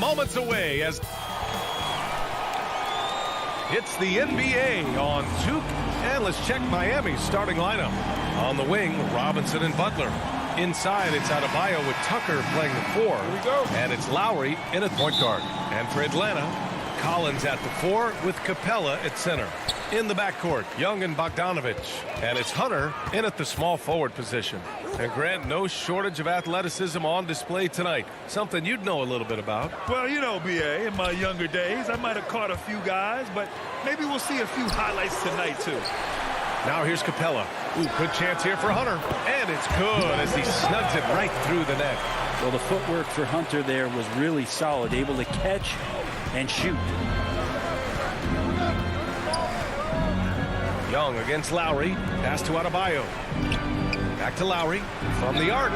moments away as it's the NBA on Duke. And let's check Miami's starting lineup. On the wing, Robinson and Butler. Inside, it's Adebayo with Tucker playing the 4. Here we go. And it's Lowry in at point guard. And for Atlanta, Collins at the 4 with Capella at center. In the backcourt, Young and Bogdanovich. And it's Hunter in at the small forward position. And Grant, no shortage of athleticism on display tonight. Something you'd know a little bit about. Well, you know, B.A., in my younger days, I might have caught a few guys, but maybe we'll see a few highlights tonight, too. Now here's Capella. Ooh, good chance here for Hunter. And it's good as he snugs it right through the net. Well, the footwork for Hunter there was really solid, able to catch and shoot. Young against Lowry. Pass to Adebayo. Back to Lowry from the arc.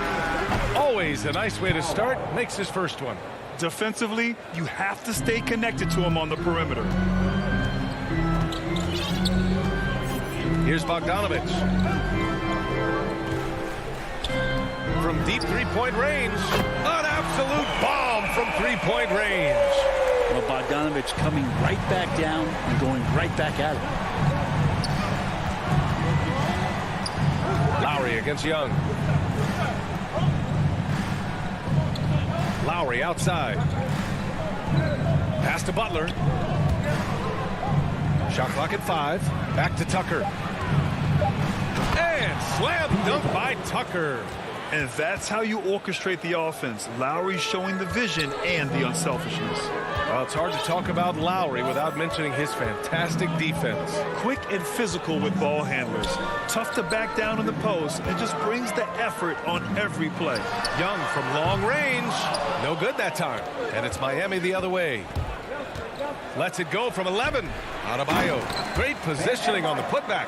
Always a nice way to start. Makes his first one. Defensively, you have to stay connected to him on the perimeter. Here's Bogdanovich. From deep three-point range. An absolute bomb from three-point range. Well, Bogdanovich coming right back down and going right back at it. Lowry against Young. Lowry outside. Pass to Butler. Shot clock at 5. Back to Tucker. And slam dunk by Tucker. And that's how you orchestrate the offense. Lowry showing the vision and the unselfishness. Well, it's hard to talk about Lowry without mentioning his fantastic defense. Quick and physical with ball handlers. Tough to back down in the post and just brings the effort on every play. Young from long range. No good that time. And it's Miami the other way. Lets it go from 11. Adebayo. Great positioning on the putback.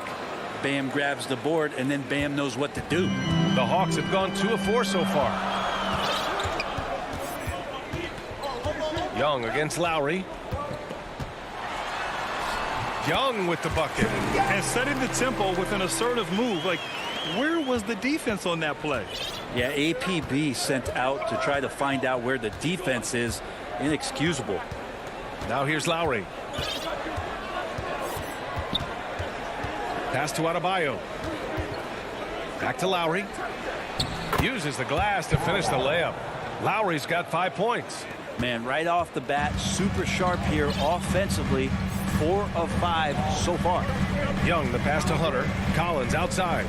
Bam grabs the board, and then Bam knows what to do. The Hawks have gone 2 of 4 so far. Young against Lowry. Young with the bucket. And setting the tempo with an assertive move. Like, where was the defense on that play? Yeah, APB sent out to try to find out where the defense is. Inexcusable. Now here's Lowry. Pass to Adebayo. Back to Lowry. Uses the glass to finish the layup. Lowry's got 5 points. Man, right off the bat, super sharp here offensively. 4 of 5 so far. Young, the pass to Hunter. Collins outside.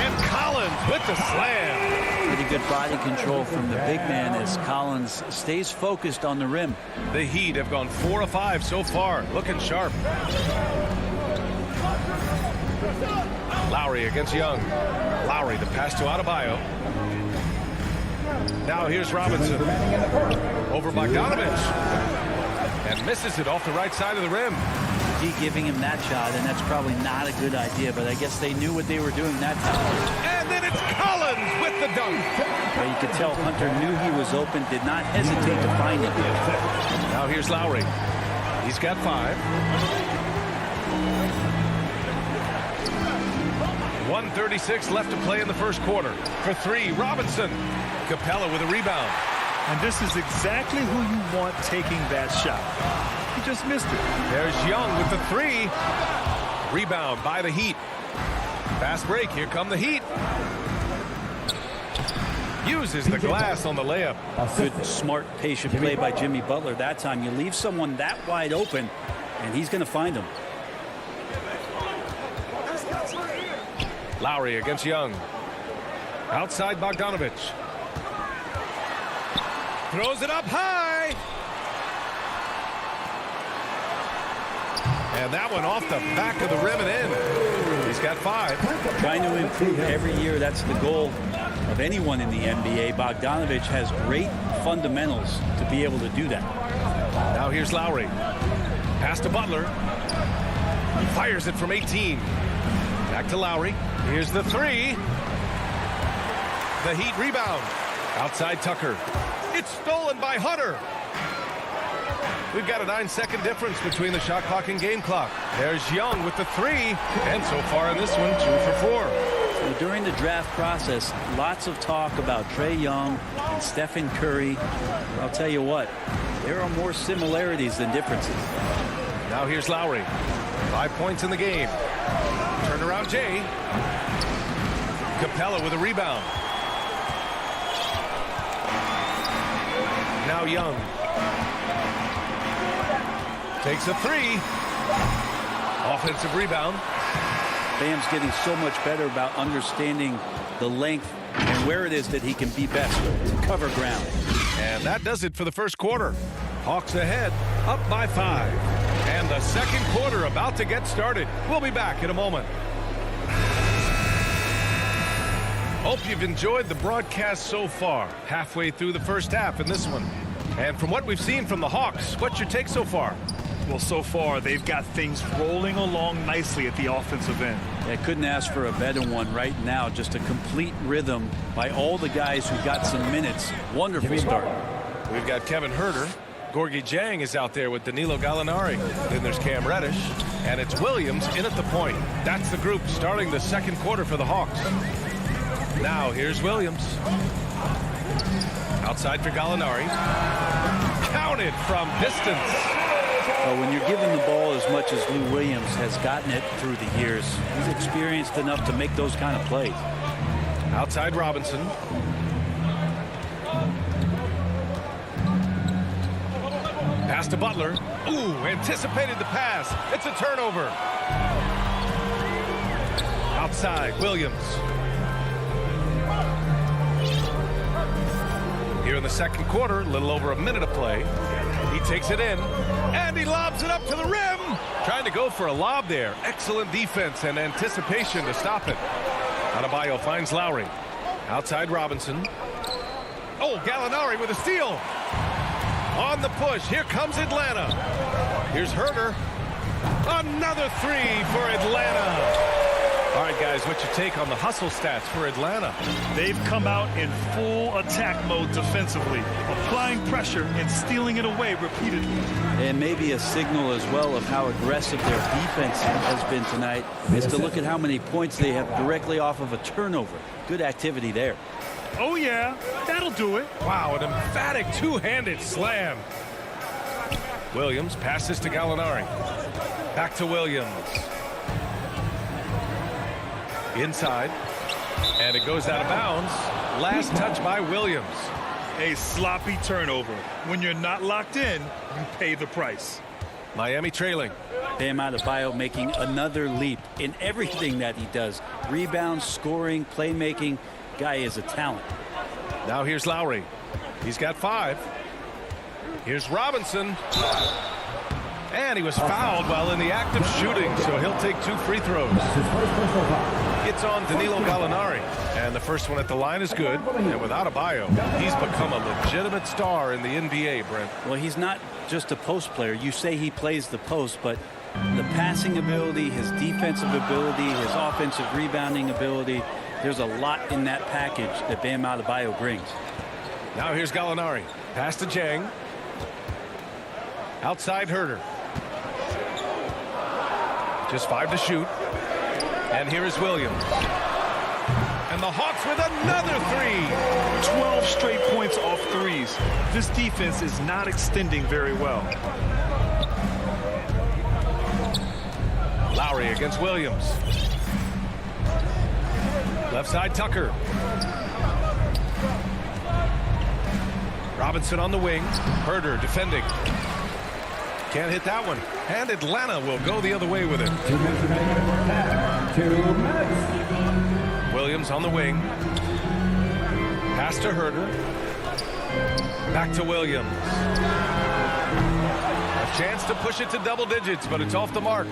And Collins with the slam. Pretty good body control from the big man as Collins stays focused on the rim. The Heat have gone 4 of 5 so far. Looking sharp. Lowry against Young. Lowry, the pass to Adebayo. Now here's Robinson. Over Bogdanovich. And misses it off the right side of the rim. D giving him that shot, and that's probably not a good idea, but I guess they knew what they were doing that time. And then it's Collins with the dunk. Well, you could tell Hunter knew he was open, did not hesitate to find him. Now here's Lowry. He's got 5. 1:36 left to play in the first quarter. For 3, Robinson. Capella with a rebound. And this is exactly who you want taking that shot. He just missed it. There's Young with the 3. Rebound by the Heat. Fast break. Here come the Heat. Uses the glass on the layup. Good, smart, patient play by Jimmy Butler. That time you leave someone that wide open, and he's going to find him. Lowry against Young. Outside Bogdanovich. Throws it up high. And that one off the back of the rim and in. He's got 5. Trying to improve every year. That's the goal of anyone in the NBA. Bogdanovich has great fundamentals to be able to do that. Now here's Lowry. Pass to Butler. He fires it from 18. Back to Lowry. Here's the 3. The Heat rebound. Outside Tucker. It's stolen by Hunter. We've got a 9-second difference between the shot clock and game clock. There's Young with the 3. And so far in this one, 2 for 4. during the draft process, lots of talk about Trae Young and Stephen Curry. I'll tell you what, there are more similarities than differences. Now here's Lowry. 5 points in the game. Turnaround Jay. Capella with a rebound. Now Young. Takes a three. Offensive rebound. Bam's getting so much better about understanding the length and where it is that he can be best to cover ground. And that does it for the first quarter. Hawks ahead, up by 5. And the second quarter about to get started. We'll be back in a moment. Hope you've enjoyed the broadcast so far. Halfway through the first half in this one. And from what we've seen from the Hawks, what's your take so far? Well, so far, they've got things rolling along nicely at the offensive end. I couldn't ask for a better one right now. Just a complete rhythm by all the guys who got some minutes. Wonderful start. We've got Kevin Huerter. Gorgie Jang is out there with Danilo Gallinari. Then there's Cam Reddish. And it's Williams in at the point. That's the group starting the second quarter for the Hawks. Now here's Williams. Outside for Gallinari. Counted from distance. Well, when you're given the ball as much as Lou Williams has gotten it through the years, he's experienced enough to make those kind of plays. Outside Robinson. Pass to Butler. Ooh, anticipated the pass. It's a turnover. Outside, Williams. Here in the second quarter, a little over a minute of play. He takes it in, and he lobs it up to the rim. Trying to go for a lob there. Excellent defense and anticipation to stop it. Adebayo finds Lowry. Outside Robinson. Oh, Gallinari with a steal. On the push, here comes Atlanta. Here's Huerter. Another three for Atlanta. All right, guys, what's your take on the hustle stats for Atlanta? They've come out in full attack mode defensively, applying pressure and stealing it away repeatedly. And maybe a signal as well of how aggressive their defense has been tonight is to look at how many points they have directly off of a turnover. Good activity there. Oh, yeah, that'll do it. Wow, an emphatic two-handed slam. Williams passes to Gallinari. Back to Williams. Inside. And it goes out of bounds. Last touch by Williams. A sloppy turnover. When you're not locked in, you pay the price. Miami trailing. Bam Adebayo making another leap in everything that he does. Rebounds, scoring, playmaking. Guy is a talent. Now here's Lowry. He's got 5. Here's Robinson. And he was fouled while in the act of shooting, so he'll take 2 free throws. It's on Danilo Gallinari. And the first one at the line is good. And with Adebayo, he's become a legitimate star in the NBA, Brent. Well, he's not just a post player. You say he plays the post, but the passing ability, his defensive ability, his offensive rebounding ability, there's a lot in that package that Bam Adebayo brings. Now here's Gallinari. Pass to Jang. Outside Huerter. Just 5 to shoot. And here is Williams. And the Hawks with another 3. 12 straight points off threes. This defense is not extending very well. Lowry against Williams. Left side Tucker. Robinson on the wing. Huerter defending. Can't hit that one. And Atlanta will go the other way with it. 2 minutes. Williams on the wing. Pass to Huerter. Back to Williams. A chance to push it to double digits, but it's off the mark.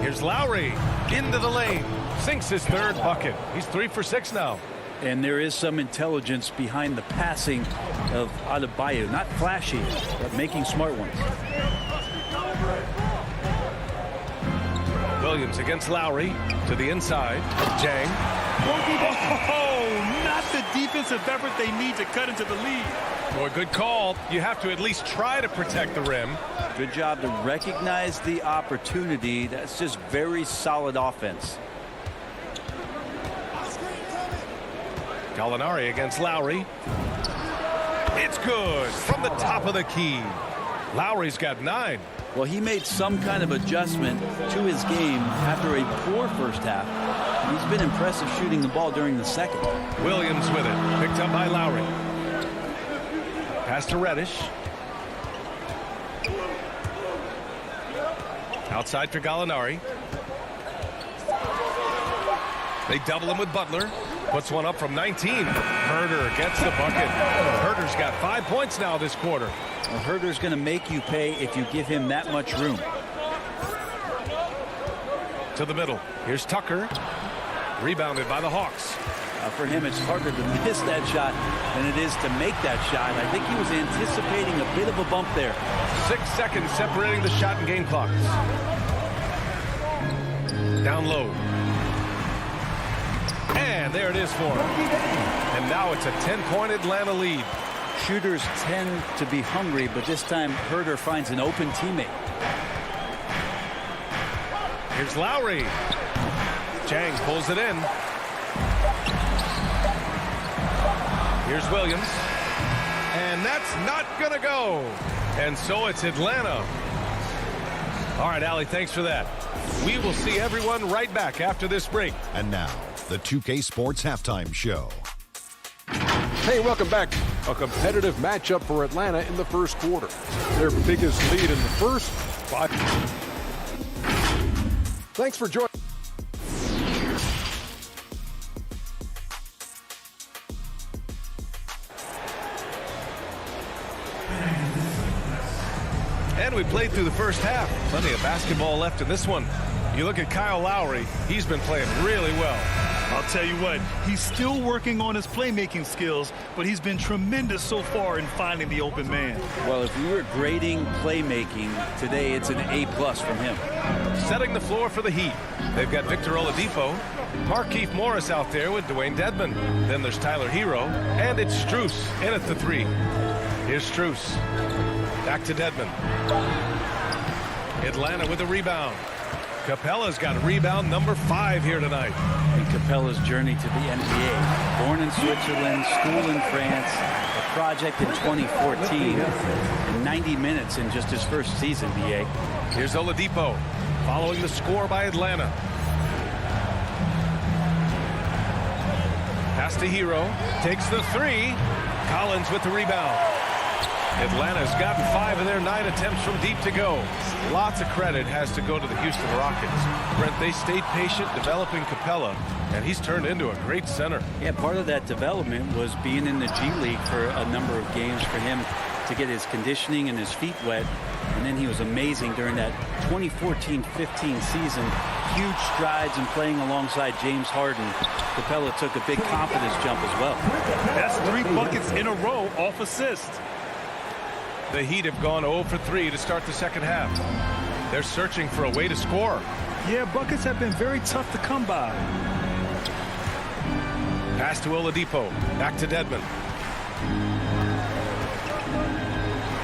Here's Lowry into the lane. Sinks his 3rd bucket. He's 3 for 6 now. And there is some intelligence behind the passing of Adebayo. Not flashy, but making smart ones. Williams against Lowry to the inside. Jang. Oh, not the defensive effort they need to cut into the lead. Boy, good call. You have to at least try to protect the rim. Good job to recognize the opportunity. That's just very solid offense. Gallinari against Lowry. It's good from the top of the key. Lowry's got 9. Well, he made some kind of adjustment to his game after a poor first half. He's been impressive shooting the ball during the second. Williams with it. Picked up by Lowry. Pass to Reddish. Outside for Gallinari. They double him with Butler. Puts one up from 19. Herder gets the bucket. Herder's got 5 points now this quarter. Well, Herder's going to make you pay if you give him that much room. To the middle. Here's Tucker. Rebounded by the Hawks. For him, it's harder to miss that shot than it is to make that shot. I think he was anticipating a bit of a bump there. 6 seconds separating the shot and game clocks. Down low. And there it is for him. And now it's a 10-point Atlanta lead. Shooters tend to be hungry, but this time Herder finds an open teammate. Here's Lowry. Chang pulls it in. Here's Williams. And that's not going to go. And so it's Atlanta. All right, Allie, thanks for that. We will see everyone right back after this break. And now, the 2K Sports Halftime Show. Hey, welcome back. A competitive matchup for Atlanta in the first quarter. Their biggest lead in the first 5. Thanks for joining. And we played through the first half. Plenty of basketball left in this one. You look at Kyle Lowry, he's been playing really well. I'll tell you what, he's still working on his playmaking skills, but he's been tremendous so far in finding the open man. Well, if we were grading playmaking today, it's an A+ from him. Setting the floor for the Heat. They've got Victor Oladipo, Markieff Morris out there with Dwayne Dedmon. Then there's Tyler Hero, and it's Strus in at the 3. Here's Strus. Back to Dedmon. Atlanta with a rebound. Capella's got rebound number 5 here tonight. And Capella's journey to the NBA. Born in Switzerland, school in France, a project in 2014, and 90 minutes in just his first season, BA. Here's Oladipo, following the score by Atlanta. Pass to Hero, takes the 3. Collins with the rebound. Atlanta's gotten 5 of their 9 attempts from deep to go. Lots of credit has to go to the Houston Rockets. Brent, they stayed patient developing Capella, and he's turned into a great center. Yeah, part of that development was being in the G League for a number of games for him to get his conditioning and his feet wet. And then he was amazing during that 2014-15 season. Huge strides in playing alongside James Harden. Capella took a big confidence jump as well. That's 3 buckets in a row off assist. The Heat have gone 0 for 3 to start the second half. They're searching for a way to score. Yeah, buckets have been very tough to come by. Pass to Oladipo. Back to Dedmon.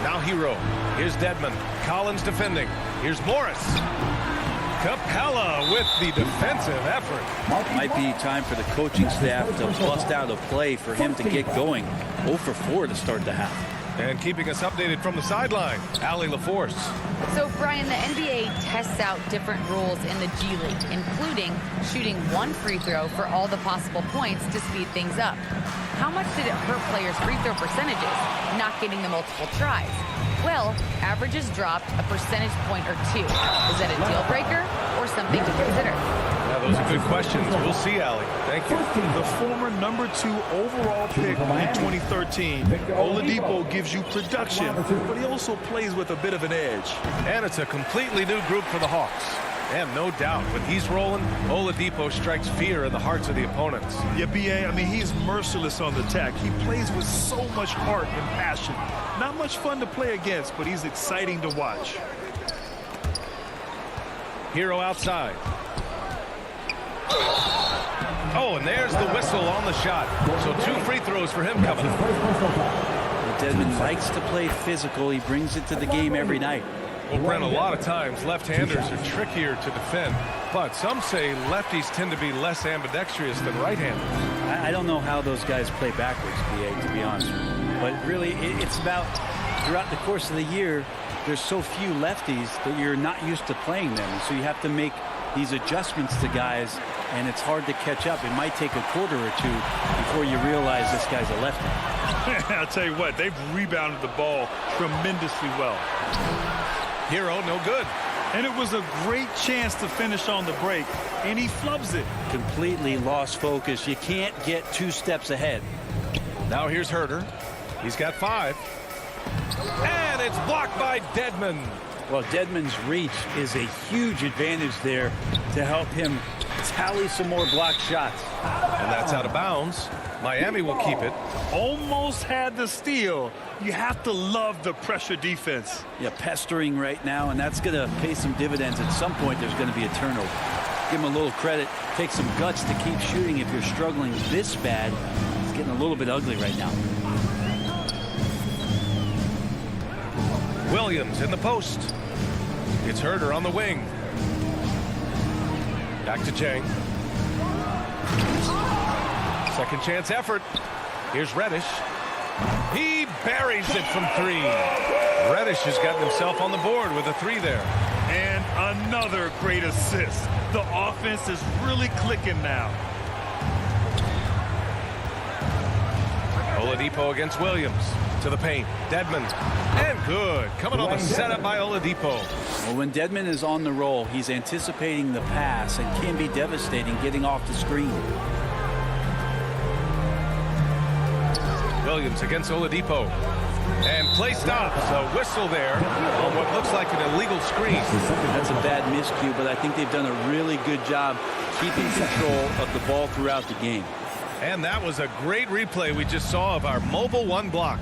Now Hero. Here's Dedmon. Collins defending. Here's Morris. Capella with the defensive effort. Might be time for the coaching staff to bust out a play for him to get going. 0 for 4 to start the half. And keeping us updated from the sideline, Allie LaForce. So, Brian, the NBA tests out different rules in the G League, including shooting 1 free throw for all the possible points to speed things up. How much did it hurt players' free throw percentages, not getting the multiple tries? Well, averages dropped a percentage point or 2. Is that a deal breaker or something to consider? Yeah, those are good questions. We'll see, Allie. Thank you. The former number 2 overall pick in 2013, Oladipo gives you production, but he also plays with a bit of an edge. And it's a completely new group for the Hawks. And no doubt, when he's rolling, Oladipo strikes fear in the hearts of the opponents. Yeah, B.A., I mean, he's merciless on the attack. He plays with so much heart and passion. Not much fun to play against, but he's exciting to watch. Hero outside. Oh, and there's the whistle on the shot. So 2 free throws for him coming up. Dedmon likes to play physical. He brings it to the game every night. Well, Brent, a lot of times left-handers are trickier to defend. But some say lefties tend to be less ambidextrous than right-handers. I don't know how those guys play backwards, BA, to be honest with you. But really, it's about throughout the course of the year, there's so few lefties that you're not used to playing them. So you have to make these adjustments to guys, and it's hard to catch up. It might take a quarter or two before you realize this guy's a lefty. I'll tell you what, they've rebounded the ball tremendously well. Hero, no good. And it was a great chance to finish on the break, and he flubs it. Completely lost focus. You can't get 2 steps ahead. Now here's Herder. He's got 5. And it's blocked by Dedmon. Well, Dedmon's reach is a huge advantage there to help him tally some more blocked shots. And that's out of bounds. Miami will keep it. Almost had the steal. You have to love the pressure defense. Yeah, pestering right now, and that's going to pay some dividends. At some point, there's going to be a turnover. Give him a little credit. Take some guts to keep shooting if you're struggling this bad. It's getting a little bit ugly right now. Williams in the post. It's Herder on the wing. Back to Chang. Second chance effort. Here's Reddish. He buries it from 3. Reddish has gotten himself on the board with a 3 there. And another great assist. The offense is really clicking now. Oladipo against Williams. To the paint. Dedmon. And good. Coming on the setup by Oladipo. Well, when Dedmon is on the roll, he's anticipating the pass and can be devastating getting off the screen. Williams against Oladipo. And play stops. A whistle there on what looks like an illegal screen. That's a bad miscue, but I think they've done a really good job keeping control of the ball throughout the game. And that was a great replay we just saw of our mobile 1 block.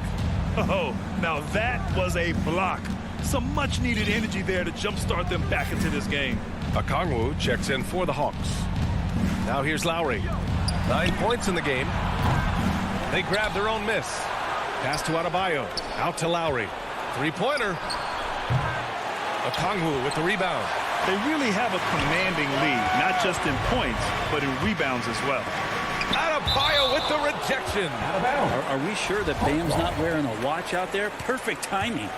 Oh, now that was a block. Some much-needed energy there to jumpstart them back into this game. Okongwu checks in for the Hawks. Now here's Lowry. 9 points in the game. They grab their own miss. Pass to Adebayo. Out to Lowry. 3-pointer. Okongwu with the rebound. They really have a commanding lead, not just in points, but in rebounds as well. Adebayo with the rejection. Are we sure that Bam's not wearing a watch out there? Perfect timing.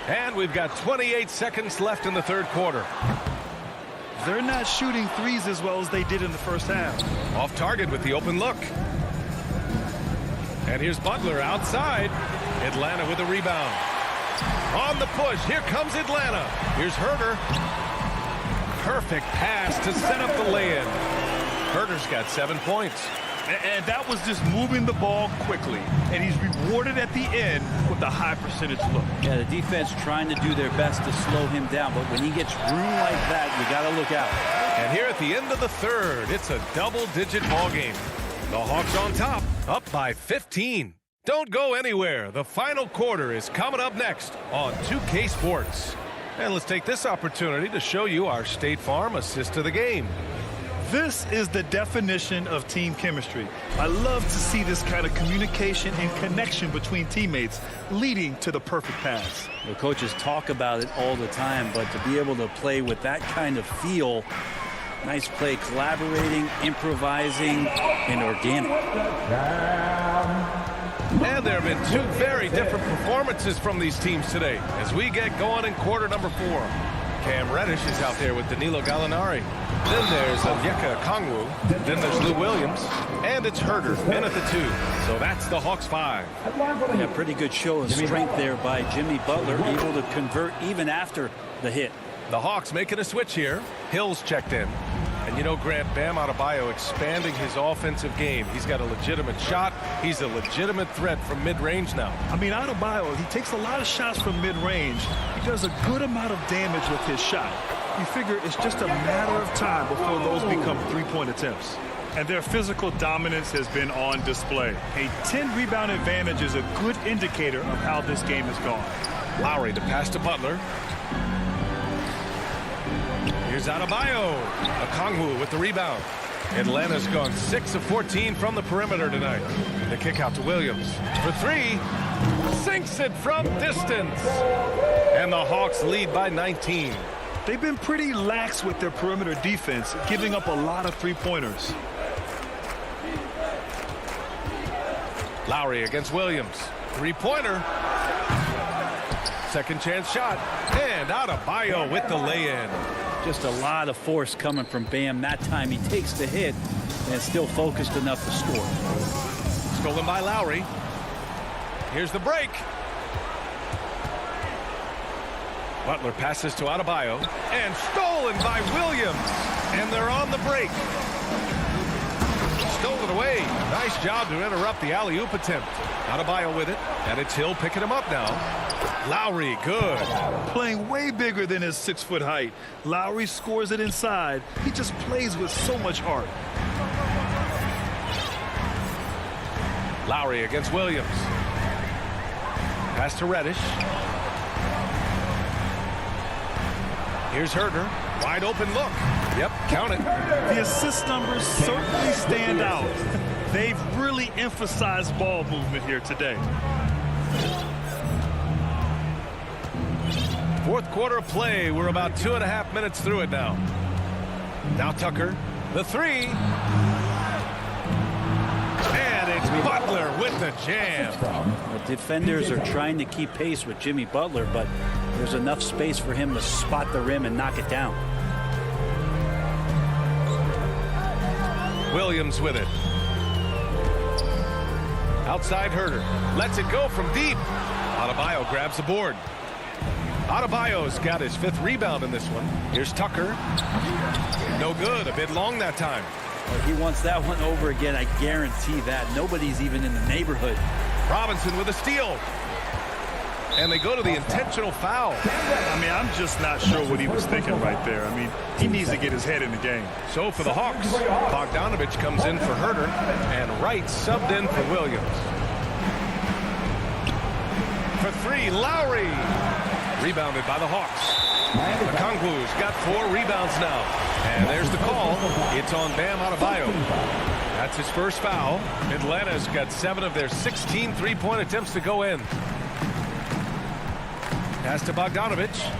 And we've got 28 seconds left in the 3rd quarter. They're not shooting threes as well as they did in the first half. Off target with the open look. And here's Butler outside. Atlanta with a rebound. On the push. Here comes Atlanta. Here's Herder. Perfect pass to set up the lay-in. Herder's got 7 points. And that was just moving the ball quickly. And he's rewarded at the end with a high percentage look. Yeah, the defense trying to do their best to slow him down. But when he gets room like that, you got to look out. And here at the end of the 3rd, it's a double-digit ball game. The Hawks on top, up by 15. Don't go anywhere. The final quarter is coming up next on 2K Sports. And let's take this opportunity to show you our State Farm assist to the game. This is the definition of team chemistry. I love to see this kind of communication and connection between teammates leading to the perfect pass. The coaches talk about it all the time, but to be able to play with that kind of feel, nice play, collaborating, improvising, and organic. And there have been 2 very different performances from these teams today as we get going in quarter number 4. Cam Reddish is out there with Danilo Gallinari. Then there's Onyeka Okongwu. Then there's Lou Williams. And it's Herder in at the 2. So that's the Hawks 5. Yeah, pretty good show of strength there by Jimmy Butler, able to convert even after the hit. The Hawks making a switch here. Hill's checked in. And you know, Grant, Bam Adebayo expanding his offensive game. He's got a legitimate shot. He's a legitimate threat from mid-range now. I mean, Adebayo, he takes a lot of shots from mid-range. He does a good amount of damage with his shot. You figure it's just a matter of time before those become 3-point attempts. And their physical dominance has been on display. A 10-rebound advantage is a good indicator of how this game has gone. Lowry, the pass to Butler. Here's Adebayo. Okongwu with the rebound. Atlanta's gone 6 of 14 from the perimeter tonight. The kick out to Williams for 3. Sinks it from distance. And the Hawks lead by 19. They've been pretty lax with their perimeter defense, giving up a lot of three-pointers. Lowry against Williams. Three-pointer. Second chance shot. And Adebayo with the lay-in. Just a lot of force coming from Bam. That time he takes the hit and still focused enough to score. Stolen by Lowry. Here's the break. Butler passes to Adebayo. And stolen by Williams. And they're on the break. Stolen away. Nice job to interrupt the alley-oop attempt. Adebayo with it. And it's Hill picking him up now. Lowry, good. Playing way bigger than his 6-foot height. Lowry scores it inside. He just plays with so much heart. Lowry against Williams. Pass to Reddish. Here's Herter. Wide open look. Yep, count it. The assist numbers certainly stand out. They've really emphasized ball movement here today. Fourth quarter of play. We're about 2.5 minutes through it now. Now Tucker, the three. And it's Butler with the jam. The defenders are trying to keep pace with Jimmy Butler, but there's enough space for him to spot the rim and knock it down. Williams with it. Outside Herter. Lets it go from deep. Adebayo grabs the board. Adebayo's got his 5th rebound in this one. Here's Tucker. No good. A bit long that time. Well, he wants that one over again. I guarantee that. Nobody's even in the neighborhood. Robinson with a steal. And they go to the intentional foul. I mean, I'm just not sure what he was thinking right there. I mean, he needs to get his head in the game. So for the Hawks, Bogdanovich comes in for Herter, and Wright subbed in for Williams. For three, Lowry. Rebounded by the Hawks. Okongwu's got 4 rebounds now. And there's the call. It's on Bam Adebayo. That's his first foul. Atlanta's got 7 of their 16 three-point attempts to go in. Pass to Bogdanovich.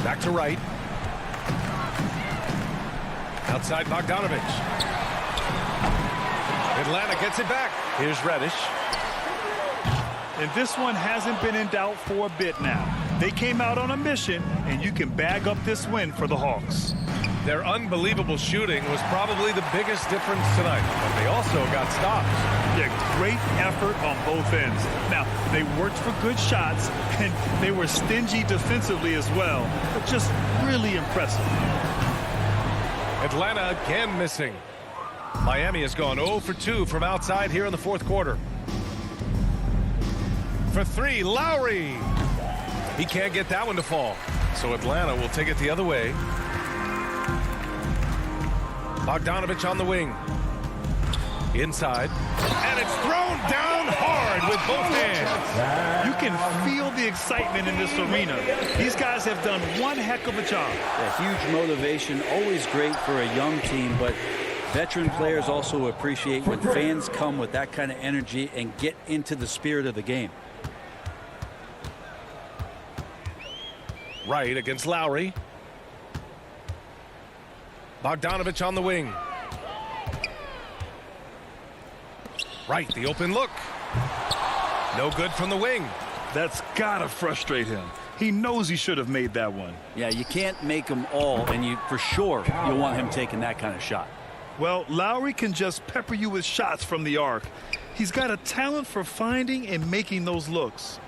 Back to Wright. Outside Bogdanovich. Atlanta gets it back. Here's Reddish. And this one hasn't been in doubt for a bit now. They came out on a mission, and you can bag up this win for the Hawks. Their unbelievable shooting was probably the biggest difference tonight, but they also got stops. Yeah, great effort on both ends. Now, they worked for good shots, and they were stingy defensively as well, but just really impressive. Atlanta again missing. Miami has gone 0 for 2 from outside here in the fourth quarter. For three, Lowry. He can't get that one to fall, so Atlanta will take it the other way. Bogdanovich on the wing. Inside. And it's thrown down hard with both hands. You can feel the excitement in this arena. These guys have done one heck of a job. A huge motivation, always great for a young team, but veteran players also appreciate when fans come with that kind of energy and get into the spirit of the game. Wright against Lowry. Bogdanovich on the wing. Wright, the open look. No good from the wing. That's gotta frustrate him. He knows he should have made that one. Yeah, you can't make them all, and you for sure you'll want him taking that kind of shot. Well, Lowry can just pepper you with shots from the arc. He's got a talent for finding and making those looks.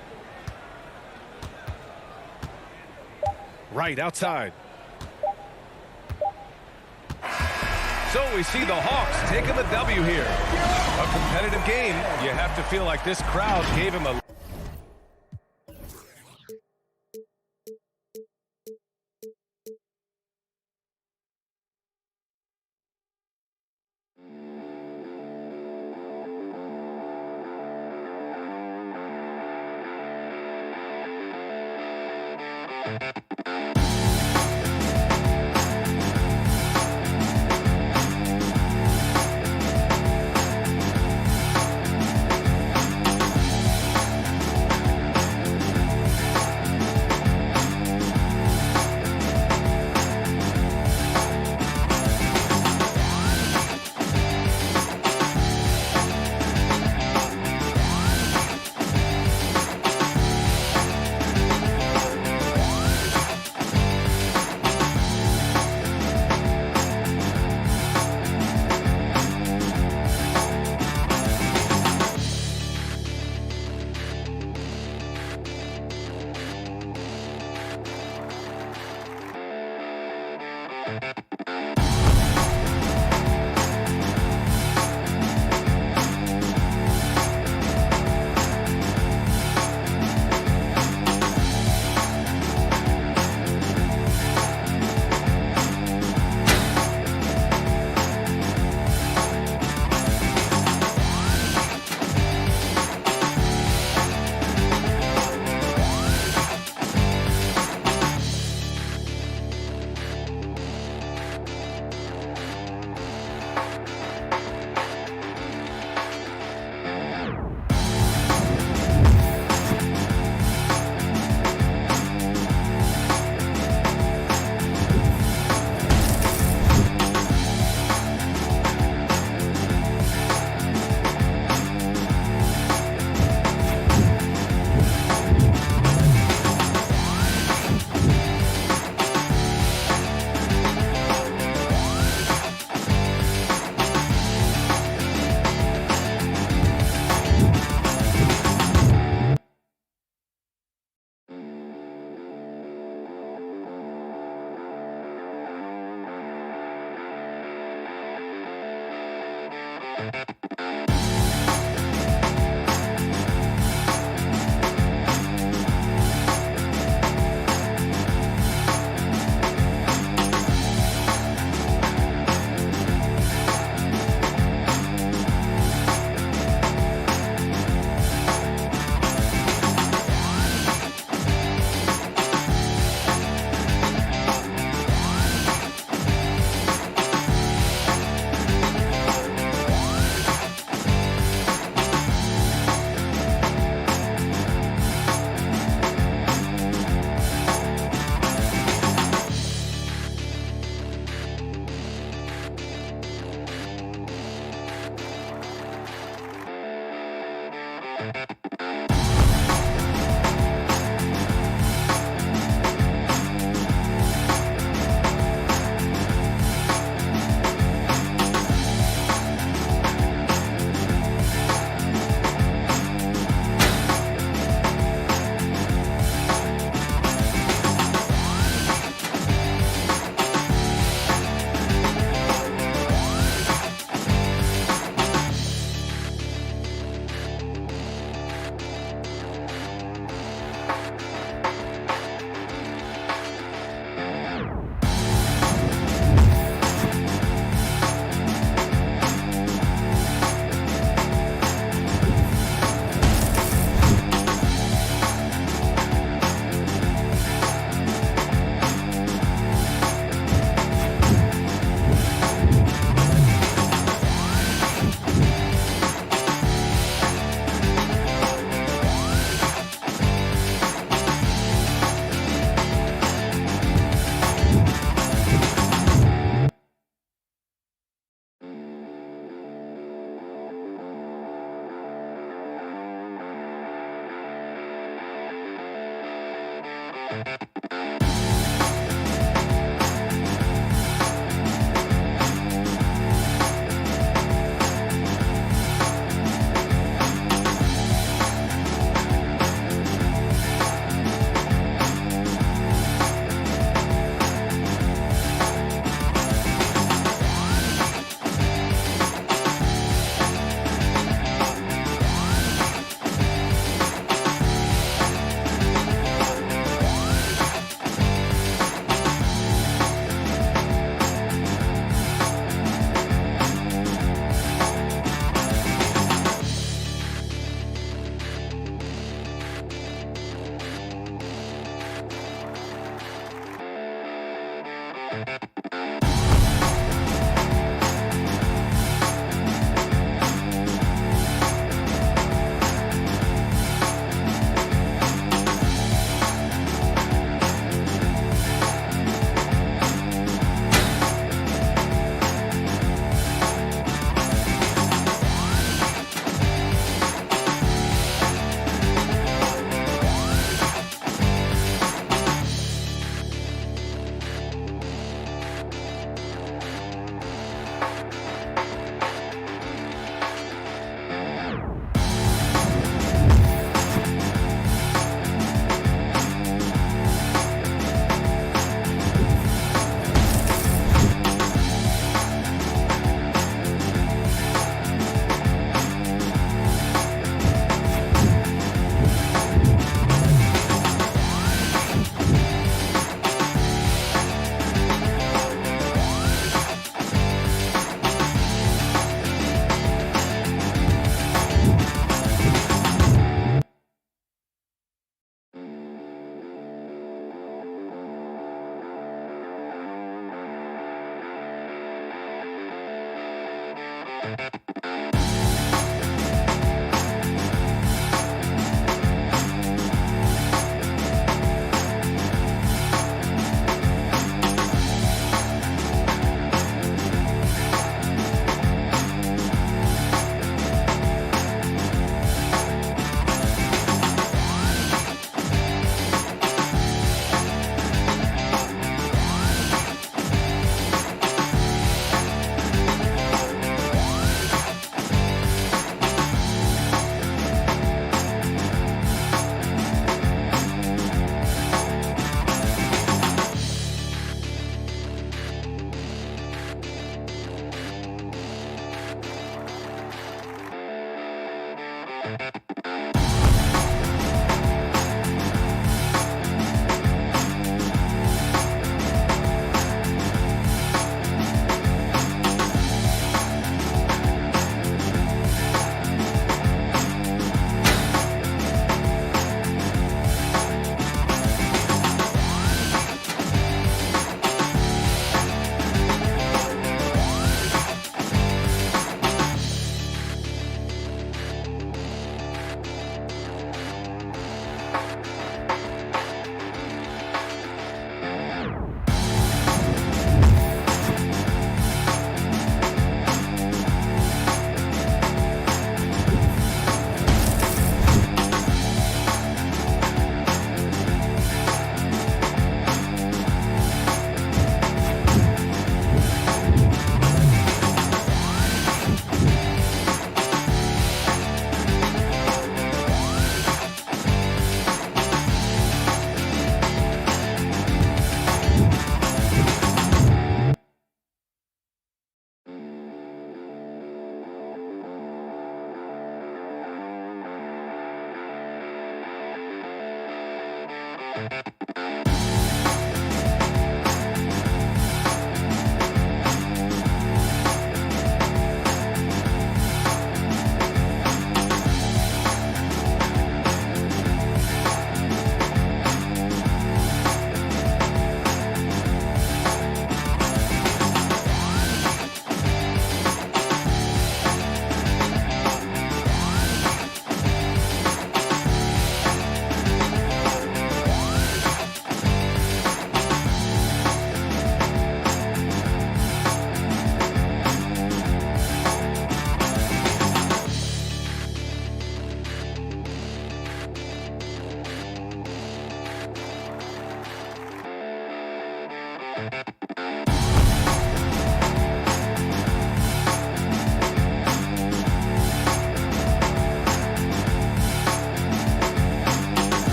Right outside. So we see the Hawks taking the W here. A competitive game. You have to feel like this crowd gave him a...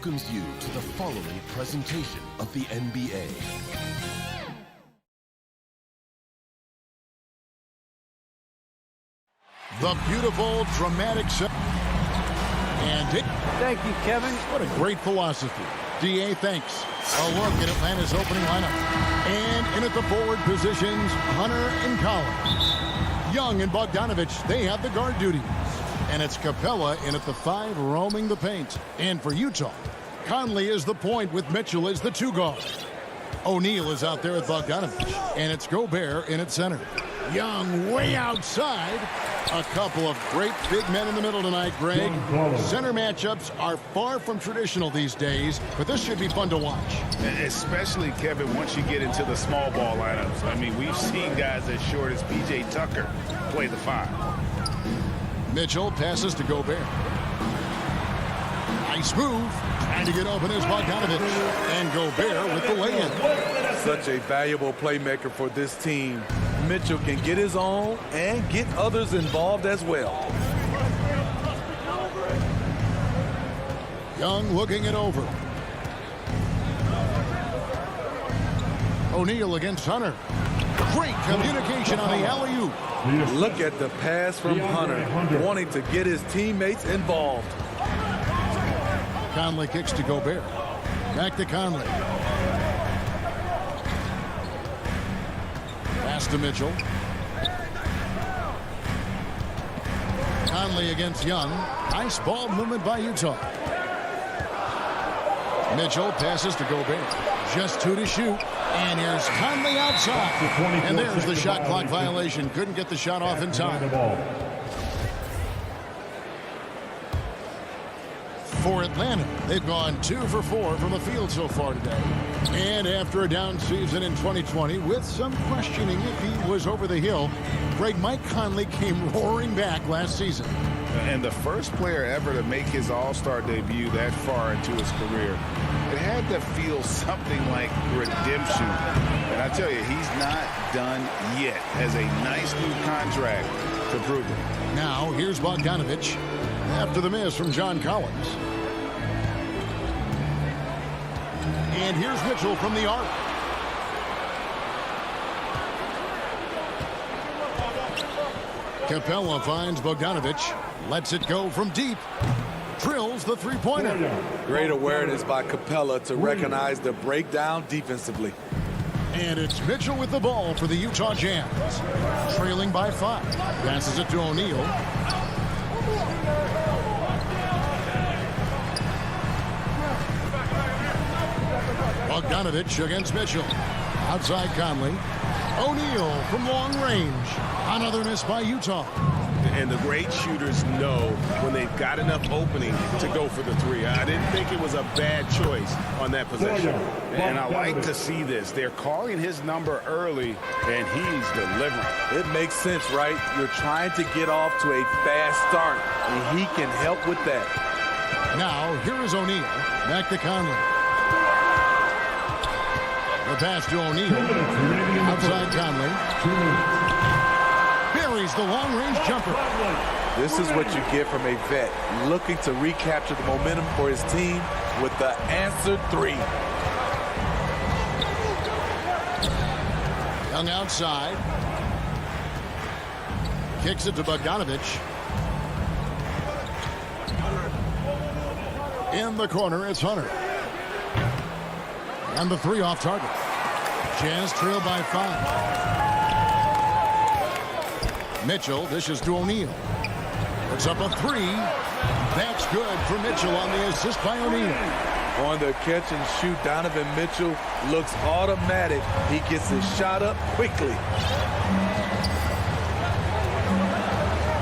welcomes you to the following presentation of the NBA. The beautiful, dramatic set. And Thank you, Kevin. what a great philosophy. DA, thanks. A look at Atlanta's opening lineup. And in at the forward positions, Hunter and Collins. Young and Bogdanovich, they have the guard duties. And it's Capella in at the 5, roaming the paint. And for Utah, Conley is the point with Mitchell as the 2 guard. O'Neal is out there with Bogdanovich. And it's Gobert in at center. Young way outside. A couple of great big men in the middle tonight, Greg. Center matchups are far from traditional these days, but this should be fun to watch. Especially, Kevin, once you get into the small ball lineups. I mean, we've seen guys as short as P.J. Tucker play the 5. Mitchell passes to Gobert. Nice move. Trying to get open is Bogdanovich. And Gobert with the lay-in. Such a valuable playmaker for this team. Mitchell can get his own and get others involved as well. Young looking it over. O'Neal against Hunter. Great communication on the alley-oop. Look at the pass from Hunter, wanting to get his teammates involved. Conley kicks to Gobert. Back to Conley. Pass to Mitchell. Conley against Young. Nice ball movement by Utah. Mitchell passes to Gobert. Just 2 to shoot. And here's Conley outside. And there's the shot clock violation. Couldn't get the shot off in time. For Atlanta, they've gone 2 for 4 from the field so far today. And after a down season in 2020, with some questioning if he was over the hill, Mike Conley came roaring back last season. And the first player ever to make his All-Star debut that far into his career. It had to feel something like redemption. And I tell you, he's not done yet. Has a nice new contract to prove it. Now, here's Bogdanovich after the miss from John Collins. And here's Mitchell from the arc. Capella finds Bogdanovich. Lets it go from deep. Drills the 3-pointer. Great awareness by Capella to recognize the breakdown defensively. And it's Mitchell with the ball for the Utah Jazz. Trailing by 5. Passes it to O'Neal. Bogdanovich against Mitchell. Outside Conley. O'Neal from long range. Another miss by Utah. And the great shooters know when they've got enough opening to go for the 3. I didn't think it was a bad choice on that possession. And I like to see this. They're calling his number early, and he's delivering. It makes sense, right? You're trying to get off to a fast start, and he can help with that. Now, here is O'Neal. Back to Conley. The pass to O'Neal. Outside Conley. Buries the long-range jumper. This is what you get from a vet looking to recapture the momentum for his team with the answered 3. Young outside. Kicks it to Bogdanovich. In the corner, it's Hunter. And the 3 off target. Jazz trail by 5. Mitchell dishes to O'Neal. Puts up a 3. That's good for Mitchell on the assist by O'Neal. On the catch and shoot, Donovan Mitchell looks automatic. He gets his shot up quickly.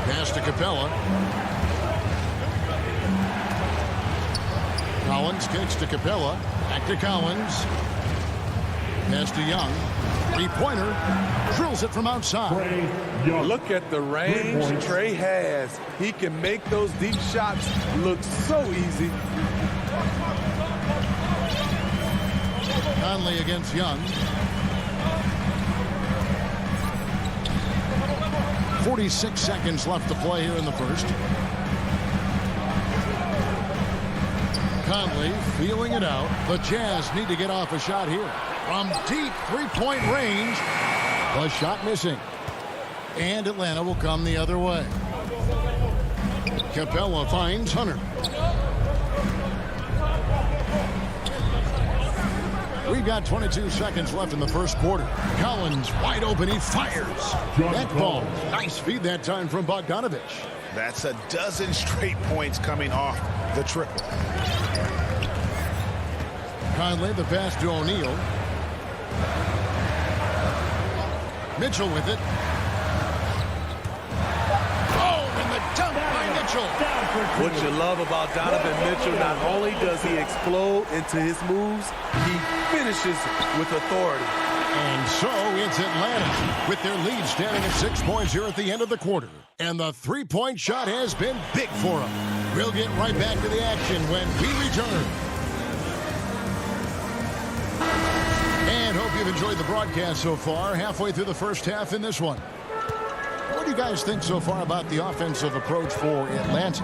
Pass to Capella. Collins kicks to Capella. Back to Collins. Pass to Young. 3-pointer. Drills it from outside. Look at the range Trey has. He can make those deep shots look so easy. Conley against Young. 46 seconds left to play here in the first. Conley feeling it out. The Jazz need to get off a shot here. From deep 3-point range. The shot missing. And Atlanta will come the other way. Capella finds Hunter. We've got 22 seconds left in the first quarter. Collins wide open. He fires. That ball. Nice feed that time from Bogdanovich. That's a dozen straight points coming off the triple. Conley, the pass to O'Neal. Mitchell with it. Oh, and the dunk by Mitchell. What you love about Donovan Mitchell, not only does he explode into his moves, he finishes with authority. And so it's Atlanta with their lead standing at 6 points here at the end of the quarter. And the three-point shot has been big for them. We'll get right back to the action when we return. And hope you've enjoyed the broadcast so far. Halfway through the first half in this one. What do you guys think so far about the offensive approach for Atlanta?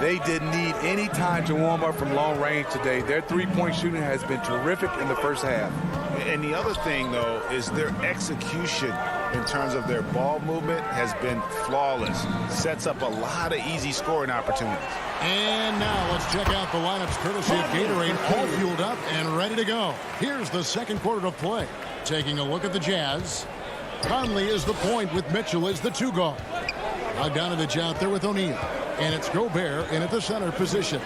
They didn't need any time to warm up from long range today. Their three-point shooting has been terrific in the first half. And the other thing, though, is their execution in terms of their ball movement has been flawless. Sets up a lot of easy scoring opportunities. And now let's check out the lineups courtesy of Gatorade, all fueled up and ready to go. Here's the second quarter of play. Taking a look at the Jazz. Conley is the point with Mitchell as the two guard. Bogdanovich out there with O'Neal. And it's Gobert in at the center position.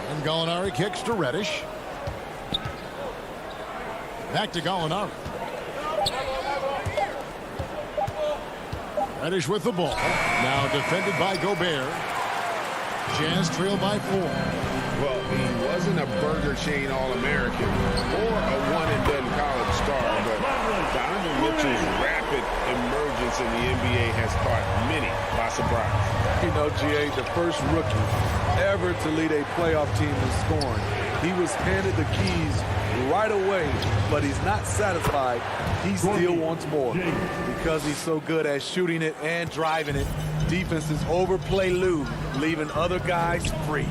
And Gallinari kicks to Reddish. Back to Gallinari. Reddish with the ball. Now defended by Gobert. Jazz trail by 4. Well, he wasn't a Burger Chain All-American or a one-and-done college star, but Donovan Mitchell's rapid emergence in the NBA has caught many by surprise. You know, GA, the first rookie ever to lead a playoff team in scoring. He was handed the keys right away, but he's not satisfied. He still wants more because he's so good at shooting it and driving it. Defenses overplay Lou, leaving other guys free.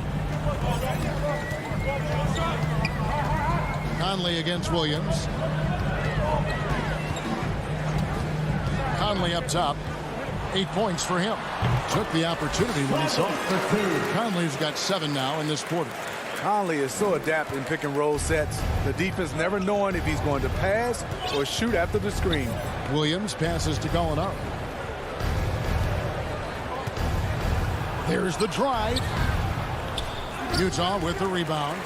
Conley against Williams. Conley up top. 8 points for him. Took the opportunity when he saw it. Conley's got 7 now in this quarter. Conley is so adept in pick and roll sets. The defense never knowing if he's going to pass or shoot after the screen. Williams passes to Gallinari. There's the drive. Utah with the rebound.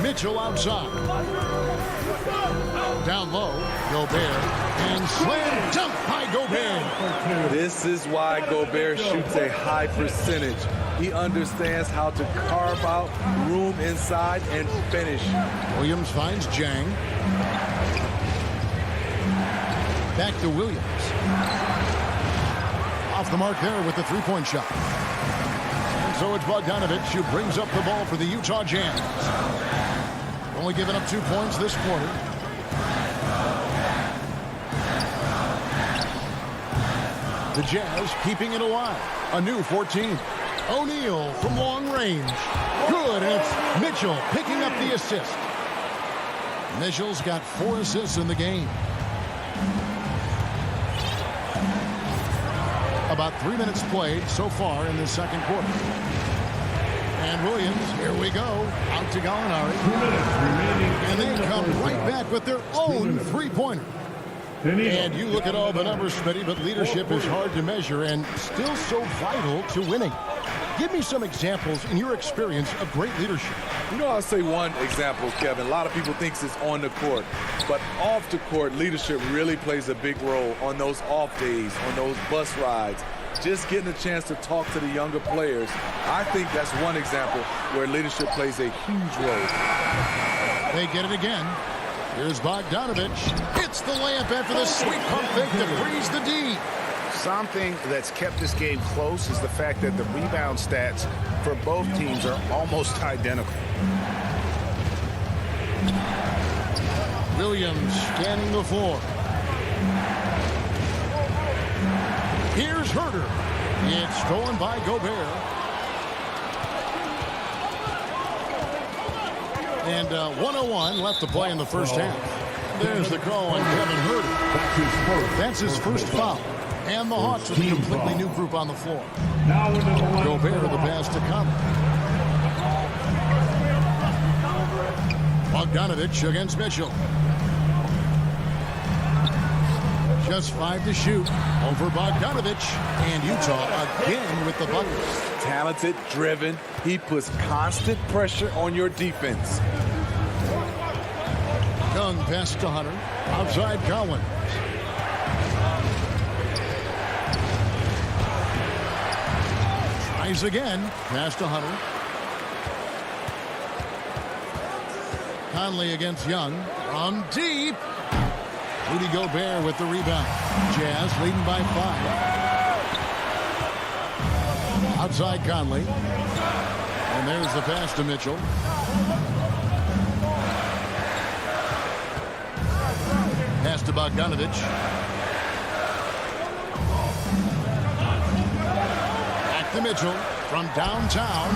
Mitchell outside. Down low, Gobert, and slam dunk by Gobert. This is why Gobert shoots a high percentage. He understands how to carve out room inside and finish. Williams finds Jang. Back to Williams. Off the mark there with the three-point shot. And so it's Bogdanovich who brings up the ball for the Utah Jazz. Only giving up 2 points this quarter. The Jazz keeping it alive. A new 14. O'Neal from long range. Good, and it's Mitchell picking up the assist. Mitchell's got 4 assists in the game. About 3 minutes played so far in the second quarter. And Williams, here we go, out to Gallinari. And they come right back with their own three-pointer. And you look at all the numbers, Smitty, but leadership is hard to measure and still so vital to winning. Give me some examples in your experience of great leadership. You know, I'll say one example, Kevin. A lot of people think it's on the court, but off the court, leadership really plays a big role on those off days, on those bus rides. Just getting a chance to talk to the younger players. I think that's one example where leadership plays a huge role. They get it again. Here's Bogdanovich. It's the layup after the sweet pump fake that frees the D. Something that's kept this game close is the fact that the rebound stats for both teams are almost identical. Williams scanning the floor. Here's Herter. It's stolen by Gobert. And 101 left to play in the first half. There's the call on Kevin Herter. That's his first foul. And the Hawks with a completely new group on the floor. Gobert the pass to Conley. Bogdanovich against Mitchell. Just 5 to shoot over Bogdanovich. And Utah again with the buckets. Talented, driven. He puts constant pressure on your defense. Young pass to Hunter. Outside Collins. Tries again. Pass to Hunter. Conley against Young. From deep. Rudy Gobert with the rebound. Jazz leading by 5. Outside Conley. And there's the pass to Mitchell. Pass to Bogdanovich. Back to Mitchell from downtown.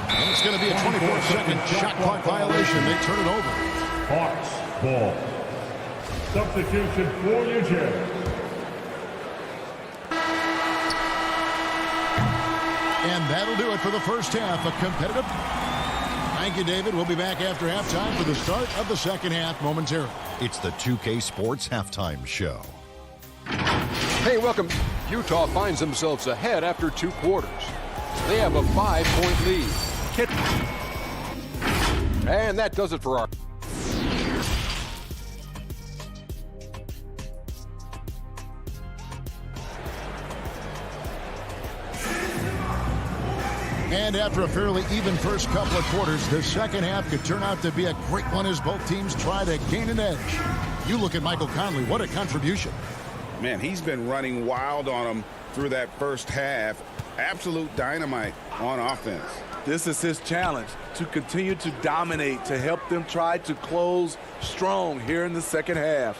And it's going to be a 24-second shot clock violation. They turn it over. Hawks ball. Substitution for New Jersey. And that'll do it for the first half. A competitive. Thank you, David. We'll be back after halftime for the start of the second half momentarily. It's the 2K Sports Halftime Show. Hey, welcome. Utah finds themselves ahead after 2 quarters. They have a 5-point lead. And that does it for our... And after a fairly even first couple of quarters, the second half could turn out to be a great one as both teams try to gain an edge. You look at Michael Conley, what a contribution. Man, he's been running wild on them through that first half. Absolute dynamite on offense. This is his challenge, to continue to dominate, to help them try to close strong here in the second half.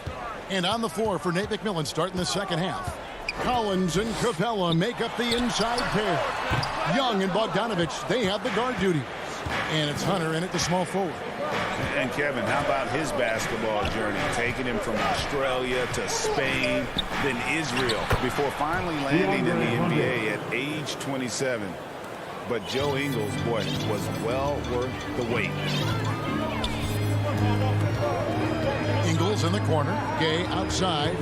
And on the floor for Nate McMillan starting the second half. Collins and Capella make up the inside pair. Young and Bogdanovich, they have the guard duty. And it's Hunter in at the small forward. And Kevin, how about his basketball journey? Taking him from Australia to Spain, then Israel, before finally landing in the NBA at age 27. But Joe Ingles, boy, was well worth the wait. Ingles in the corner. Gay outside.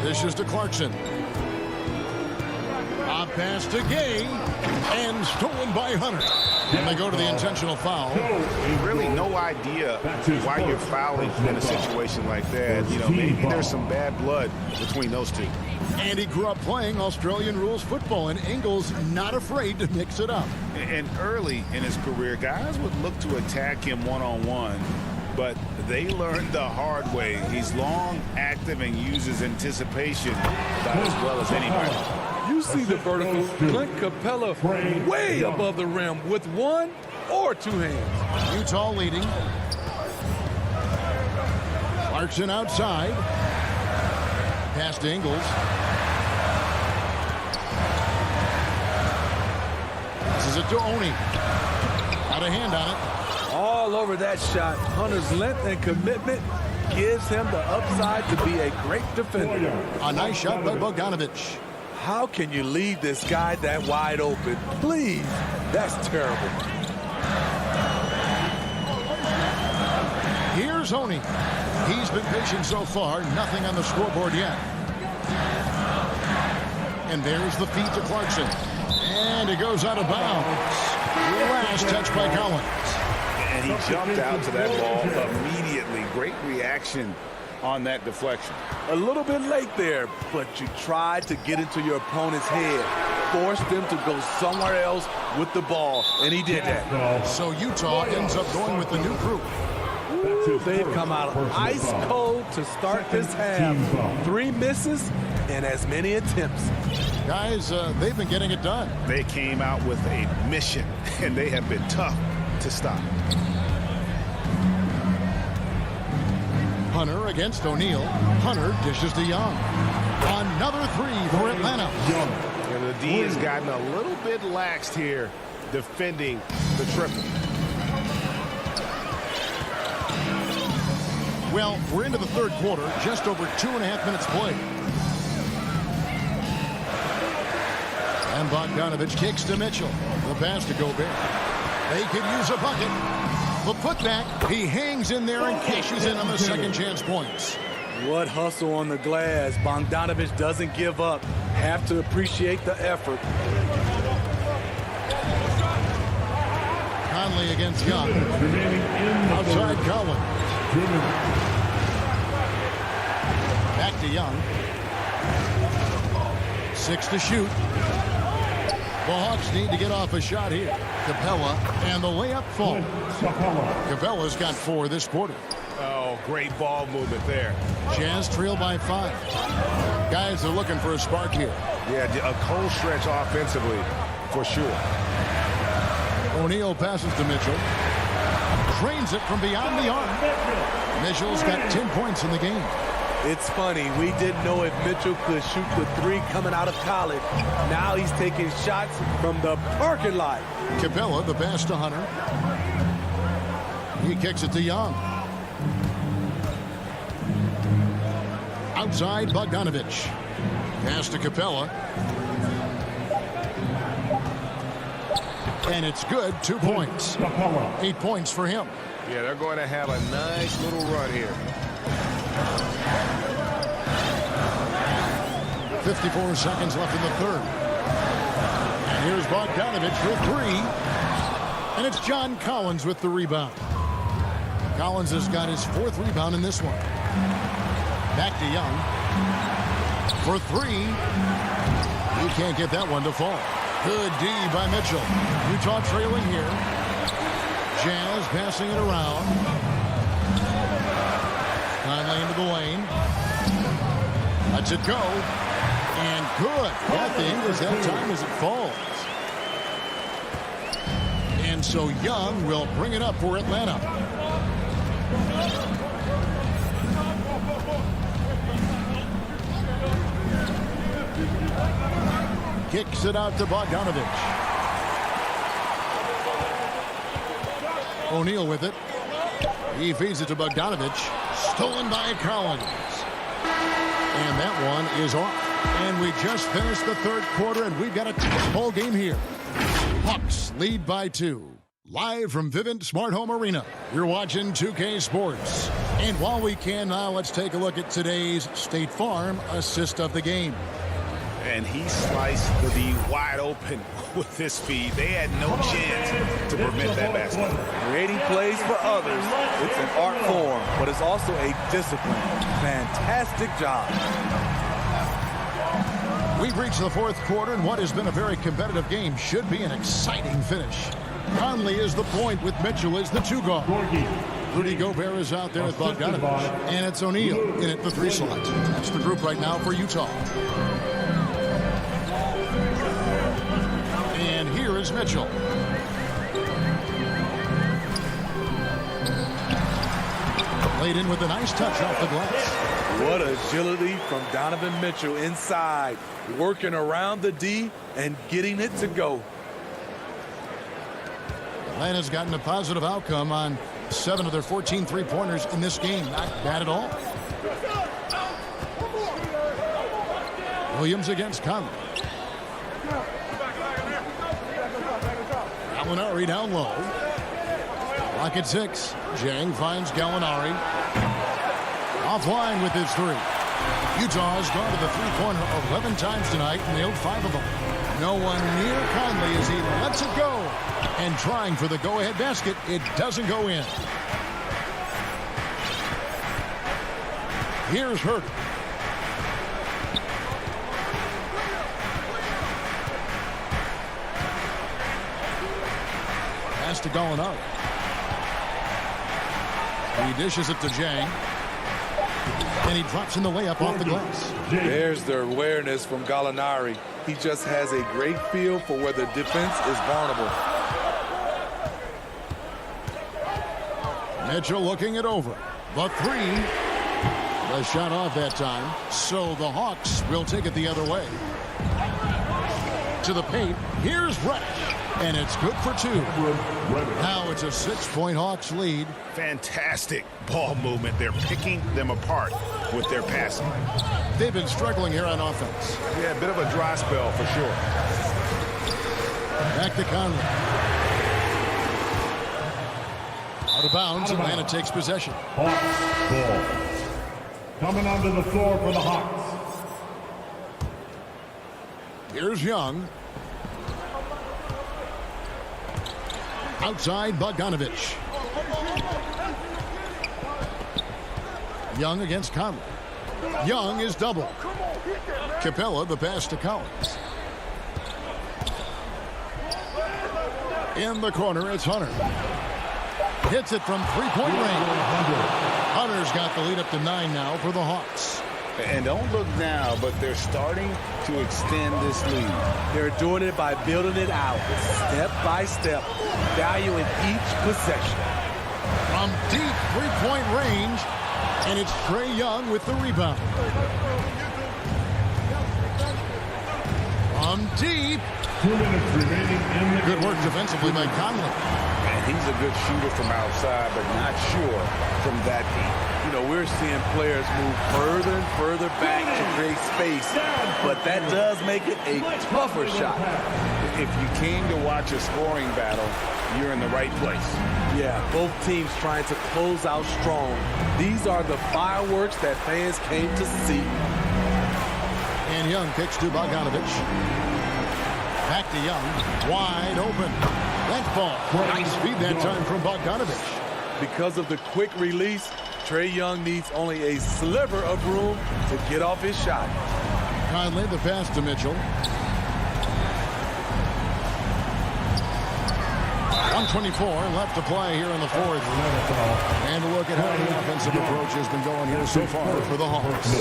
This is to Clarkson. A pass to Gay. And stolen by Hunter. And they go to the intentional foul. Really no idea why you're fouling in a situation like that. You know, maybe there's some bad blood between those two. And he grew up playing Australian rules football, and Ingles not afraid to mix it up. And early in his career, guys would look to attack him one-on-one, but they learned the hard way. He's long, active, and uses anticipation about as well as anybody. You see the vertical, Clint Capella way above the rim with 1 or 2 hands. Utah leading. Clarkson outside. Pass to Ingles. This is it to Oni. Got a hand on it. All over that shot. Hunter's length and commitment gives him the upside to be a great defender. A nice shot by Bogdanovich. How can you leave this guy that wide open? Please. That's terrible. Here's Oni. He's been patient so far. Nothing on the scoreboard yet. And there's the feed to Clarkson. And it goes out of bounds. Last touch by Collins. And he jumped out to that ball immediately. Great reaction on that deflection. A little bit late there, but you tried to get into your opponent's head. Forced them to go somewhere else with the ball, and he did that. So Utah ends up going with the new group. They've come out ice cold to start this half. 3 misses and as many attempts. Guys, they've been getting it done. They came out with a mission, and they have been tough to stop. Hunter against O'Neal. Hunter dishes to Young. Another 3 for Atlanta. And the D has gotten a little bit laxed here defending the triple. Well, we're into the third quarter, just over 2.5 minutes played. And Bogdanovich kicks to Mitchell. The pass to Gobert. They could use a bucket. The putback, he hangs in there and cashes in on the second chance points. What hustle on the glass. Bogdanovich doesn't give up. Have to appreciate the effort. Conley against Young. Outside Collins. Back to Young. 6 to shoot. The Hawks need to get off a shot here. Capella, and the layup falls. Capella's got 4 this quarter. Oh, great ball movement there. Jazz trail by 5. Guys are looking for a spark here. Yeah, a cold stretch offensively, for sure. O'Neal passes to Mitchell. Drains it from beyond the arc. Mitchell's got 10 points in the game. It's funny, we didn't know if Mitchell could shoot the 3 coming out of college. Now he's taking shots from the parking lot. Capella, the pass to Hunter. He kicks it to Young. Outside Bogdanovich. Pass to Capella. And it's good, 2 points. 8 points for him. Yeah, they're going to have a nice little run here. 54 seconds left in the third. And here's Bogdanovich for 3. And it's John Collins with the rebound. Collins has got his 4th rebound in this one. Back to Young. For 3. He can't get that one to fall. Good D by Mitchell. Utah trailing here. Jazz passing it around. Conley into the lane. Lets it go. And good. Got the English that time as it falls. And so Young will bring it up for Atlanta. Kicks it out to Bogdanovich. O'Neal with it. He feeds it to Bogdanovich. Stolen by Collins. And that one is off. And we just finished the third quarter, and we've got a tight ball game here. Hawks lead by 2. Live from Vivint Smart Home Arena, you're watching 2K Sports. And while we can now, let's take a look at today's State Farm assist of the game. And he sliced the D wide open with his speed. They had no chance to prevent that basket. Creating plays for others. It's an art form, but it's also a discipline. Fantastic job. We've reached the fourth quarter, and what has been a very competitive game should be an exciting finish. Conley is the point with Mitchell as the 2 guard. Rudy Gobert is out there with Bogdanovich. And it's O'Neal in at the 3 slot. That's the group right now for Utah. And here is Mitchell. Laid in with a nice touch off the glass. What agility from Donovan Mitchell inside, working around the D and getting it to go. Atlanta's gotten a positive outcome on 7 of their 14 three-pointers in this game. Not bad at all. Williams against Conley. Gallinari down low. Lock at 6. Jang finds Gallinari. Offline with his 3. Utah's gone to the three-pointer 11 times tonight and nailed 5 of them. No one near Conley as he lets it go. And trying for the go-ahead basket, it doesn't go in. Here's Hurt. Pass to Gallinari. He dishes it to Jang. And he drops in the layup off the glass. There's the awareness from Gallinari. He just has a great feel for where the defense is vulnerable. Mitchell looking it over. The 3. The shot off that time. So the Hawks will take it the other way. To the paint. Here's Reddish. And it's good for 2. Now it's a 6-point Hawks lead. Fantastic ball movement. They're picking them apart with their passing. They've been struggling here on offense. Yeah, a bit of a dry spell for sure. Back to Conley. Out of bounds, Atlanta takes possession. Hawks ball. Coming onto the floor for the Hawks. Here's Young. Outside, Bogdanovich. Young against Conley. Young is double. Capella, the pass to Collins. In the corner, it's Hunter. Hits it from 3-point range. Hunter's got the lead up to 9 now for the Hawks. And don't look now, but they're starting to extend this lead. They're doing it by building it out, step by step, valuing each possession. From deep 3-point range, and it's Trae Young with the rebound. From deep. 2 minutes remaining in the Good work defensively by Conley. And he's a good shooter from outside, but not sure from that deep. You know, we're seeing players move further and further back to create space, but that does make it a tougher shot. If you came to watch a scoring battle, you're in the right place. Yeah, both teams trying to close out strong. These are the fireworks that fans came to see. And Young kicks to Bogdanovich. Back to Young. Wide open. That's ball. Nice feed that time from Bogdanovich. Because of the quick release, Trae Young needs only a sliver of room to get off his shot. Conley, the pass to Mitchell. 124 left to play here in the fourth. And a look at how the offensive approach has been going here so far for the Hawks.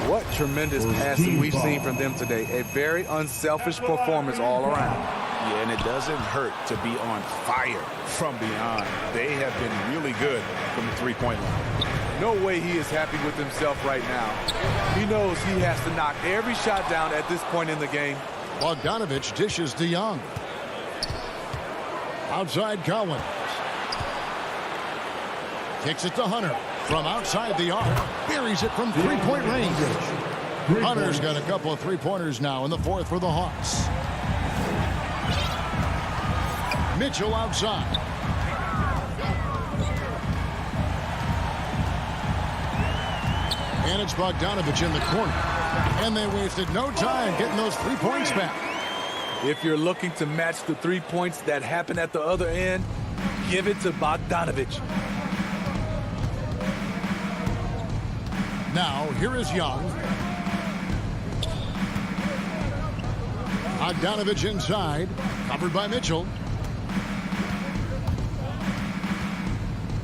What tremendous passing we've seen from them today. A very unselfish performance all around. Yeah, and it doesn't hurt to be on fire from beyond. They have been really good from the 3-point line. No way he is happy with himself right now. He knows he has to knock every shot down at this point in the game. Bogdanovich dishes to Young. Outside Collins. Kicks it to Hunter. From outside the arc. Buries it from 3-point range. Hunter's got a couple of 3-pointers now in the fourth for the Hawks. Mitchell outside. And it's Bogdanovich in the corner. And they wasted no time getting those 3 points back. If you're looking to match the 3 points that happened at the other end, give it to Bogdanovich. Now, here is Young. Bogdanovich inside. Covered by Mitchell.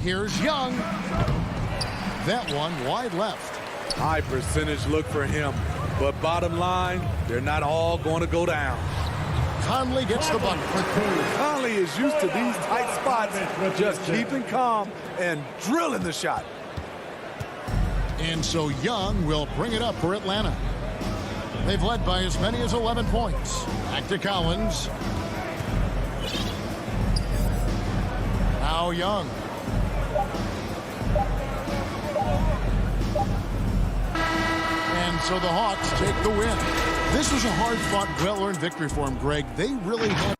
Here's Young. That one wide left. High percentage look for him. But bottom line, they're not all going to go down. Conley gets the bucket. Conley is used to these tight spots, just keeping calm and drilling the shot. And so Young will bring it up for Atlanta. They've led by as many as 11 points. Back to Collins. Now Young. And so the Hawks take the win. This was a hard-fought, well-earned victory for them, Greg. They really had...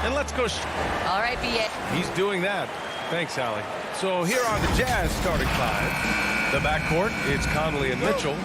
And let's go. All right, B.A. He's doing that. Thanks, Allie. So here are the Jazz starting five. The backcourt, it's Conley and Mitchell.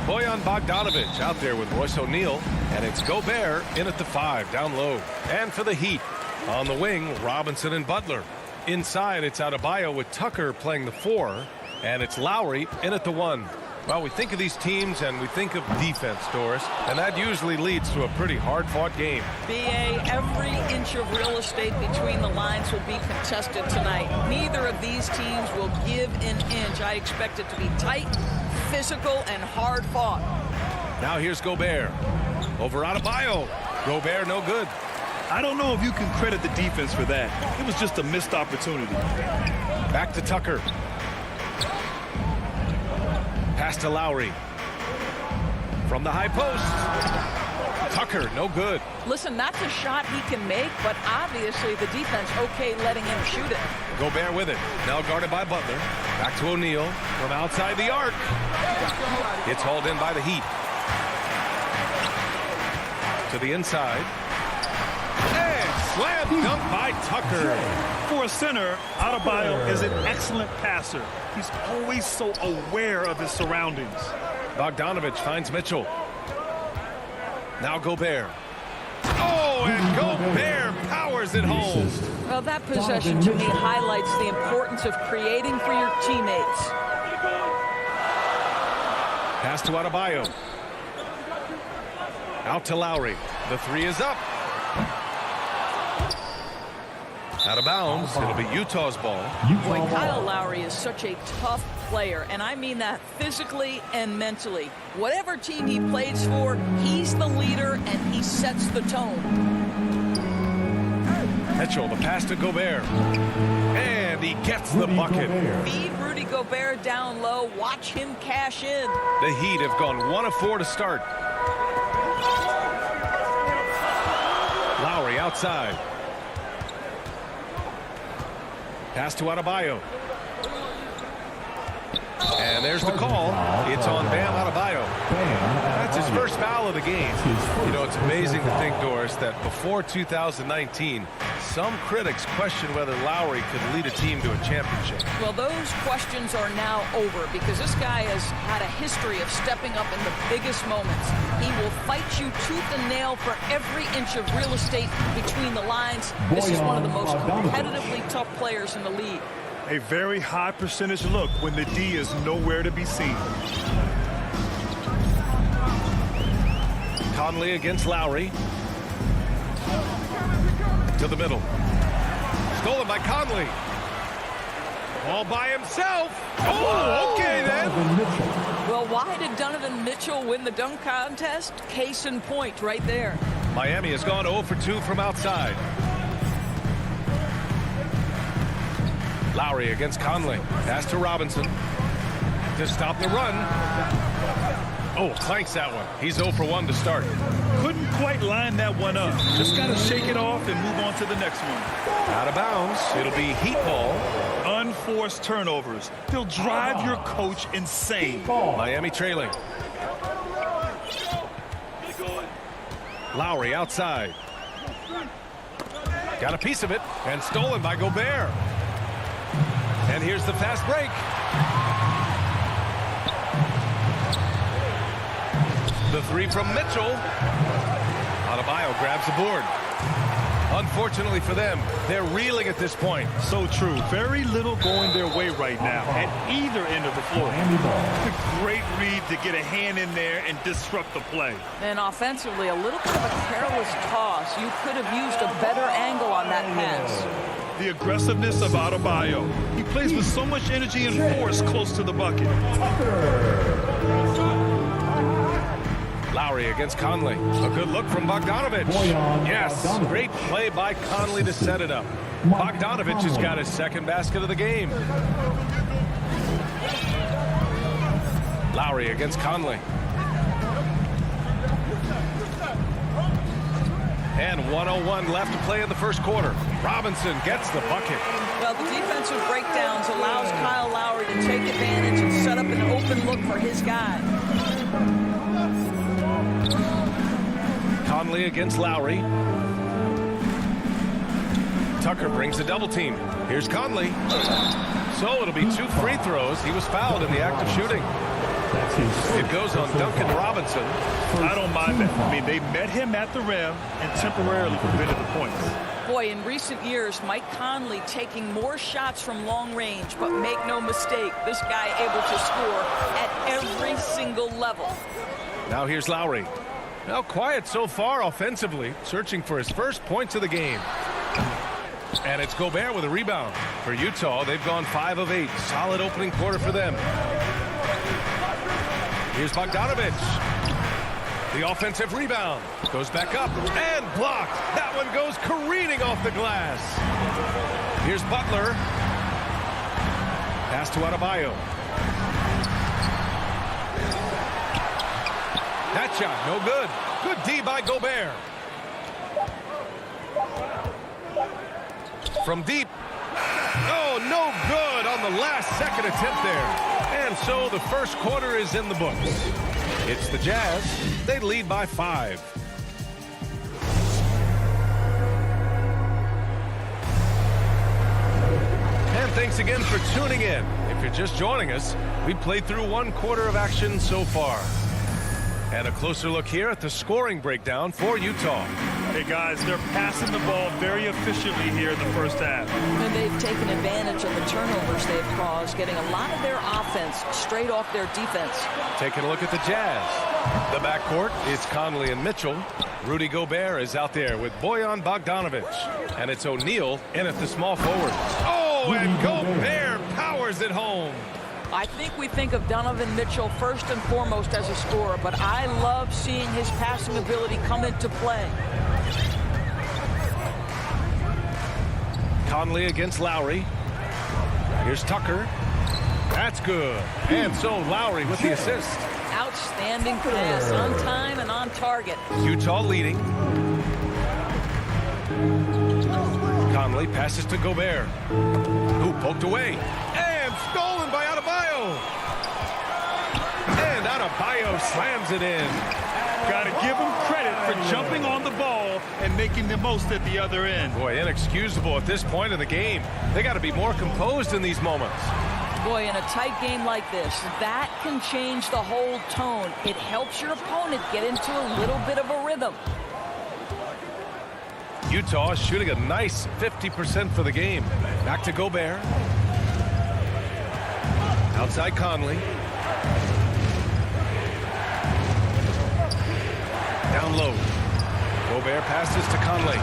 Bojan Bogdanovic out there with Royce O'Neal. And it's Gobert in at the 5, down low. And for the Heat, on the wing, Robinson and Butler. Inside, it's Adebayo with Tucker playing the 4. And it's Lowry in at the 1. Well, we think of these teams and we think of defense, Doris, and that usually leads to a pretty hard-fought game. B.A., every inch of real estate between the lines will be contested tonight. Neither of these teams will give an inch. I expect it to be tight, physical, and hard-fought. Now here's Gobert. Over Adebayo. Gobert no good. I don't know if you can credit the defense for that. It was just a missed opportunity. Back to Tucker. Pass to Lowry. From the high post. Tucker, no good. Listen, that's a shot he can make, but obviously the defense okay letting him shoot it. Gobert with it. Now guarded by Butler. Back to O'Neal from outside the arc. It's hauled in by the Heat. To the inside. And slam dunk by Tucker. For a center, Adebayo is an excellent passer. He's always so aware of his surroundings. Bogdanovic finds Mitchell. Now Gobert. Oh, and Gobert powers it home. Well, that possession to me highlights the importance of creating for your teammates. Pass to Adebayo. Out to Lowry. The 3 is up. Out of bounds. It'll be Utah's ball. Boy, Kyle Lowry is such a tough player, and I mean that physically and mentally. Whatever team he plays for, he's the leader, and he sets the tone. Mitchell, the pass to Gobert. And he gets the bucket. Feed Rudy Gobert down low. Watch him cash in. The Heat have gone 1 of 4 to start. Lowry outside. Pass to Adebayo. And there's the call. It's on Bam Adebayo. That's his first foul of the game. You know, it's amazing to think, Doris, that before 2019, some critics questioned whether Lowry could lead a team to a championship. Well, those questions are now over because this guy has had a history of stepping up in the biggest moments. He will fight you tooth and nail for every inch of real estate between the lines. This is one of the most competitively tough players in the league. A very high percentage look when the D is nowhere to be seen. Conley against Lowry. To the middle. Stolen by Conley. All by himself. Oh, okay then. Well, why did Donovan Mitchell win the dunk contest? Case in point right there. Miami has gone 0 for 2 from outside. Lowry against Conley. Pass to Robinson. To stop the run. Oh, clanks that one. He's 0 for 1 to start. Couldn't quite line that one up. Just got to shake it off and move on to the next one. Out of bounds. It'll be Heat ball. Unforced turnovers. They'll drive your coach insane. Miami trailing. Lowry outside. Got a piece of it. And stolen by Gobert. And here's the fast break. The three from Mitchell. Adebayo grabs the board. Unfortunately for them, they're reeling at this point. So true. Very little going their way right now at either end of the floor. It's a great read to get a hand in there and disrupt the play. And offensively, a little bit of a careless toss. You could have used a better angle on that pass. The aggressiveness of Adebayo. He plays with so much energy and force close to the bucket. Lowry against Conley. A good look from Bogdanovich. Yes, great play by Conley to set it up. Bogdanovich has got his second basket of the game. Lowry against Conley. And 1:01 left to play in the first quarter. Robinson gets the bucket. Well, the defensive breakdowns allows Kyle Lowry to take advantage and set up an open look for his guy. Conley against Lowry. Tucker brings a double team. Here's Conley. So it'll be 2 free throws. He was fouled in the act of shooting. It goes on Duncan Robinson. I don't mind that. I mean, they met him at the rim and temporarily prevented the points. Boy, in recent years, Mike Conley taking more shots from long range, but make no mistake, this guy able to score at every single level. Now here's Lowry. Now quiet so far offensively, searching for his first points of the game. And it's Gobert with a rebound. For Utah, they've gone 5 of 8. Solid opening quarter for them. Here's Bogdanovich. The offensive rebound. Goes back up and blocked. That one goes careening off the glass. Here's Butler. Pass to Adebayo. That shot, no good. Good D by Gobert. From deep. Oh, no good on the last second attempt there. And so the first quarter is in the books. It's the Jazz. They lead by 5. And thanks again for tuning in. If you're just joining us, we played through 1 quarter of action so far. And a closer look here at the scoring breakdown for Utah. Hey, guys, they're passing the ball very efficiently here in the first half. And they've taken advantage of the turnovers they've caused, getting a lot of their offense straight off their defense. Taking a look at the Jazz. The backcourt is Conley and Mitchell. Rudy Gobert is out there with Bojan Bogdanovic. And it's O'Neal in at the small forward. Oh, and Gobert powers it home. I think we think of Donovan Mitchell first and foremost as a scorer, but I love seeing his passing ability come into play. Conley against Lowry. Here's Tucker. That's good. And so Lowry with the assist. Outstanding pass, on time and on target. Utah leading. Conley passes to Gobert, who poked away. And stolen by Adebayo. And Adebayo slams it in. Got to give him credit for jumping on the ball and making the most at the other end. Boy, inexcusable at this point in the game. They got to be more composed in these moments. Boy, in a tight game like this, that can change the whole tone. It helps your opponent get into a little bit of a rhythm. Utah shooting a nice 50% for the game. Back to Gobert. Outside Conley. Down low. Gobert passes to Conley.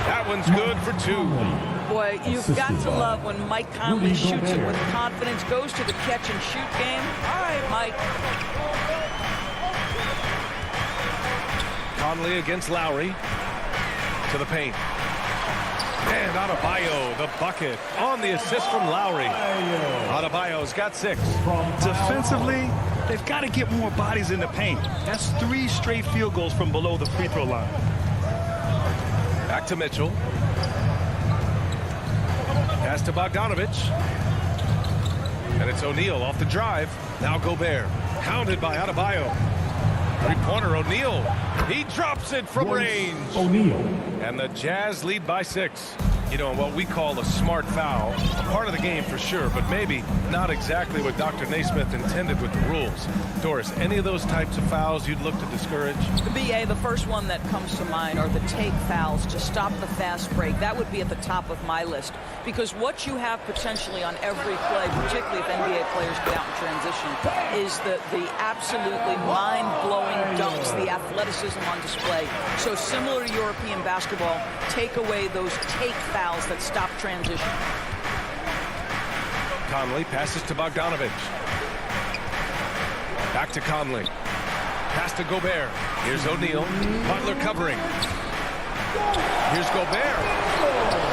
That one's good for two. Boy, you've got to love when Mike Conley shoots it with confidence, goes to the catch and shoot game. All right, Mike. Conley against Lowry. To the paint. And Adebayo, the bucket, on the assist from Lowry. Adebayo's got 6. Defensively, they've got to get more bodies in the paint. That's 3 straight field goals from below the free throw line. Back to Mitchell. Pass to Bogdanovic. And it's O'Neal off the drive. Now Gobert. Hounded by Adebayo. Three-pointer O'Neal. He drops it from range. O'Neal. And the Jazz lead by 6. You know, what we call a smart foul. A part of the game for sure, but maybe not exactly what Dr. Naismith intended with the rules. Doris, any of those types of fouls you'd look to discourage? The BA, the first one that comes to mind are the take fouls to stop the fast break. That would be at the top of my list. Because what you have potentially on every play, particularly if NBA players get out in transition, is the absolutely mind-blowing dunks, the athleticism on display. So similar to European basketball, take away those take fouls that stop transition. Conley passes to Bogdanovic. Back to Conley. Pass to Gobert. Here's O'Neal. Butler covering. Here's Gobert.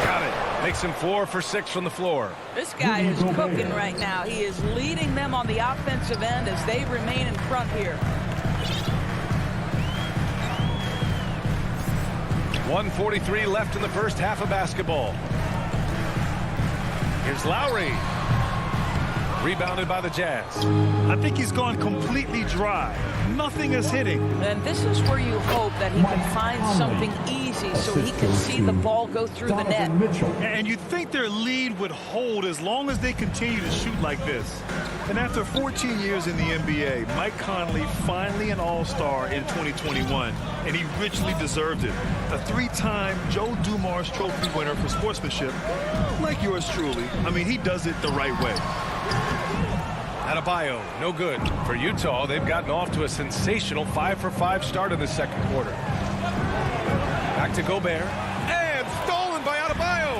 Got it. Makes him 4 for 6 from the floor. This guy is cooking right now. He is leading them on the offensive end as they remain in front here. 1:43 left in the first half of basketball. Here's Lowry. Rebounded by the Jazz. I think he's gone completely dry. Nothing is hitting. And this is where you hope that he can find something easy so he can see the ball go through the net. And you'd think their lead would hold as long as they continue to shoot like this. And after 14 years in the NBA, Mike Conley finally an All-Star in 2021, and he richly deserved it. A 3-time Joe Dumars Trophy winner for sportsmanship, like yours truly. I mean, he does it the right way. Adebayo, no good. For Utah, they've gotten off to a sensational 5-for-5 start in the second quarter. Back to Gobert. And stolen by Adebayo.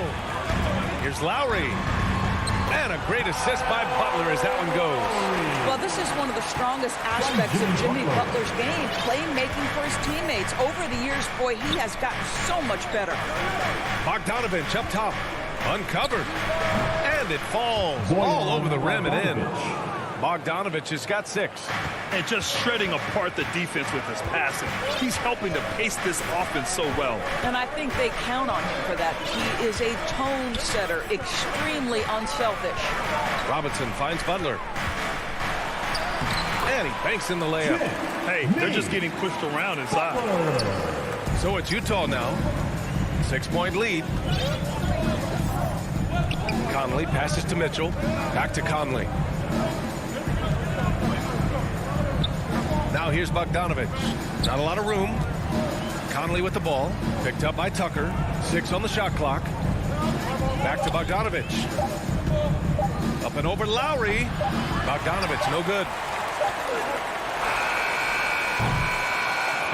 Here's Lowry. And a great assist by Butler as that one goes. Well, this is one of the strongest aspects of Jimmy Butler's game, playmaking for his teammates. Over the years, boy, he has gotten so much better. Bogdanovic up top. Uncovered. And it falls all over the rim and in. Bogdanovic has got 6. And just shredding apart the defense with his passing. He's helping to pace this offense so well. And I think they count on him for that. He is a tone setter, extremely unselfish. Robinson finds Butler. And he banks in the layup. Hey, they're just getting pushed around inside. So it's Utah now. 6-point lead. Conley passes to Mitchell. Back to Conley. Now here's Bogdanovic. Not a lot of room. Conley with the ball. Picked up by Tucker. 6 on the shot clock. Back to Bogdanovich. Up and over Lowry. Bogdanovich, no good.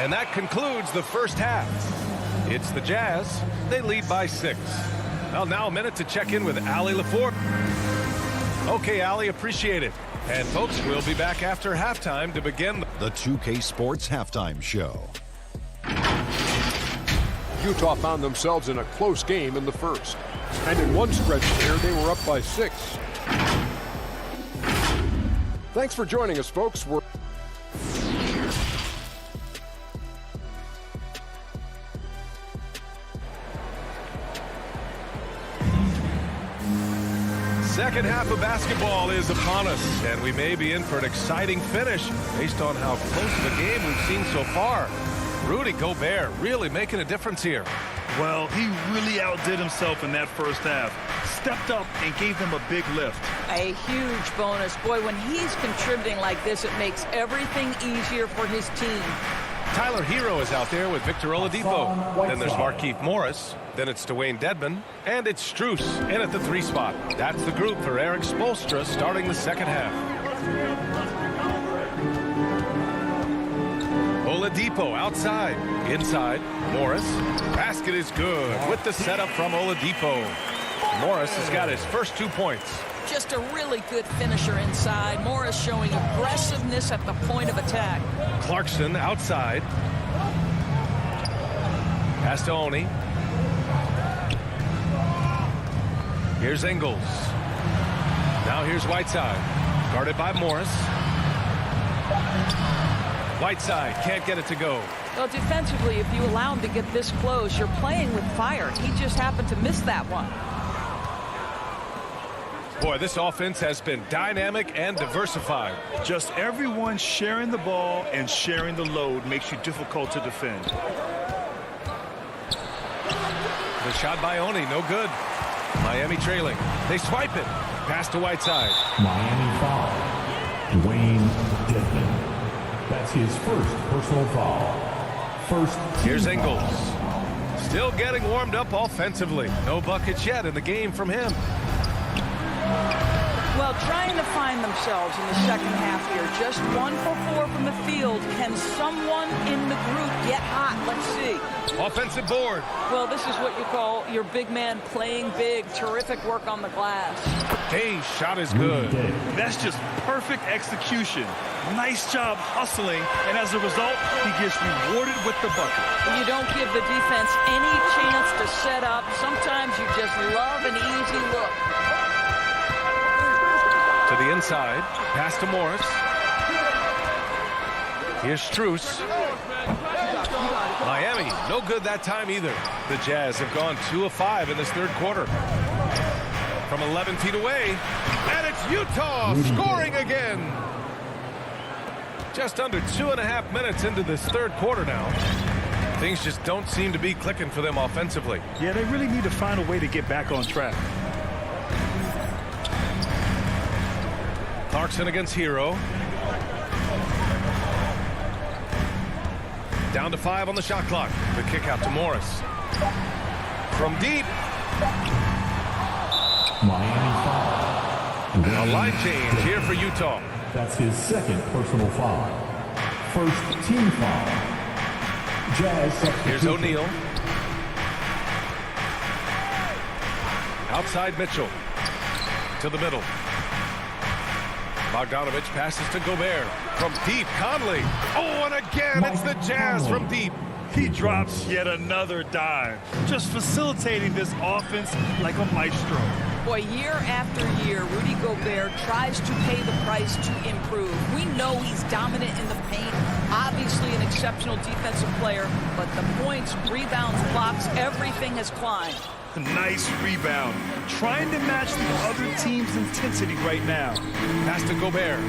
And that concludes the first half. It's the Jazz. They lead by 6. Well, now a minute to check in with Allie LaForte. Okay, Allie, appreciate it. And folks, we'll be back after halftime to begin the 2K Sports Halftime Show. Utah found themselves in a close game in the first. And in one stretch there, they were up by 6. Thanks for joining us, folks. Second half of basketball is upon us, and we may be in for an exciting finish based on how close of a game we've seen so far. Rudy Gobert really making a difference here. Well, he really outdid himself in that first half. Stepped up and gave them a big lift. A huge bonus. Boy, when he's contributing like this, it makes everything easier for his team. Tyler Hero is out there with Victor Oladipo. Then there's Markieff Morris. Then it's Dwayne Dedmon. And it's Strus in at the 3 spot. That's the group for Eric Spoelstra starting the second half. Oladipo outside. Inside. Morris. Basket is good with the setup from Oladipo. Morris has got his first 2 points. Just a really good finisher inside. Morris showing aggressiveness at the point of attack. Clarkson outside. Pass to Oni. Here's Ingles. Now here's Whiteside. Guarded by Morris. Whiteside can't get it to go. Well, defensively, if you allow him to get this close, you're playing with fire. He just happened to miss that one. Boy, this offense has been dynamic and diversified. Just everyone sharing the ball and sharing the load makes you difficult to defend. The shot by Oni, no good. Miami trailing. They swipe it. Pass to Whiteside. Miami foul. Dwayne Dedmon. That's his first personal foul. Here's Ingles. Still getting warmed up offensively. No buckets yet in the game from him. Well, trying to find themselves in the second half here. Just 1 for 4 from the field. Can someone in the group get hot? Let's see. Offensive board. Well, this is what you call your big man playing big. Terrific work on the glass. Hayes' shot is good. That's just perfect execution. Nice job hustling, and as a result, he gets rewarded with the bucket. You don't give the defense any chance to set up. Sometimes you just love an easy look. To the inside. Pass to Morris. Here's Strus. Miami, no good that time either. The Jazz have gone 2 of 5 in this third quarter. From 11 feet away. And it's Utah scoring again. Just under 2.5 minutes into this third quarter now. Things just don't seem to be clicking for them offensively. Yeah, they really need to find a way to get back on track. Clarkson against Hero. Down to 5 on the shot clock. The kick out to Morris. From deep. Miami foul. A line change here for Utah. That's his second personal foul. First team foul. Jazz substitution. Here's O'Neal. Outside Mitchell. To the middle. Bogdanovich passes to Gobert. From deep, Conley. Oh, and again, it's the Jazz from deep. He drops yet another dime. Just facilitating this offense like a maestro. Boy, year after year, Rudy Gobert tries to pay the price to improve. We know he's dominant in the paint. Obviously an exceptional defensive player, but the points, rebounds, blocks, everything has climbed. Nice rebound. Trying to match the other team's intensity right now. Pass to Gobert.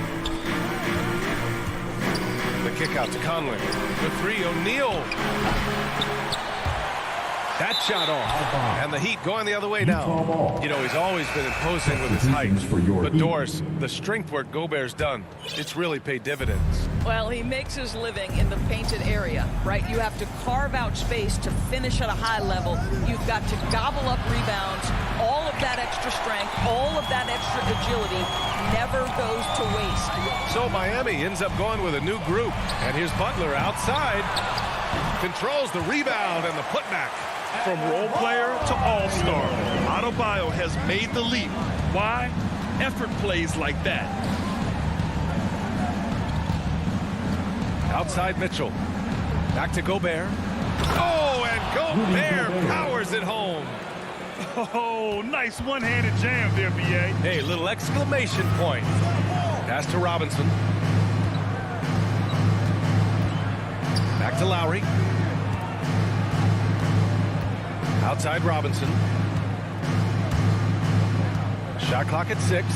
The kick out to Conley. The 3, O'Neal. That shot off. And the Heat going the other way now. You know, he's always been imposing with his height. But Doris, the strength work Gobert's done, it's really paid dividends. Well, he makes his living in the painted area, right? You have to carve out space to finish at a high level. You've got to gobble up rebounds. All of that extra strength, all of that extra agility never goes to waste. So Miami ends up going with a new group. And here's Butler outside. Controls the rebound and the putback. From role player to all-star, Adebayo has made the leap. Why? Effort plays like that. Outside Mitchell. Back to Gobert. Oh, and Gobert powers it home. Oh, nice one-handed jam there, B.A. Hey, little exclamation point. Pass to Robinson. Back to Lowry. Outside Robinson. Shot clock at 6.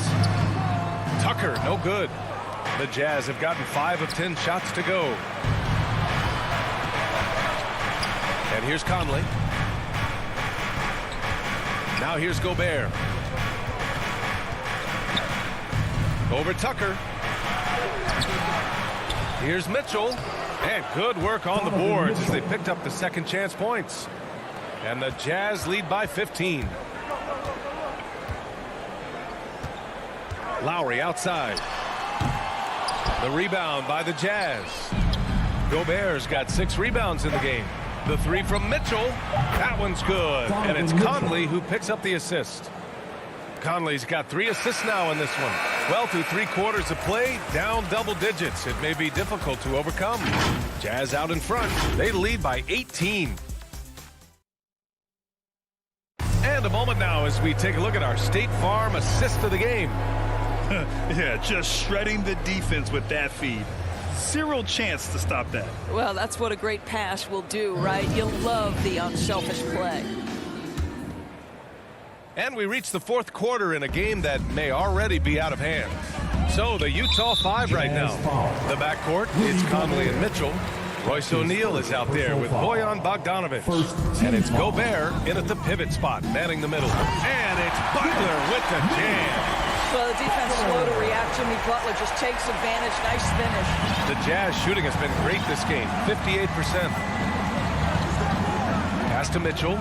Tucker, no good. The Jazz have gotten 5 of 10 shots to go. And here's Conley. Now here's Gobert. Over Tucker. Here's Mitchell. And good work on the boards as they picked up the second chance points. And the Jazz lead by 15. Lowry outside. The rebound by the Jazz. Gobert's got 6 rebounds in the game. The 3 from Mitchell. That one's good. And it's Conley who picks up the assist. Conley's got 3 assists now in this one. Well, through 3 quarters of play, down double digits. It may be difficult to overcome. Jazz out in front. They lead by 18. And a moment now as we take a look at our State Farm assist of the game. Yeah, just shredding the defense with that feed. Zero chance to stop that. Well, that's what a great pass will do, right? You'll love the unselfish play. And we reach the 4th quarter in a game that may already be out of hand. So the Utah 5 right now. The backcourt, it's Conley and Mitchell. Royce O'Neal is out there with Bojan Bogdanovic. And it's Gobert in at the pivot spot, manning the middle. And it's Butler with the jam. Well, the defense slow to react. Jimmy Butler just takes advantage. Nice finish. The Jazz shooting has been great this game, 58%. Pass to Mitchell.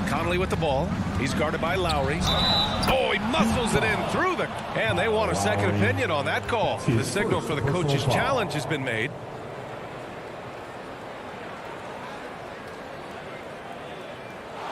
Conley with the ball. He's guarded by Lowry. Oh, he muscles it in through the... And they want a second opinion on that call. The signal for the coach's challenge has been made.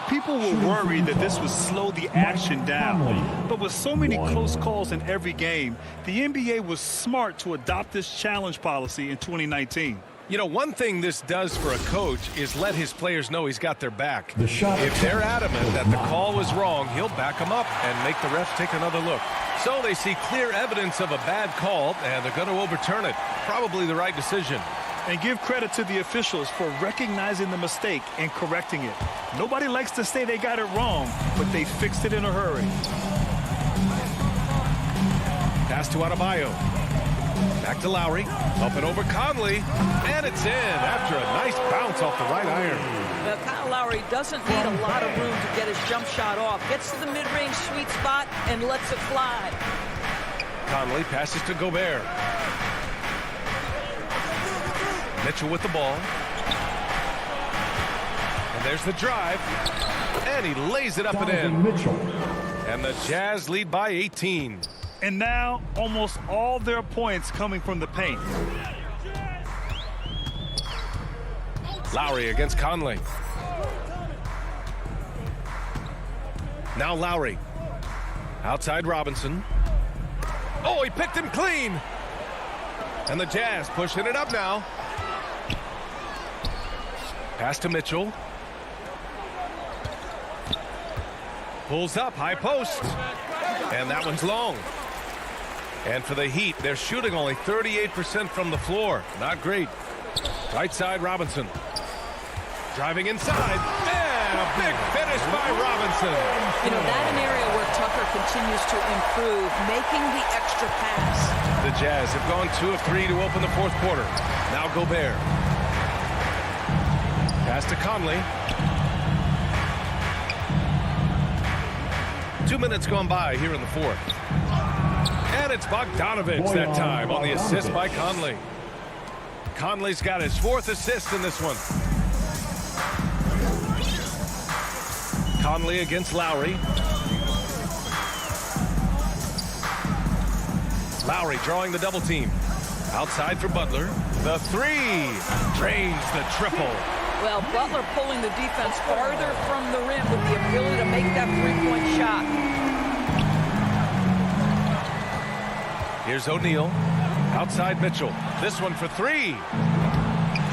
People were worried that this would slow the action down. But with so many close calls in every game, the NBA was smart to adopt this challenge policy in 2019. You know, one thing this does for a coach is let his players know he's got their back. If they're adamant that the call was wrong, he'll back them up and make the refs take another look. So they see clear evidence of a bad call, and they're going to overturn it. Probably the right decision. And give credit to the officials for recognizing the mistake and correcting it. Nobody likes to say they got it wrong, but they fixed it in a hurry. Pass to Adebayo. Back to Lowry. Up and over Conley. And it's in after a nice bounce off the right iron. Now, Kyle Lowry doesn't need a lot of room to get his jump shot off. Gets to the mid-range sweet spot and lets it fly. Conley passes to Gobert. Mitchell with the ball. And there's the drive. And he lays it up and in. And the Jazz lead by 18. And now, almost all their points coming from the paint. Lowry against Conley. Now Lowry. Outside Robinson. Oh, he picked him clean. And the Jazz pushing it up now. Pass to Mitchell. Pulls up, high post. And that one's long. And for the Heat, they're shooting only 38% from the floor. Not great. Right side, Robinson. Driving inside. And a big finish by Robinson. You know, that an area where Tucker continues to improve, making the extra pass. The Jazz have gone 2 of 3 to open the 4th quarter. Now Gobert. Pass to Conley. 2 minutes gone by here in the fourth. And it's Bogdanovich that time on the assist by Conley. Conley's got his 4th assist in this one. Conley against Lowry. Lowry drawing the double team. Outside for Butler. The 3. Drains the triple. Well, Butler pulling the defense farther from the rim with the ability to make that three-point shot. Here's O'Neal. Outside Mitchell. This one for 3.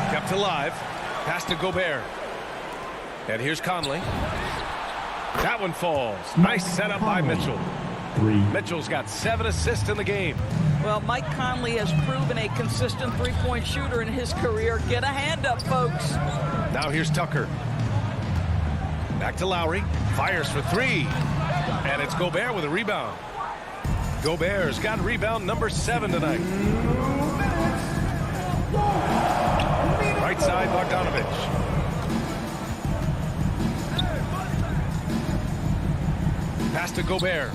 Kept alive. Pass to Gobert. And here's Conley. That one falls. Nice setup by Mitchell. Mitchell's got 7 assists in the game. Well, Mike Conley has proven a consistent three-point shooter in his career. Get a hand up, folks. Now here's Tucker. Back to Lowry. Fires for 3. And it's Gobert with a rebound. Gobert's got rebound number 7 tonight. Right side, Bogdanovich. Pass to Gobert.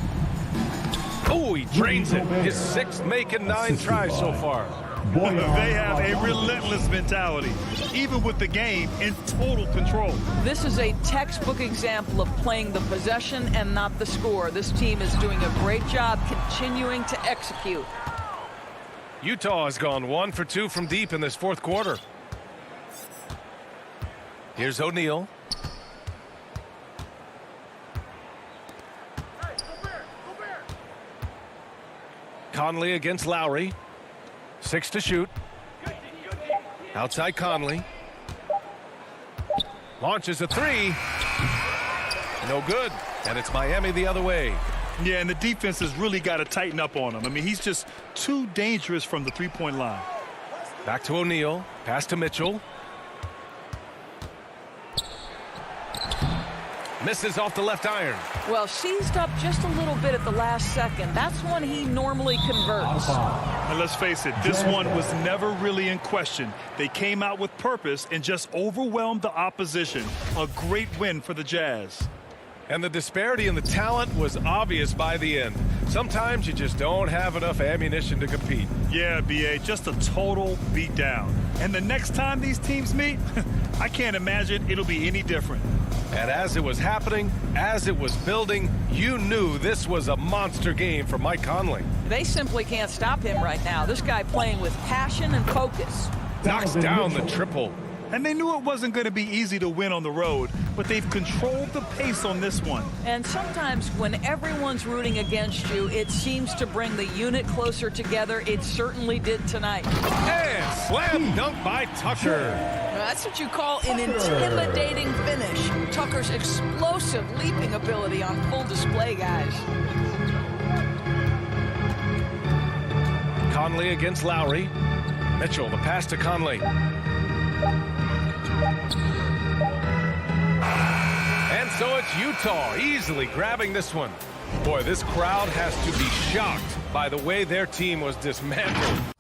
Oh, he drains it. His 6th make and 9 tries so far. They have a relentless mentality, even with the game in total control. This is a textbook example of playing the possession and not the score. This team is doing a great job continuing to execute. Utah has gone 1 for 2 from deep in this 4th quarter. Here's O'Neal. Conley against Lowry. 6 to shoot. Outside Conley. Launches a 3. No good. And it's Miami the other way. Yeah, and the defense has really got to tighten up on him. I mean, he's just too dangerous from the three-point line. Back to O'Neal. Pass to Mitchell. Misses off the left iron. Well, seized up just a little bit at the last second. That's when he normally converts. And let's face it, this one was never really in question. They came out with purpose and just overwhelmed the opposition. A great win for the Jazz. And the disparity in the talent was obvious by the end. Sometimes you just don't have enough ammunition to compete. Yeah, B.A., just a total beatdown. And the next time these teams meet, I can't imagine it'll be any different. And as it was happening, as it was building, you knew this was a monster game for Mike Conley. They simply can't stop him right now. This guy playing with passion and focus. Knocks down the triple. And they knew it wasn't going to be easy to win on the road, but they've controlled the pace on this one. And sometimes when everyone's rooting against you, it seems to bring the unit closer together. It certainly did tonight. And slam dunk by Tucker. That's what you call an intimidating finish. Tucker's explosive leaping ability on full display, guys. Conley against Lowry. Mitchell, the pass to Conley. And so it's Utah easily grabbing this one. Boy, this crowd has to be shocked by the way their team was dismantled.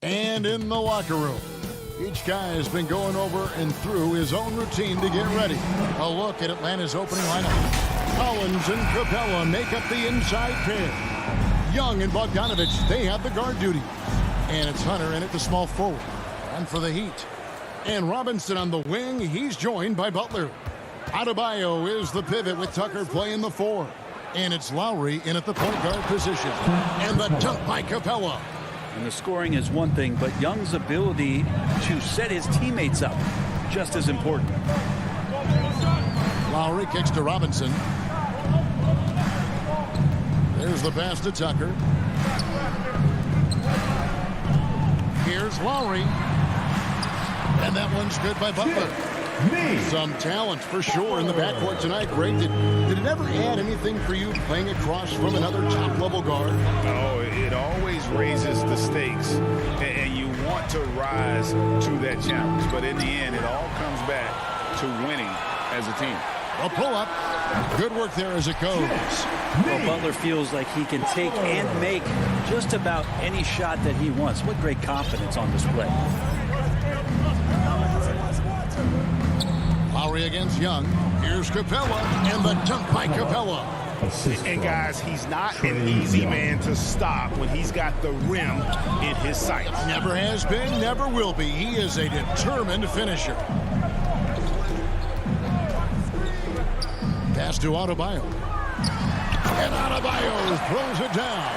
And in the locker room, each guy has been going over and through his own routine to get ready. A look at Atlanta's opening lineup. Collins and Capella make up the inside pair. Young and Bogdanovich, they have the guard duty. And it's Hunter in at the small forward. And for the Heat. And Robinson on the wing, he's joined by Butler. Adebayo is the pivot with Tucker playing the 4. And it's Lowry in at the point guard position. And the dunk by Capella. And the scoring is one thing, but Young's ability to set his teammates up, just as important. Lowry kicks to Robinson. There's the pass to Tucker. Here's Lowry. And that one's good by Butler. Some talent for sure in the backcourt tonight. Greg, did it ever add anything for you playing across from another top-level guard? Oh, it always raises the stakes, and you want to rise to that challenge. But in the end, it all comes back to winning as a team. A pull-up. Good work there as it goes. Well, Butler feels like he can take and make just about any shot that he wants. What great confidence on display. Lowry against Young. Here's Capella, and the dunk by Capella. And guys, he's not an easy man to stop when he's got the rim in his sights. Never has been, never will be. He is a determined finisher. Pass to Adebayo. And Adebayo throws it down.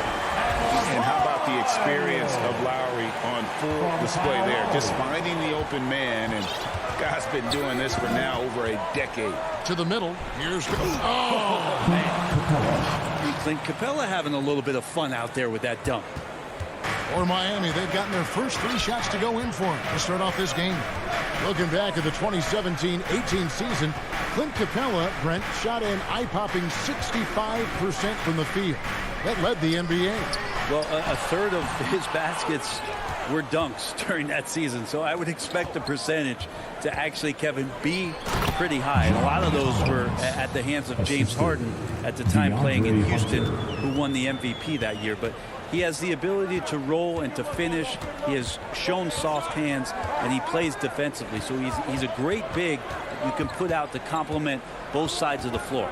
And how about the experience of Lowry on full display there? Just finding the open man, and guy's been doing this for now over a decade. To the middle. Here's man. Clint Capella having a little bit of fun out there with that dunk. For Miami, they've gotten their first 3 shots to go in for him to start off this game. Looking back at the 2017-18 season, Clint Capella, Brent, shot an eye-popping 65% from the field. That led the NBA. Well, a third of his baskets were dunks during that season, so I would expect the percentage to actually, Kevin, be pretty high. And a lot of those were at the hands of James Harden at the time playing in Houston, who won the MVP that year. But he has the ability to roll and to finish. He has shown soft hands, and he plays defensively. So he's a great big you can put out to complement both sides of the floor.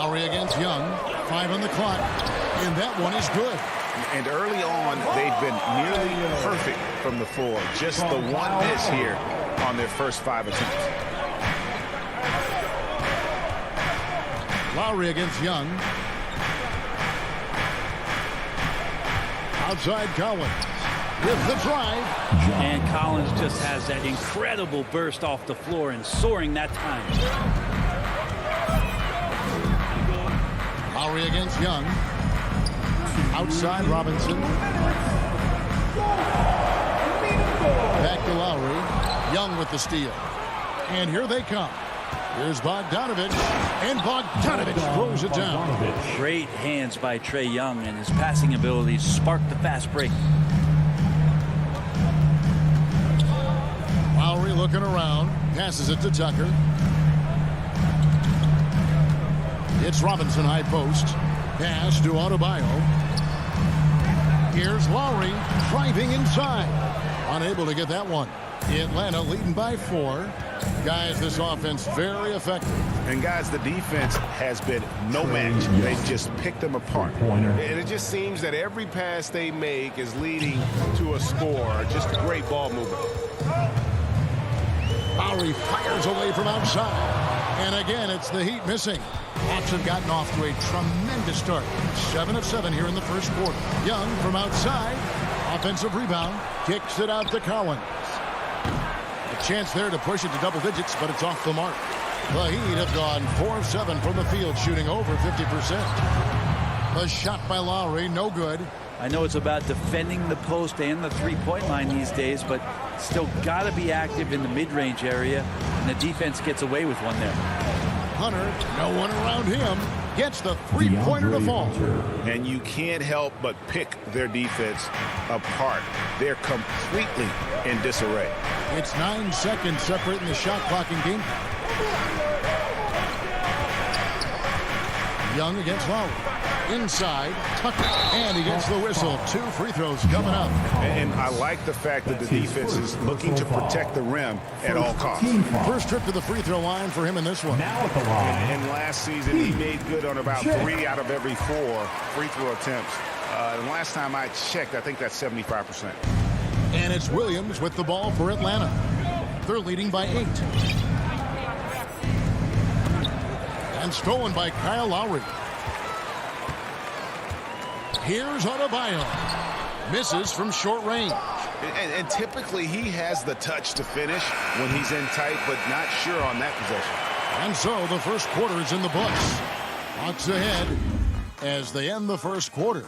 Lowry against Young. 5 on the clock. And that one is good. And early on, they've been nearly perfect from the floor. Just the one miss here on their first 5 attempts. Lowry against Young. Outside Collins with the drive. And Collins just has that incredible burst off the floor and soaring that time. Lowry against Young. Outside Robinson. Back to Lowry. Young with the steal. And here they come. Here's Bogdanovich. And Bogdanovich throws it down. Great hands by Trae Young, and his passing ability sparked the fast break. Lowry looking around. Passes it to Tucker. It's Robinson high post. Pass to Adebayo. Here's Lowry driving inside. Unable to get that one. Atlanta leading by 4. Guys, this offense very effective. And guys, the defense has been no match. They just picked them apart. And it just seems that every pass they make is leading to a score. Just a great ball movement. Lowry fires away from outside. And again, it's the Heat missing. Hawks have gotten off to a tremendous start. 7 of 7 here in the first quarter. Young from outside. Offensive rebound. Kicks it out to Collins. A chance there to push it to double digits, but it's off the mark. The Heat have gone 4 of 7 from the field, shooting over 50%. The shot by Lowry, no good. I know it's about defending the post and the three-point line these days, but still got to be active in the mid-range area, and the defense gets away with one there. Hunter, no one around him, gets the three-pointer to fall. And you can't help but pick their defense apart. They're completely in disarray. It's 9 seconds separating the shot clock and game. Young against Lowry. Inside, Tucker, and he gets the whistle. 2 free throws coming up. And I like the fact that the defense is looking to protect the rim at all costs. First trip to the free throw line for him in this one. And last season, he made good on about 3 out of every 4 free throw attempts. And last time I checked, I think that's 75%. And it's Williams with the ball for Atlanta. They're leading by 8. And stolen by Kyle Lowry. Here's Adebayo. Misses from short range. And typically he has the touch to finish when he's in tight, but not sure on that possession. And so the first quarter is in the books. Hawks ahead as they end the first quarter.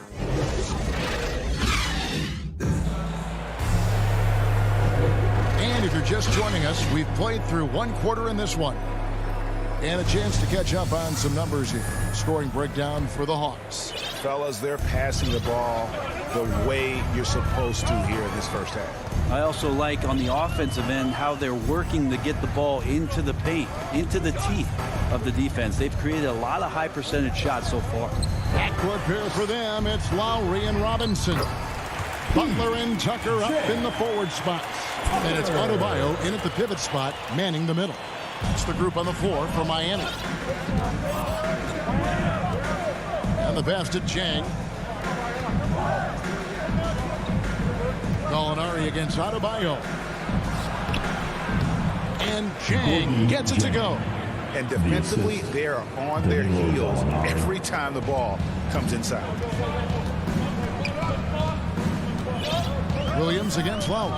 And if you're just joining us, we've played through 1 quarter in this one. And a chance to catch up on some numbers here. Scoring breakdown for the Hawks. Fellas, they're passing the ball the way you're supposed to here in this first half. I also like on the offensive end how they're working to get the ball into the paint, into the teeth of the defense. They've created a lot of high percentage shots so far. Backcourt pair for them. It's Lowry and Robinson. Butler and Tucker up in the forward spots. And it's Adebayo in at the pivot spot, manning the middle. It's the group on the floor for Miami. And the pass to Chang. Gallinari against Adebayo. And Chang gets it to go. And defensively, they are on their heels every time the ball comes inside. Williams against Lowry.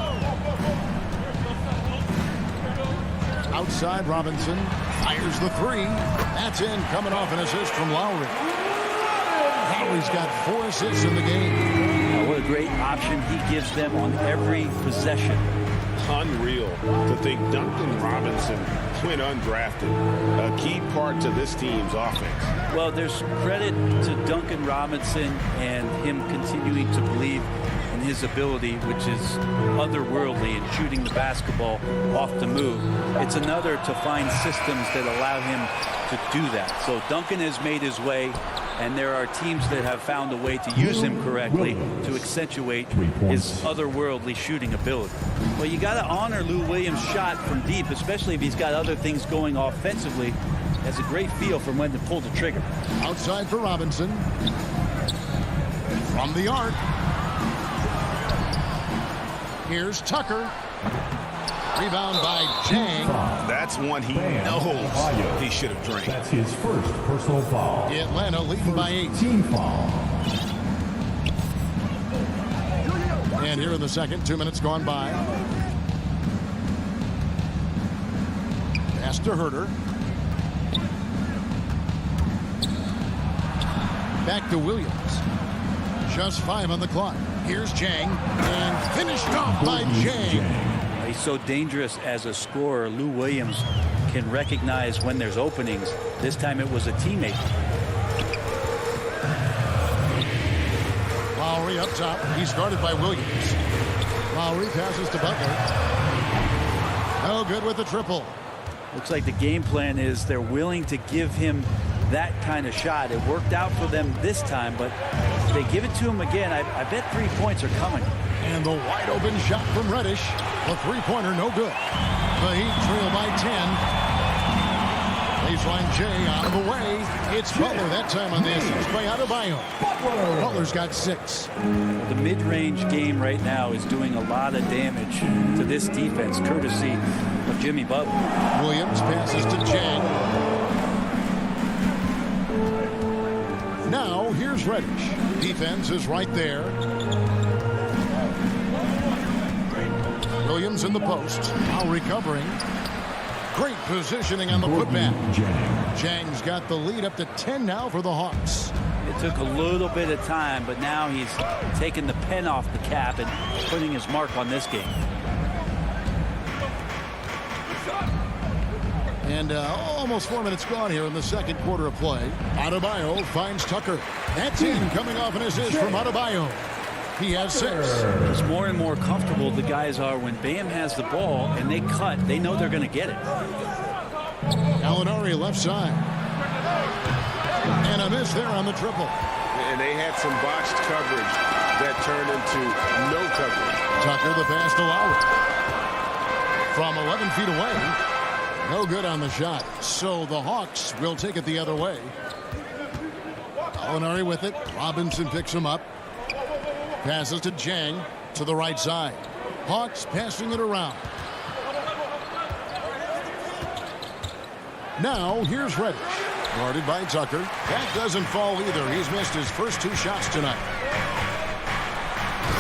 Outside Robinson fires the 3. That's in, coming off an assist from Lowry. Lowry's got 4 assists in the game. What a great option he gives them on every possession. Unreal to think Duncan Robinson went undrafted. A key part to this team's offense. Well, there's credit to Duncan Robinson and him continuing to believe in his ability, which is otherworldly in shooting the basketball off the move. It's another to find systems that allow him to do that. So Duncan has made his way. And there are teams that have found a way to use him correctly to accentuate his otherworldly shooting ability. Well, you got to honor Lou Williams' shot from deep, especially if he's got other things going offensively. Has a great feel for when to pull the trigger. Outside for Robinson. From the arc. Here's Tucker. Rebound by Chang. That's one he knows he should have drained. That's his first personal foul. Atlanta leading by 8. Team foul. And here in the second, 2 minutes gone by. Pass to Herter. Back to Williams. Just 5 on the clock. Here's Chang. And finished off by Chang. He's so dangerous as a scorer. Lou Williams can recognize when there's openings. This time it was a teammate. Lowry up top. He's guarded by Williams. Lowry passes to Butler. No good with the triple. Looks like the game plan is they're willing to give him that kind of shot. It worked out for them this time, but if they give it to him again, I bet 3 points are coming. And the wide open shot from Reddish. The three-pointer no good. The Heat trail by 10. Baseline Jay out of the way. It's Butler that time on the assist by Adebayo. Butler's got 6. The mid-range game right now is doing a lot of damage to this defense, courtesy of Jimmy Butler. Williams passes to Chang. Now here's Reddish. Defense is right there. Williams in the post. Now recovering. Great positioning on the putback. Chang's got the lead up to 10 now for the Hawks. It took a little bit of time, but now he's taking the pen off the cap and putting his mark on this game. And almost 4 minutes gone here in the second quarter of play. Adebayo finds Tucker. That's in, coming off an assist from Adebayo. He has 6. It's more and more comfortable the guys are when Bam has the ball and they cut. They know they're going to get it. Gallinari left side. And a miss there on the triple. And they had some botched coverage that turned into no coverage. Tucker the pass to Lowry. From 11 feet away. No good on the shot. So the Hawks will take it the other way. Gallinari with it. Robinson picks him up. Passes to Chang to the right side. Hawks passing it around. Now here's Reddish. Guarded by Tucker. That doesn't fall either. He's missed his first 2 shots tonight.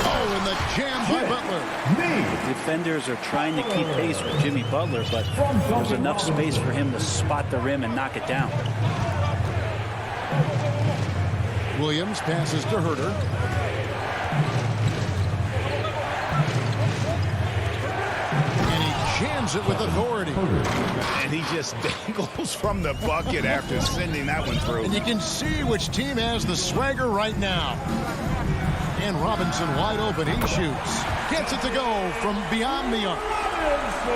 Oh, and the jam by Butler. The defenders are trying to keep pace with Jimmy Butler, but there's enough space for him to spot the rim and knock it down. Williams passes to Herter. Jams it with authority. And he just dangles from the bucket after sending that one through. And you can see which team has the swagger right now. And Robinson wide open. He shoots. Gets it to go from beyond the arc.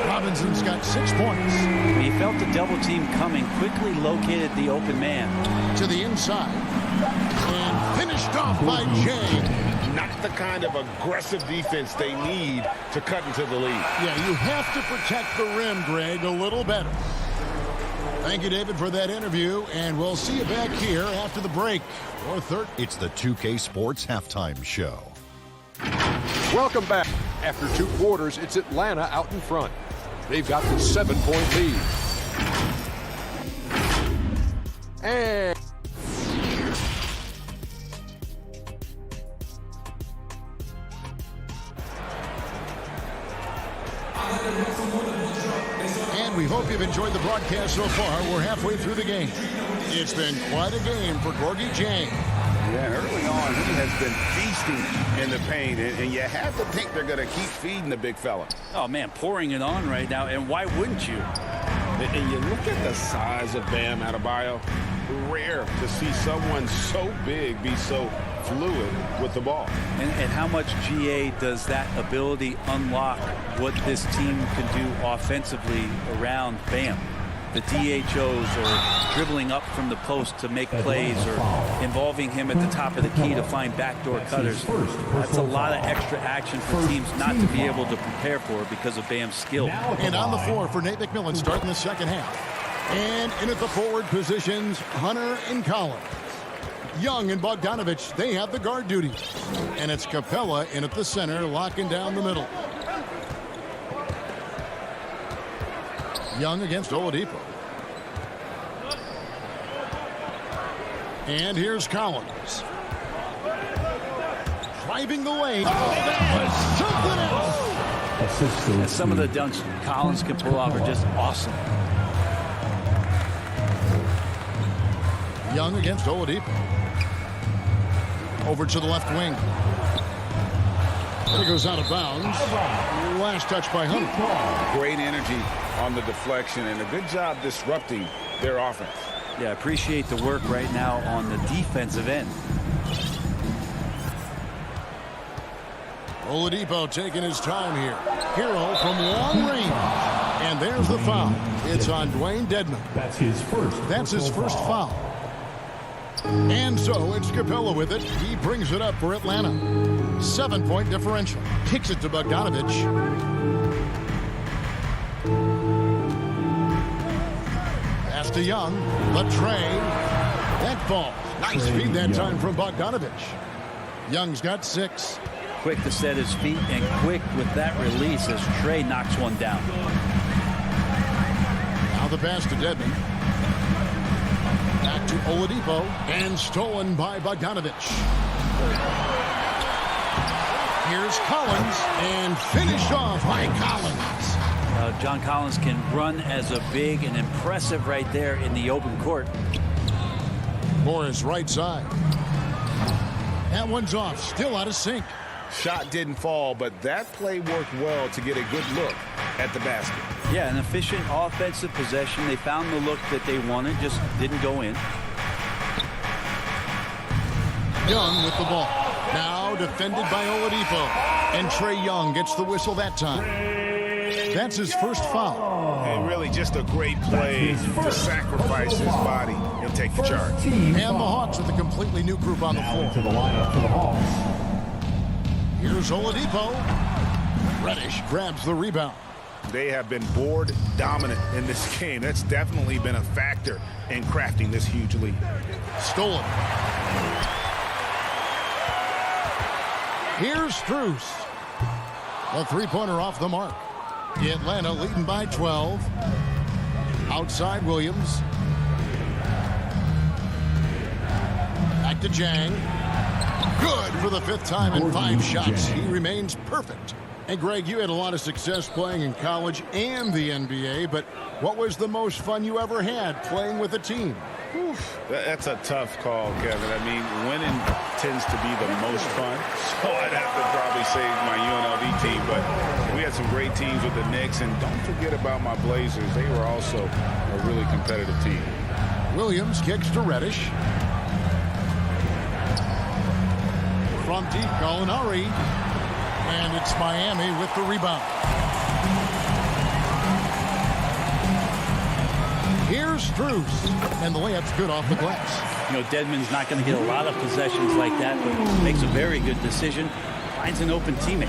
Robinson's got 6 points. He felt the double team coming, quickly located the open man. To the inside. And finished off by Jay. Not the kind of aggressive defense they need to cut into the lead. Yeah, you have to protect the rim, Greg, a little better. Thank you, David, for that interview, and we'll see you back here after the break. It's the 2K Sports Halftime Show. Welcome back. After 2 quarters, it's Atlanta out in front. They've got the 7-point lead. And we hope you've enjoyed the broadcast so far. We're halfway through the game. It's been quite a game for Gorgie Jang. Yeah, early on, he has been feasting in the paint, and you have to think they're going to keep feeding the big fella. Oh, man, pouring it on right now, and why wouldn't you? And you look at the size of Bam Adebayo. Rare to see someone so big be so fluid with the ball. And how much GA does that ability unlock what this team can do offensively around Bam? the DHOs or dribbling up from the post to make plays or involving him at the top of the key to find backdoor cutters. That's a lot of extra action for teams not to be able to prepare for because of Bam's skill. And on the floor for Nate McMillan starting the second half. And in at the forward positions, Hunter and Collins. Young and Bogdanovich, they have the guard duty. And it's Capella in at the center, locking down the middle. Young against Oladipo. And here's Collins. Driving the lane. Oh, that was something else. And some of the dunks Collins can pull off are just awesome. Young against Oladipo. Over to the left wing. It goes out of bounds. Last touch by Hunter. Great energy on the deflection and a good job disrupting their offense. Yeah, appreciate the work right now on the defensive end. Oladipo taking his time here. Hero from long range. And there's the foul. It's on Dwayne Dedmon. That's his first foul. And so it's Capella with it. He brings it up for Atlanta. 7-point differential. Kicks it to Bogdanovich. Pass to Young. The tray. That falls. Nice feed that time from Bogdanovich. Young's got 6. Quick to set his feet and quick with that release as Trey knocks one down. Now the pass to Dedmon. Back to Oladipo, and stolen by Bogdanovich. Here's Collins, and finished off by Collins. John Collins can run as a big and impressive right there in the open court. Morris right side. That one's off, still out of sync. Shot didn't fall, but that play worked well to get a good look at the basket. Yeah, an efficient offensive possession. They found the look that they wanted, just didn't go in. Young with the ball. Now defended by Oladipo. And Trae Young gets the whistle that time. That's his first foul. And really just a great play to sacrifice his body and take the charge. And the Hawks with a completely new group on the floor. To the lineup for the Hawks. Here's Oladipo. Reddish grabs the rebound. They have been board dominant in this game. That's definitely been a factor in crafting this huge lead. Stolen. Here's Strus. A three-pointer off the mark. Atlanta leading by 12. Outside Williams. Back to Jang. Good for the 5th time in 5 shots. He remains perfect. And Greg, you had a lot of success playing in college and the NBA, but what was the most fun you ever had playing with a team? That's a tough call, Kevin. I mean, winning tends to be the most fun. So I'd have to probably say my UNLV team, but we had some great teams with the Knicks, and don't forget about my Blazers. They were also a really competitive team. Williams kicks to Reddish. From deep, Gallinari. And it's Miami with the rebound. Here's Strus. And the layup's good off the glass. You know, Dedmon's not going to get a lot of possessions like that, but makes a very good decision. Finds an open teammate.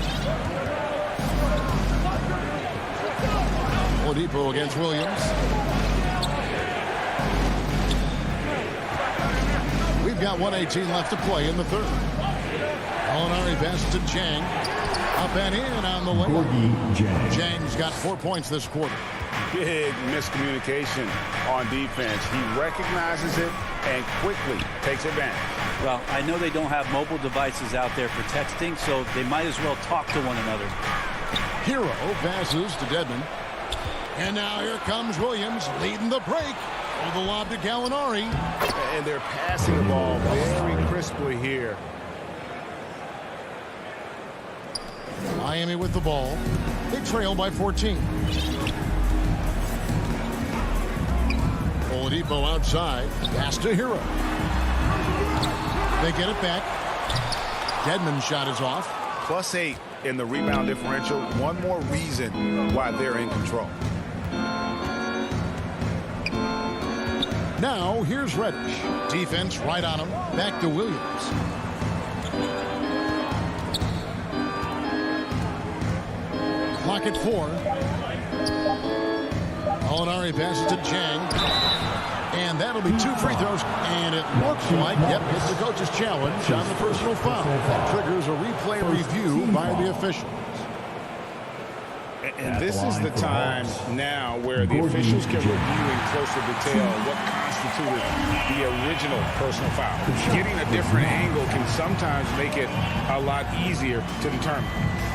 Oladipo against Williams. We've got 1:18 left to play in the third. Gallinari pass to Jang. Up and in on the layup. Jang's got 4 points this quarter. Big miscommunication on defense. He recognizes it and quickly takes advantage. Well, I know they don't have mobile devices out there for texting, so they might as well talk to one another. Hero passes to Dedmon. And now here comes Williams leading the break. With the lob to Gallinari. And they're passing the ball very crisply here. Miami with the ball. They trail by 14. Oladipo outside. Pass to Hero. They get it back. Dedmon's shot is off. +8 in the rebound differential. One more reason why they're in control. Now, here's Reddish. Defense right on him. Back to Williams. Clock at 4. Molinari passes to Chang. And that'll be 2 free throws. And it looks like, yep, it's the coach's challenge on the personal foul. That triggers a replay review by the officials. And this is the time now where the officials can review in closer detail what constituted the original personal foul. Getting a different angle can sometimes make it a lot easier to determine.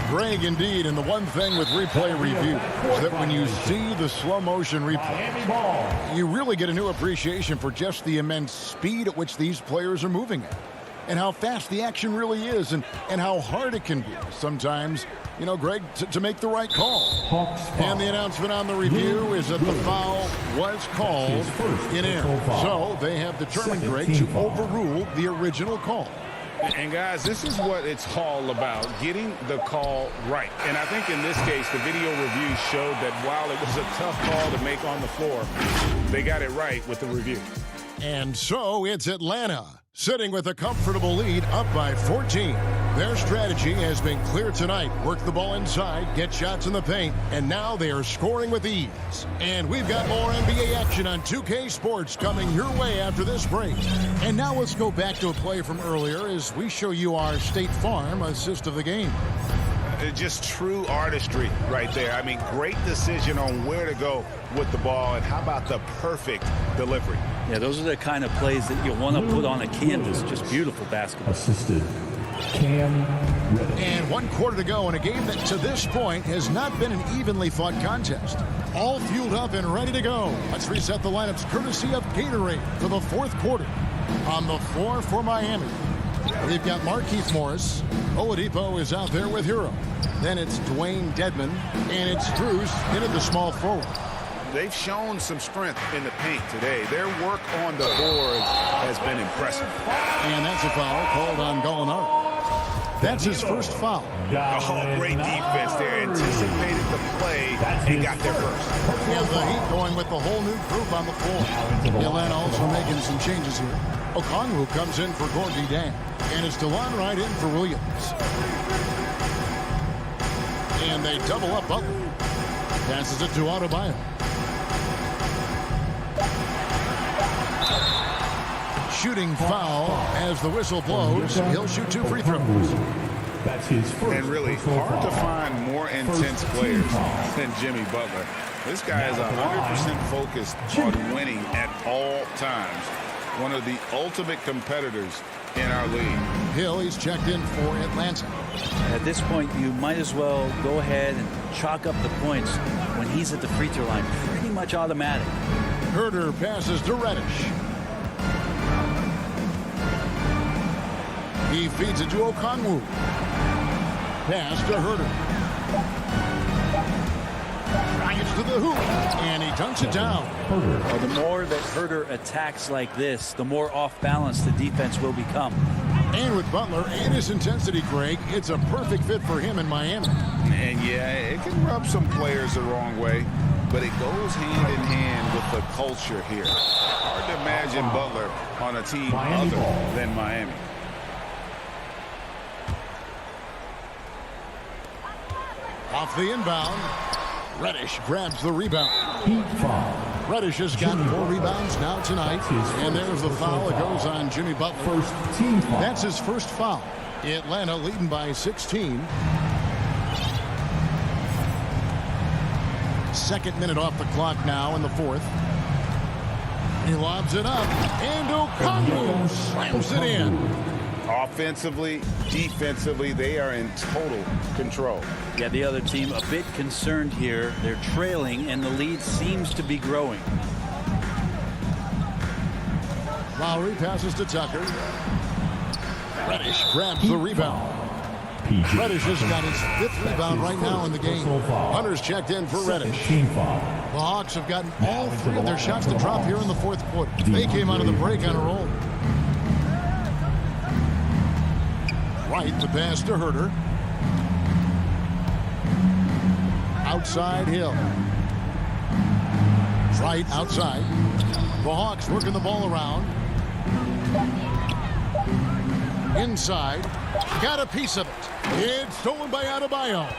Greg, indeed, and the one thing with replay review is that when you see the slow motion replay, you really get a new appreciation for just the immense speed at which these players are moving at, and how fast the action really is, and how hard it can be sometimes, you know, Greg, to make the right call. And the announcement on the review is that the foul was called in error. So they have determined, Greg, to overrule the original call. And guys, this is what it's all about, getting the call right. And I think in this case, the video review showed that while it was a tough call to make on the floor, they got it right with the review. And so it's Atlanta, sitting with a comfortable lead, up by 14. Their strategy has been clear tonight. Work the ball inside, get shots in the paint, and now they are scoring with ease. And we've got more NBA action on 2K Sports coming your way after this break. And now let's go back to a play from earlier as we show you our State Farm assist of the game. Just true artistry right there. I mean, great decision on where to go with the ball, and how about the perfect delivery? Yeah, those are the kind of plays that you want to put on a canvas. Just beautiful basketball. Assisted. Cam Reddish. And 1 quarter to go in a game that to this point has not been an evenly fought contest. All fueled up and ready to go. Let's reset the lineups courtesy of Gatorade for the 4th quarter. On the floor for Miami, we've got Markieff Morris. Oladipo is out there with Hero. Then it's Dwayne Dedman, and it's Drews in at the small forward. They've shown some strength in the paint today. Their work on the boards has been impressive. And that's a foul called on Gallinari. That's his first foul. Oh, great defense there. Anticipated the play and got there first. And the Heat going with the whole new group on the floor. Atlanta also making some changes here. Okongwu comes in for Gorgie Dan. And it's DeLon Wright in for Williams. And they double up Butler. Passes it to Adebayo. Shooting foul as the whistle blows. He'll shoot 2 free throws. That's his first. And really hard to find more intense players than Jimmy Butler. This guy is 100% focused on winning at all times. One of the ultimate competitors in our league. Hill, he's checked in for Atlanta. At this point, you might as well go ahead and chalk up the points when he's at the free throw line. Pretty much automatic. Herter passes to Reddish. He feeds it to Okongwu. Pass to Herter. Drives to the hoop. And he dunks it down. Well, the more that Herter attacks like this, the more off balance the defense will become. And with Butler and his intensity, Greg, it's a perfect fit for him in Miami. And yeah, it can rub some players the wrong way, but it goes hand in hand with the culture here. Hard to imagine Butler on a team other than Miami. Off the inbound, Reddish grabs the rebound. Heat foul. Reddish has got 4 rebounds now tonight. And there's the foul that goes on Jimmy Butler. First team foul. That's his first foul. Atlanta leading by 16. 2nd minute off the clock now in the 4th. He lobs it up. And Okongwu slams it in. Offensively, defensively, they are in total control. Yeah, the other team a bit concerned here. They're trailing, and the lead seems to be growing. Lowry passes to Tucker. Reddish grabs the rebound. Reddish has got his 5th rebound right now in the game. Hunter's checked in for Reddish. The Hawks have gotten all 3 of their shots to drop here in the 4th quarter. They came out of the break on a roll. Right, the pass to Herter. Outside Hill. Right outside. The Hawks working the ball around. Inside. Got a piece of it. It's stolen by Adebayo.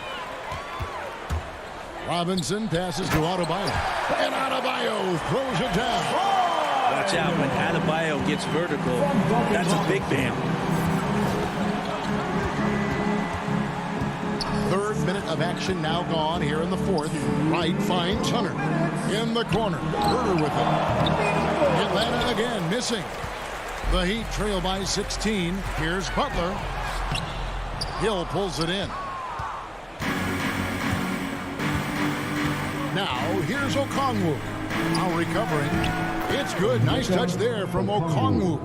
Robinson passes to Adebayo. And Adebayo throws it down. Watch out when Adebayo gets vertical. That's a big bam. Third minute of action now gone here in the fourth. Wright finds Hunter in the corner. Herter with it. Atlanta again missing. The Heat trail by 16. Here's Butler. Hill pulls it in. Now here's Okongwu. Now recovering. It's good. Nice touch there from Okongwu.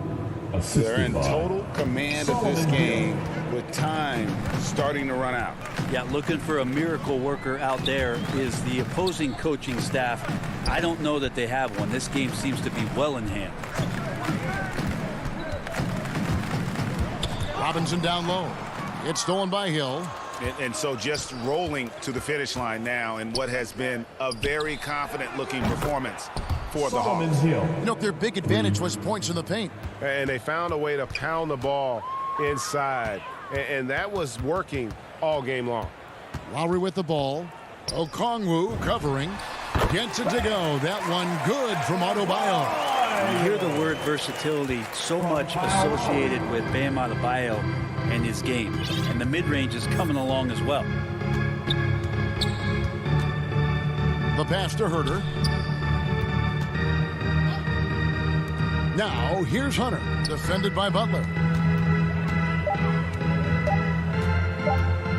They're in total command of this game with time starting to run out. Yeah, looking for a miracle worker out there is the opposing coaching staff. I don't know that they have one. This game seems to be well in hand. Robinson down low. It's stolen by Hill. And so just rolling to the finish line now in what has been a very confident-looking performance for the Hawks. You know, their big advantage was points in the paint. And they found a way to pound the ball inside. And that was working all game long. Lowry with the ball. Okongwu covering. Gets it to go. That one good from Adebayo. You hear the word versatility so much associated with Bam Adebayo and his game. And the mid-range is coming along as well. The pass to Herter. Now, here's Hunter. Defended by Butler.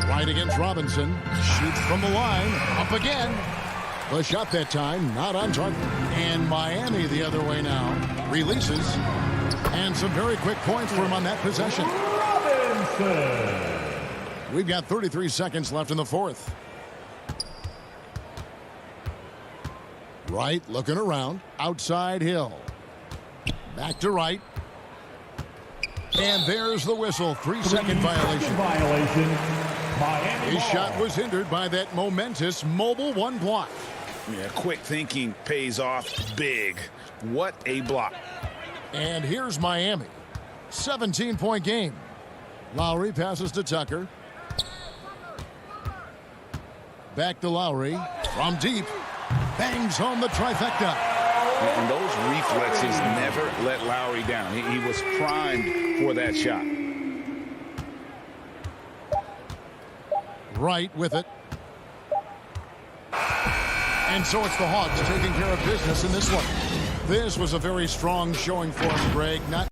Right against Robinson. Shoots from the line. Up again. The shot that time, not on target. And Miami the other way now. Releases. And some very quick points for him on that possession. Robinson. We've got 33 seconds left in the fourth. Wright looking around. Outside Hill. Back to Wright. And there's the whistle. 3-second violation. His shot was hindered by that momentous mobile one block. Yeah, quick thinking pays off big. What a block. And here's Miami. 17-point game. Lowry passes to Tucker. Back to Lowry. From deep. Bangs home the trifecta. And those reflexes never let Lowry down. He was primed for that shot. Wright with it. And so it's the Hawks taking care of business in this one. This was a very strong showing for him, Greg. Not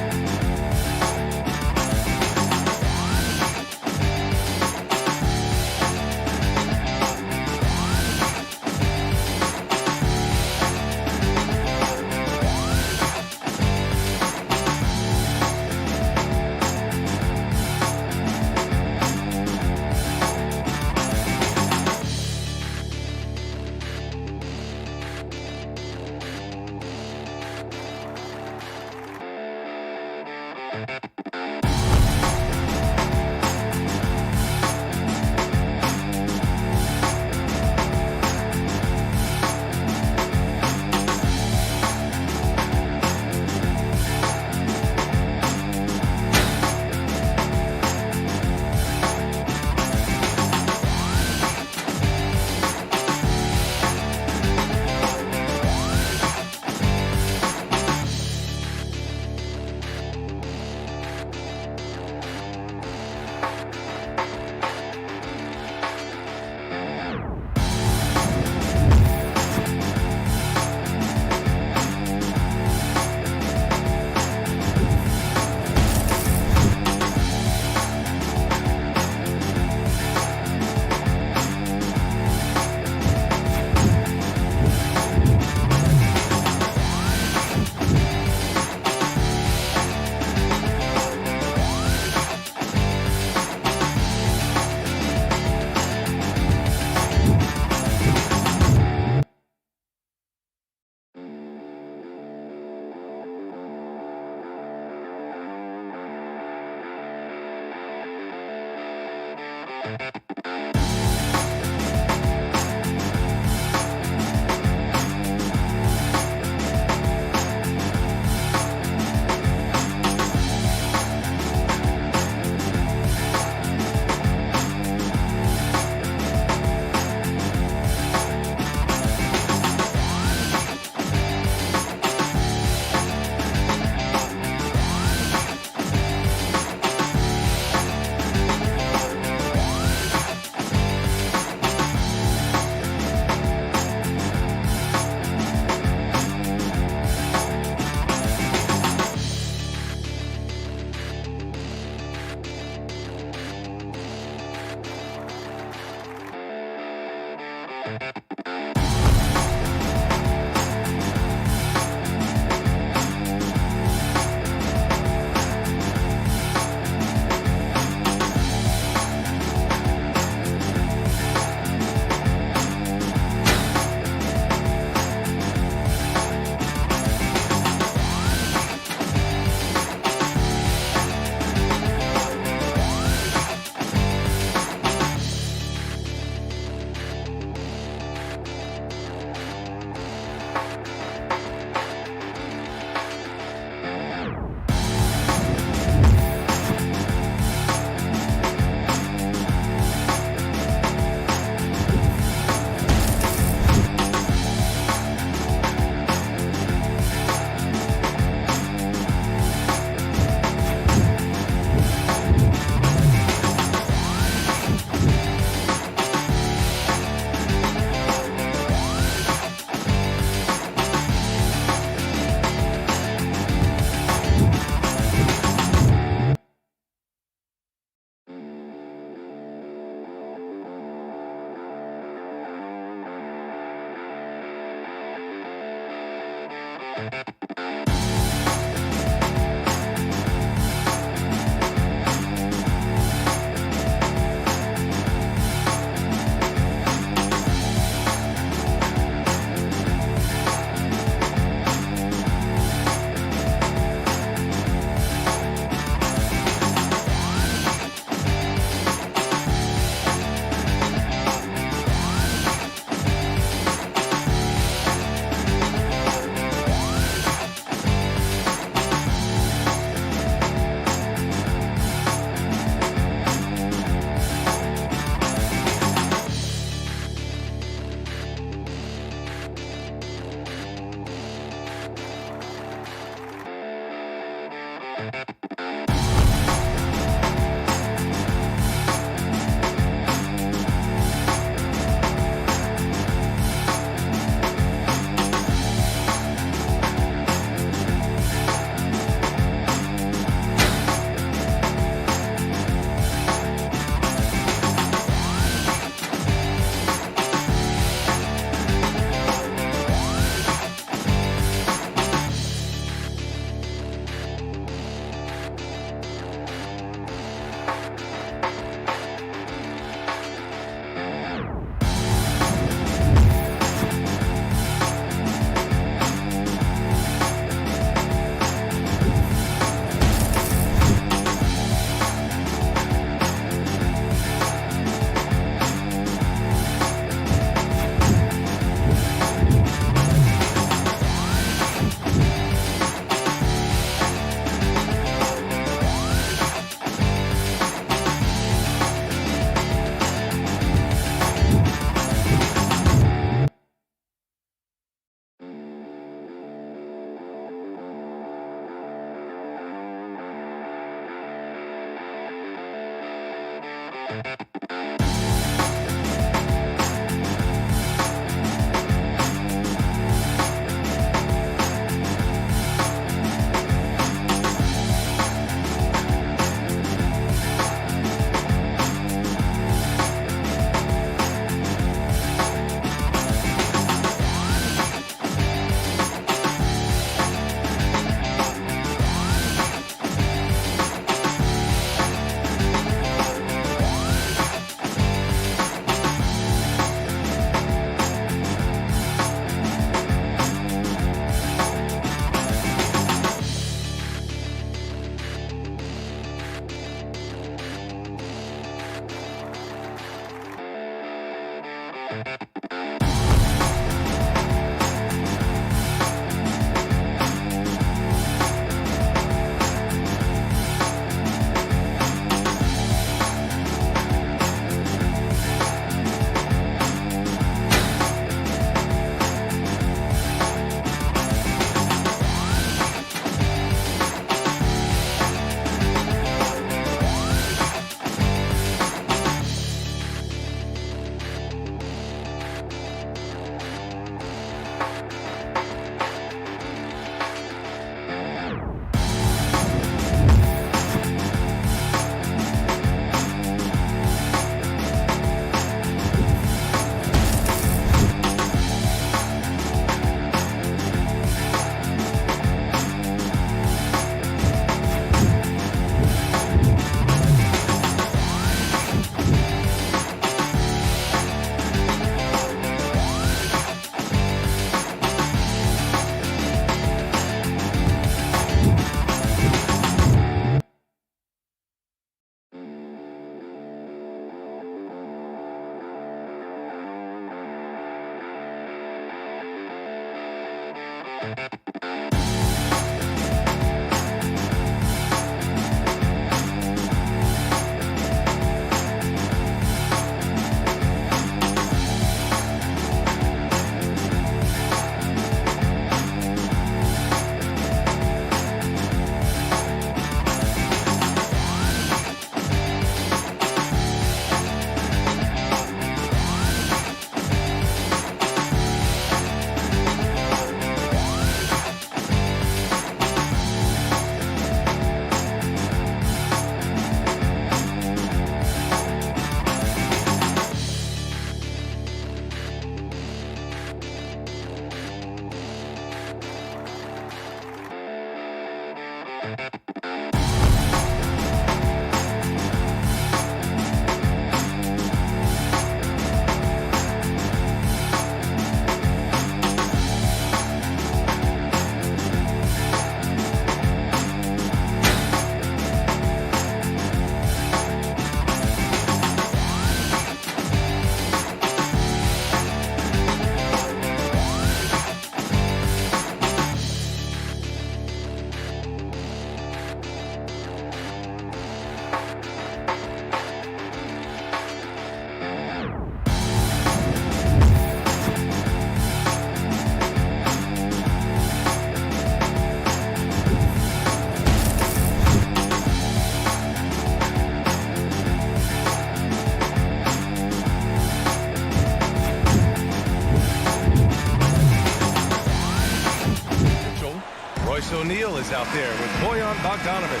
O'Neal is out there with Bojan Bogdanovic.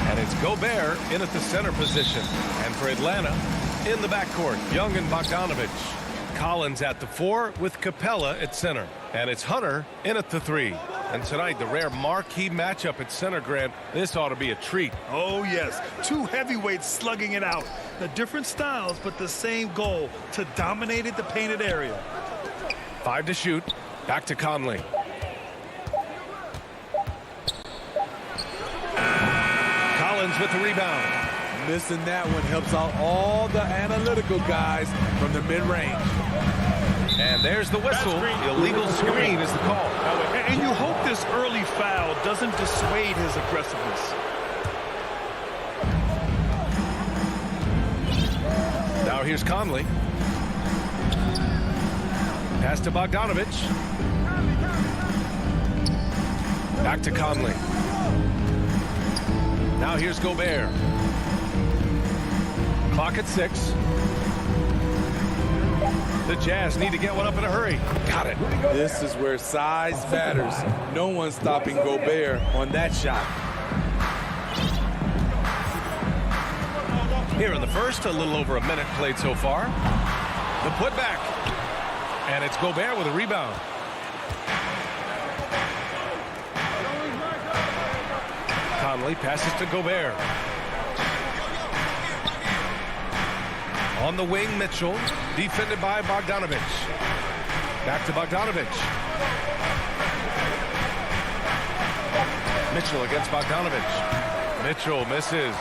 And it's Gobert in at the center position. And for Atlanta, in the backcourt, Young and Bogdanovic. Collins at the 4 with Capella at center. And it's Hunter in at the 3. And tonight, the rare marquee matchup at center, Grant. This ought to be a treat. Oh, yes. Two heavyweights slugging it out. The different styles, but the same goal, to dominate the painted area. 5 to shoot. Back to Conley. Collins with the rebound. Missing that one helps out all the analytical guys from the mid-range. And there's the whistle. Illegal screen is the call. And you hope this early foul doesn't dissuade his aggressiveness. Now here's Conley. Pass to Bogdanovic. Back to Conley. Now here's Gobert. Clock at 6. The Jazz need to get one up in a hurry. Got it. This is where size matters. No one's stopping Gobert on that shot. Here in the first, a little over a minute played so far. The putback. And it's Gobert with a rebound. Conley passes to Gobert. On the wing, Mitchell, defended by Bogdanovic. Back to Bogdanovic. Mitchell against Bogdanovic. Mitchell misses.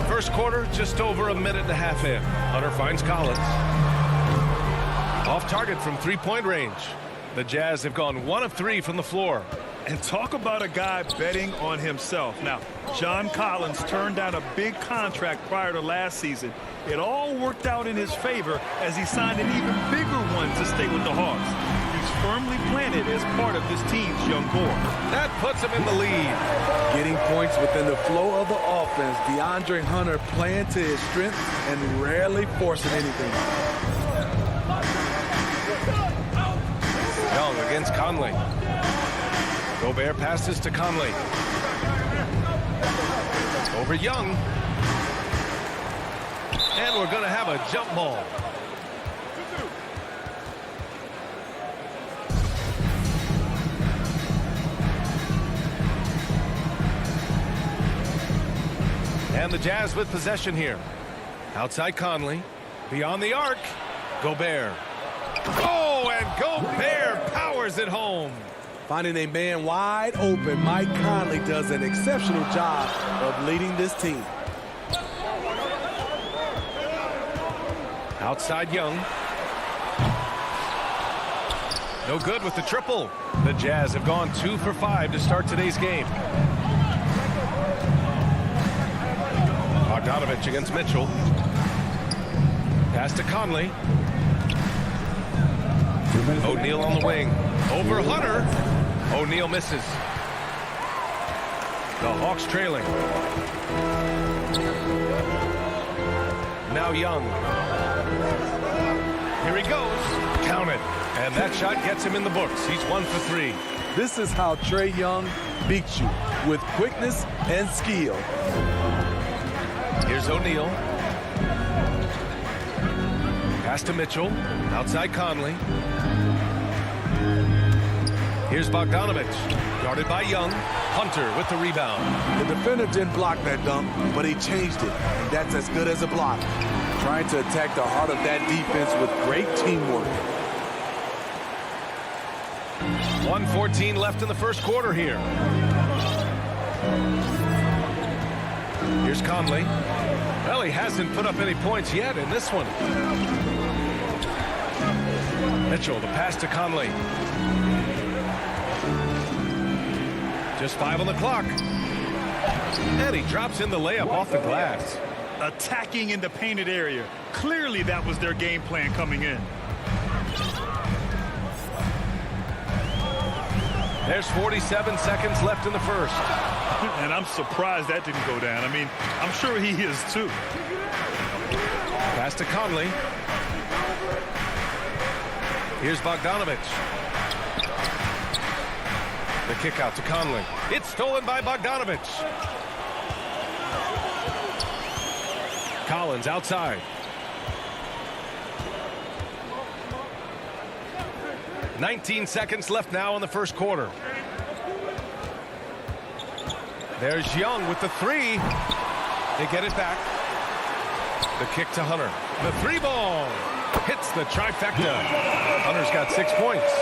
First quarter, just over a minute and a half in. Hunter finds Collins. Off target from three-point range. The Jazz have gone 1 of 3 from the floor. And talk about a guy betting on himself. Now, John Collins turned down a big contract prior to last season. It all worked out in his favor as he signed an even bigger one to stay with the Hawks. He's firmly planted as part of this team's young core. That puts him in the lead. Getting points within the flow of the offense. DeAndre Hunter playing to his strengths and rarely forcing anything. Young against Conley. Gobert passes to Conley. Over Young. And we're going to have a jump ball. And the Jazz with possession here. Outside Conley. Beyond the arc. Gobert. Oh, and Gobert powers it home. Finding a man wide open, Mike Conley does an exceptional job of leading this team. Outside Young. No good with the triple. The Jazz have gone 2 for 5 to start today's game. Bogdanovic against Mitchell. Pass to Conley. O'Neal on the wing. Over Hunter. O'Neal misses. The Hawks trailing. Now Young. Here he goes. Count it. And that shot gets him in the books. He's 1 for 3. This is how Trae Young beats you, with quickness and skill. Here's O'Neal. Pass to Mitchell. Outside Conley. Here's Bogdanovich, guarded by Young. Hunter with the rebound. The defender didn't block that dunk, but he changed it, and that's as good as a block. Trying to attack the heart of that defense with great teamwork. 1:14 left in the first quarter here. Here's Conley. Well, he hasn't put up any points yet in this one. Mitchell, the pass to Conley. Just 5 on the clock. And he drops in the layup off the glass. Attacking in the painted area. Clearly that was their game plan coming in. There's 47 seconds left in the first. And I'm surprised that didn't go down. I mean, I'm sure he is too. Pass to Conley. Here's Bogdanovich. The kick out to Conley. It's stolen by Bogdanovich. Collins outside. 19 seconds left now in the first quarter. There's Young with the three. They get it back. The kick to Hunter. The three ball hits the trifecta. Hunter's got 6 points.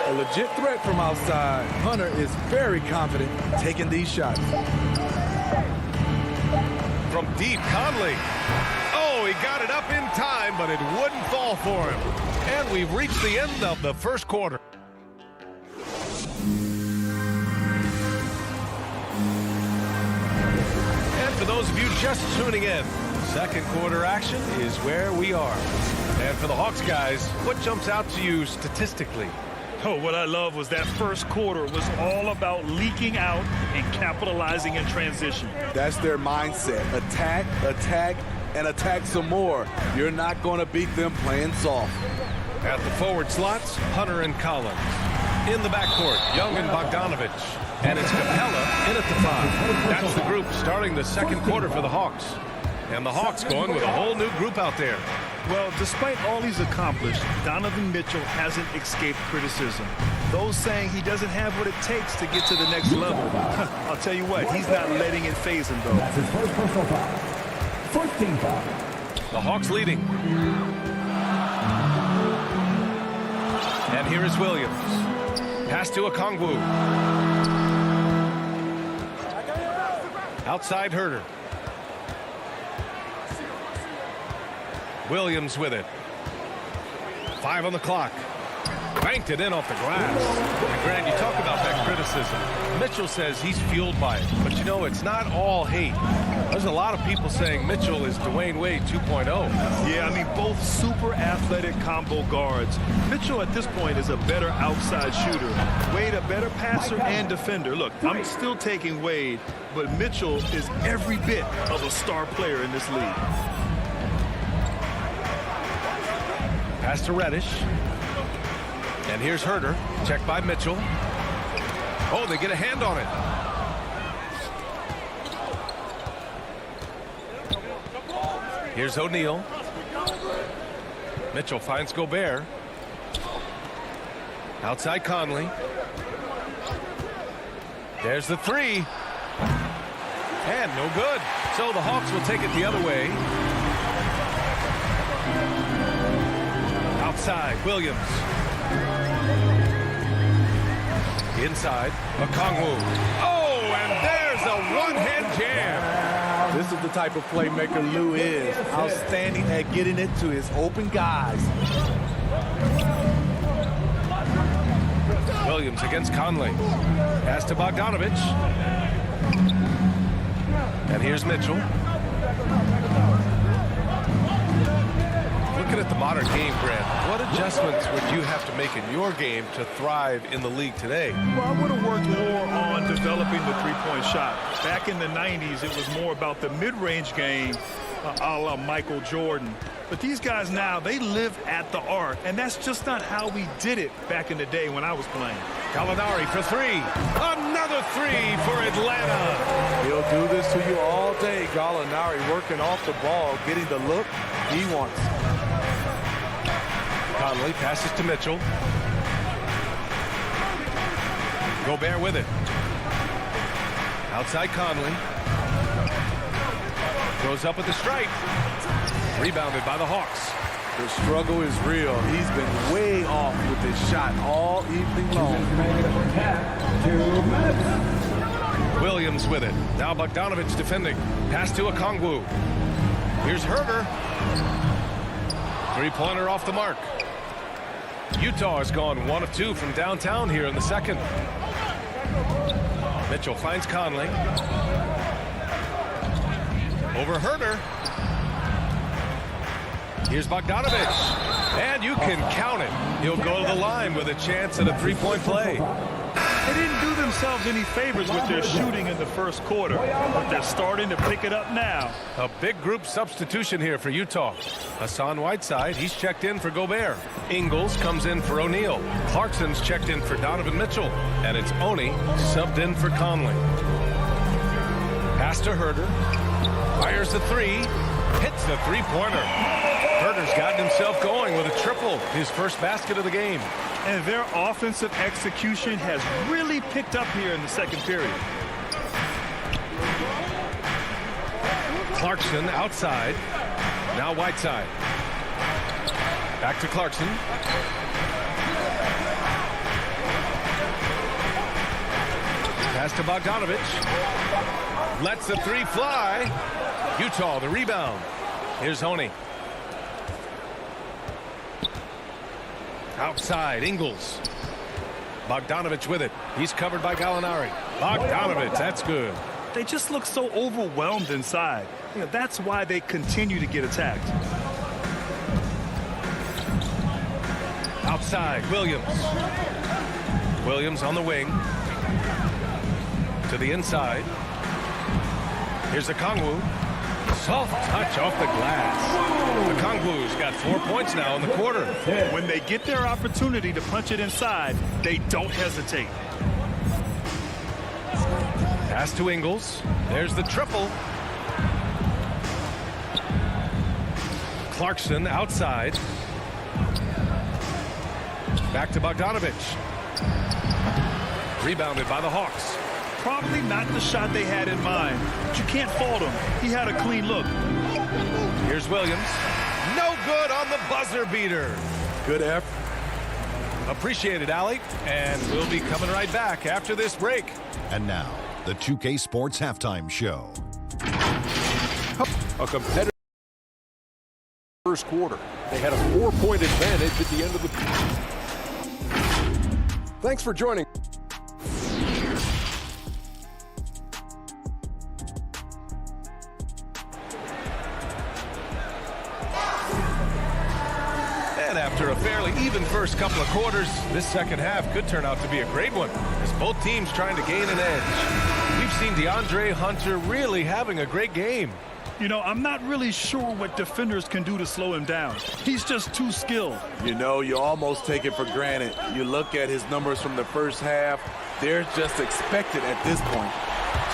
A legit threat from outside. Hunter is very confident taking these shots. From deep, Conley. Oh, he got it up in time, but it wouldn't fall for him. And we've reached the end of the first quarter. And for those of you just tuning in, second quarter action is where we are. And for the Hawks guys, what jumps out to you statistically? Oh, what I love was that first quarter was all about leaking out and capitalizing in transition. That's their mindset. Attack, attack, and attack some more. You're not going to beat them playing soft. At the forward slots, Hunter and Collins. In the backcourt, Young and Bogdanovich. And it's Capella in at the 5. That's the group starting the second quarter for the Hawks. And the Hawks going with a whole new group out there. Well, despite all he's accomplished, Donovan Mitchell hasn't escaped criticism. Those saying he doesn't have what it takes to get to the next level. I'll tell you what, he's not letting it faze him, though. That's his first personal foul. First team foul. The Hawks leading. And here is Williams. Pass to Okongwu. Outside Herter. Williams with it. 5 on the clock. Banked it in off the glass. And Grant, you talk about that criticism. Mitchell says he's fueled by it. But you know, it's not all hate. There's a lot of people saying Mitchell is Dwayne Wade 2.0. Yeah, I mean, both super athletic combo guards. Mitchell at this point is a better outside shooter. Wade a better passer and defender. Look, I'm still taking Wade, but Mitchell is every bit of a star player in this league. Pass to Reddish. And here's Herter. Checked by Mitchell. Oh, they get a hand on it. Here's O'Neal. Mitchell finds Gobert. Outside Conley. There's the three. And no good. So the Hawks will take it the other way. Outside, Williams. Inside, Okongwu. Oh, and there's a one-hand jam. This is the type of playmaker Lou is. Outstanding at getting it to his open guys. Williams against Conley. Pass to Bogdanovich. And here's Mitchell. Looking at the modern game, Grant, what adjustments would you have to make in your game to thrive in the league today? Well, I would have worked more on developing the three-point shot. Back in the 90s, it was more about the mid-range game, a la Michael Jordan. But these guys now, they live at the arc, and that's just not how we did it back in the day when I was playing. Gallinari for three. Another three for Atlanta. He'll do this to you all day. Gallinari working off the ball, getting the look he wants. Conley passes to Mitchell. Gobert with it. Outside Conley. Goes up with the strike. Rebounded by the Hawks. The struggle is real. He's been way off with his shot all evening long. Williams with it. Now Bogdanovich defending. Pass to Okongwu. Here's Herder. Three-pointer off the mark. Utah has gone 1 of 2 from downtown here in the second. Mitchell finds Conley. Over Herder. Here's Bogdanovich. And you can count it. He'll go to the line with a chance at a three-point play. They didn't do themselves any favors with their shooting in the first quarter, but they're starting to pick it up now. A big group substitution here for Utah. Hassan Whiteside, he's checked in for Gobert. Ingles comes in for O'Neal. Clarkson's checked in for Donovan Mitchell. And it's Oni subbed in for Conley. Pass to Herder. Fires the three. Hits the three-pointer. Herder's gotten himself going with a triple, his first basket of the game. And their offensive execution has really picked up here in the second period. Clarkson outside. Now Whiteside. Back to Clarkson. Pass to Bogdanovich. Lets the three fly. Utah the rebound. Here's Honey. Outside, Ingles. Bogdanovich with it. He's covered by Gallinari. Bogdanovich, that's good. They just look so overwhelmed inside. You know, that's why they continue to get attacked. Outside, Williams. Williams on the wing. To the inside. Here's Okongwu. Soft touch off the glass. Okongwu's got 4 points now in the quarter. When they get their opportunity to punch it inside, they don't hesitate. Pass to Ingles. There's the triple. Clarkson outside. Back to Bogdanovich. Rebounded by the Hawks. Probably not the shot they had in mind, but you can't fault him. He had a clean look. Here's Williams. No good on the buzzer beater. Good effort. Appreciate it, Allie. And we'll be coming right back after this break. And now, the 2K Sports Halftime Show. A competitive first quarter. They had a 4-point advantage at the end of the... Thanks for joining. After a fairly even first couple of quarters, this second half could turn out to be a great one, as both teams trying to gain an edge. We've seen DeAndre Hunter really having a great game. You know, I'm not really sure what defenders can do to slow him down. He's just too skilled. You know, you almost take it for granted. You look at his numbers from the first half, they're just expected at this point.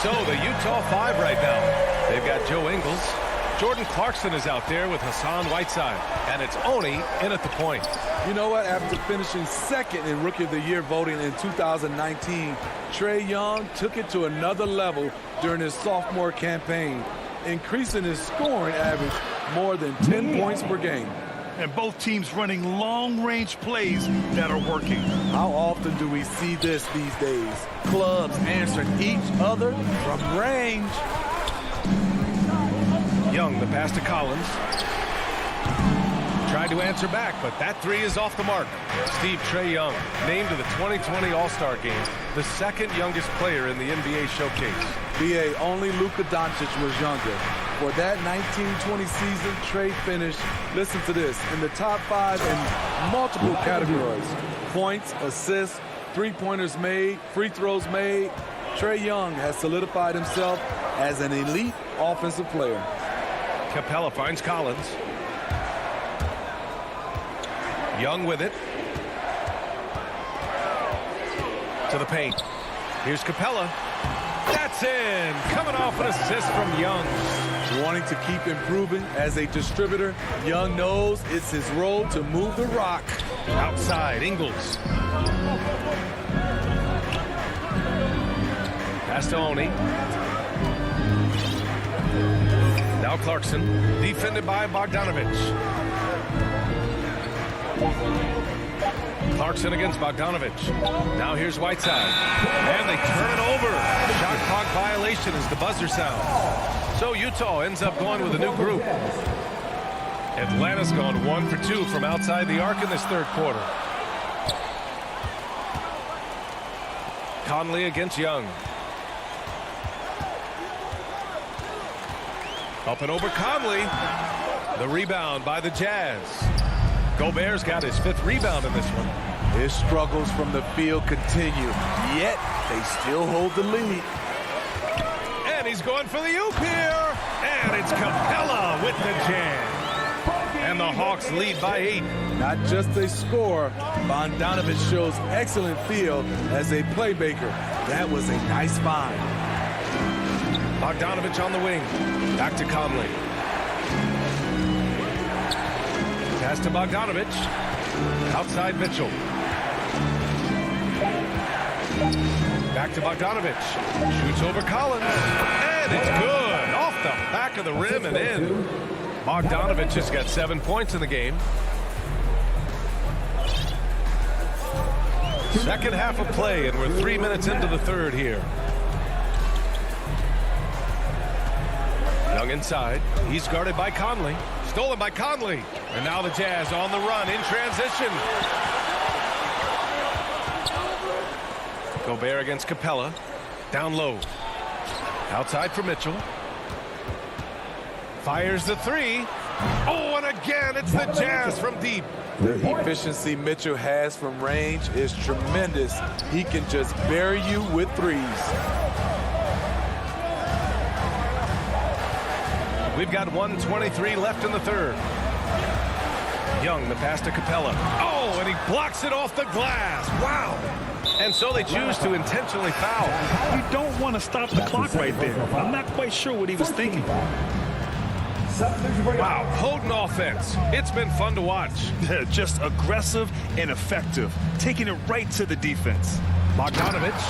So the Utah 5 right now. They've got Joe Ingles. Jordan Clarkson is out there with Hassan Whiteside, and it's Oni in at the point. You know what? After finishing second in Rookie of the Year voting in 2019, Trae Young took it to another level during his sophomore campaign, increasing his scoring average more than 10 points per game. And both teams running long-range plays that are working. How often do we see this these days? Clubs answering each other from range. Young, the pass to Collins. Tried to answer back, but that three is off the mark. Steve Trae Young, named to the 2020 All-Star Game, the second youngest player in the NBA showcase. BA, only Luka Doncic was younger. For that 1920 season, Trae finished, listen to this, in the top 5 in multiple categories. Points, assists, three-pointers made, free throws made. Trae Young has solidified himself as an elite offensive player. Capella finds Collins. Young with it. To the paint. Here's Capella. That's in. Coming off an assist from Young. Wanting to keep improving as a distributor, Young knows it's his role to move the rock. Outside, Ingles. Pass to Oni. Now Clarkson, defended by Bogdanovich. Clarkson against Bogdanovich. Now here's Whiteside. And they turn it over. Shot clock violation as the buzzer sounds. So Utah ends up going with a new group. Atlanta's gone 1 for 2 from outside the arc in this third quarter. Conley against Young. Up and over Conley. The rebound by the Jazz. Gobert's got his 5th rebound in this one. His struggles from the field continue, yet they still hold the lead. And he's going for the oop here. And it's Capella with the jam. And the Hawks lead by 8. Not just a scorer, Bogdanovich shows excellent feel as a playmaker. That was a nice find. Bogdanovich on the wing. Back to Conley. Pass to Bogdanovich. Outside Mitchell. Back to Bogdanovich. Shoots over Collins. And it's good. Off the back of the rim and in. Bogdanovich has got 7 points in the game. Second half of play, and we're 3 minutes into the third here. Young inside. He's guarded by Conley. Stolen by Conley. And now the Jazz on the run in transition. Gobert against Capella. Down low. Outside for Mitchell. Fires the 3. Oh, and again, it's the Jazz from deep. The efficiency Mitchell has from range is tremendous. He can just bury you with threes. We've got 1:23 left in the third. Young, the pass to Capella. Oh, and he blocks it off the glass. Wow. And so they choose to intentionally foul. You don't want to stop the clock right there. I'm not quite sure what he was thinking. Wow, potent offense. It's been fun to watch. Just aggressive and effective, taking it right to the defense. Bogdanovich,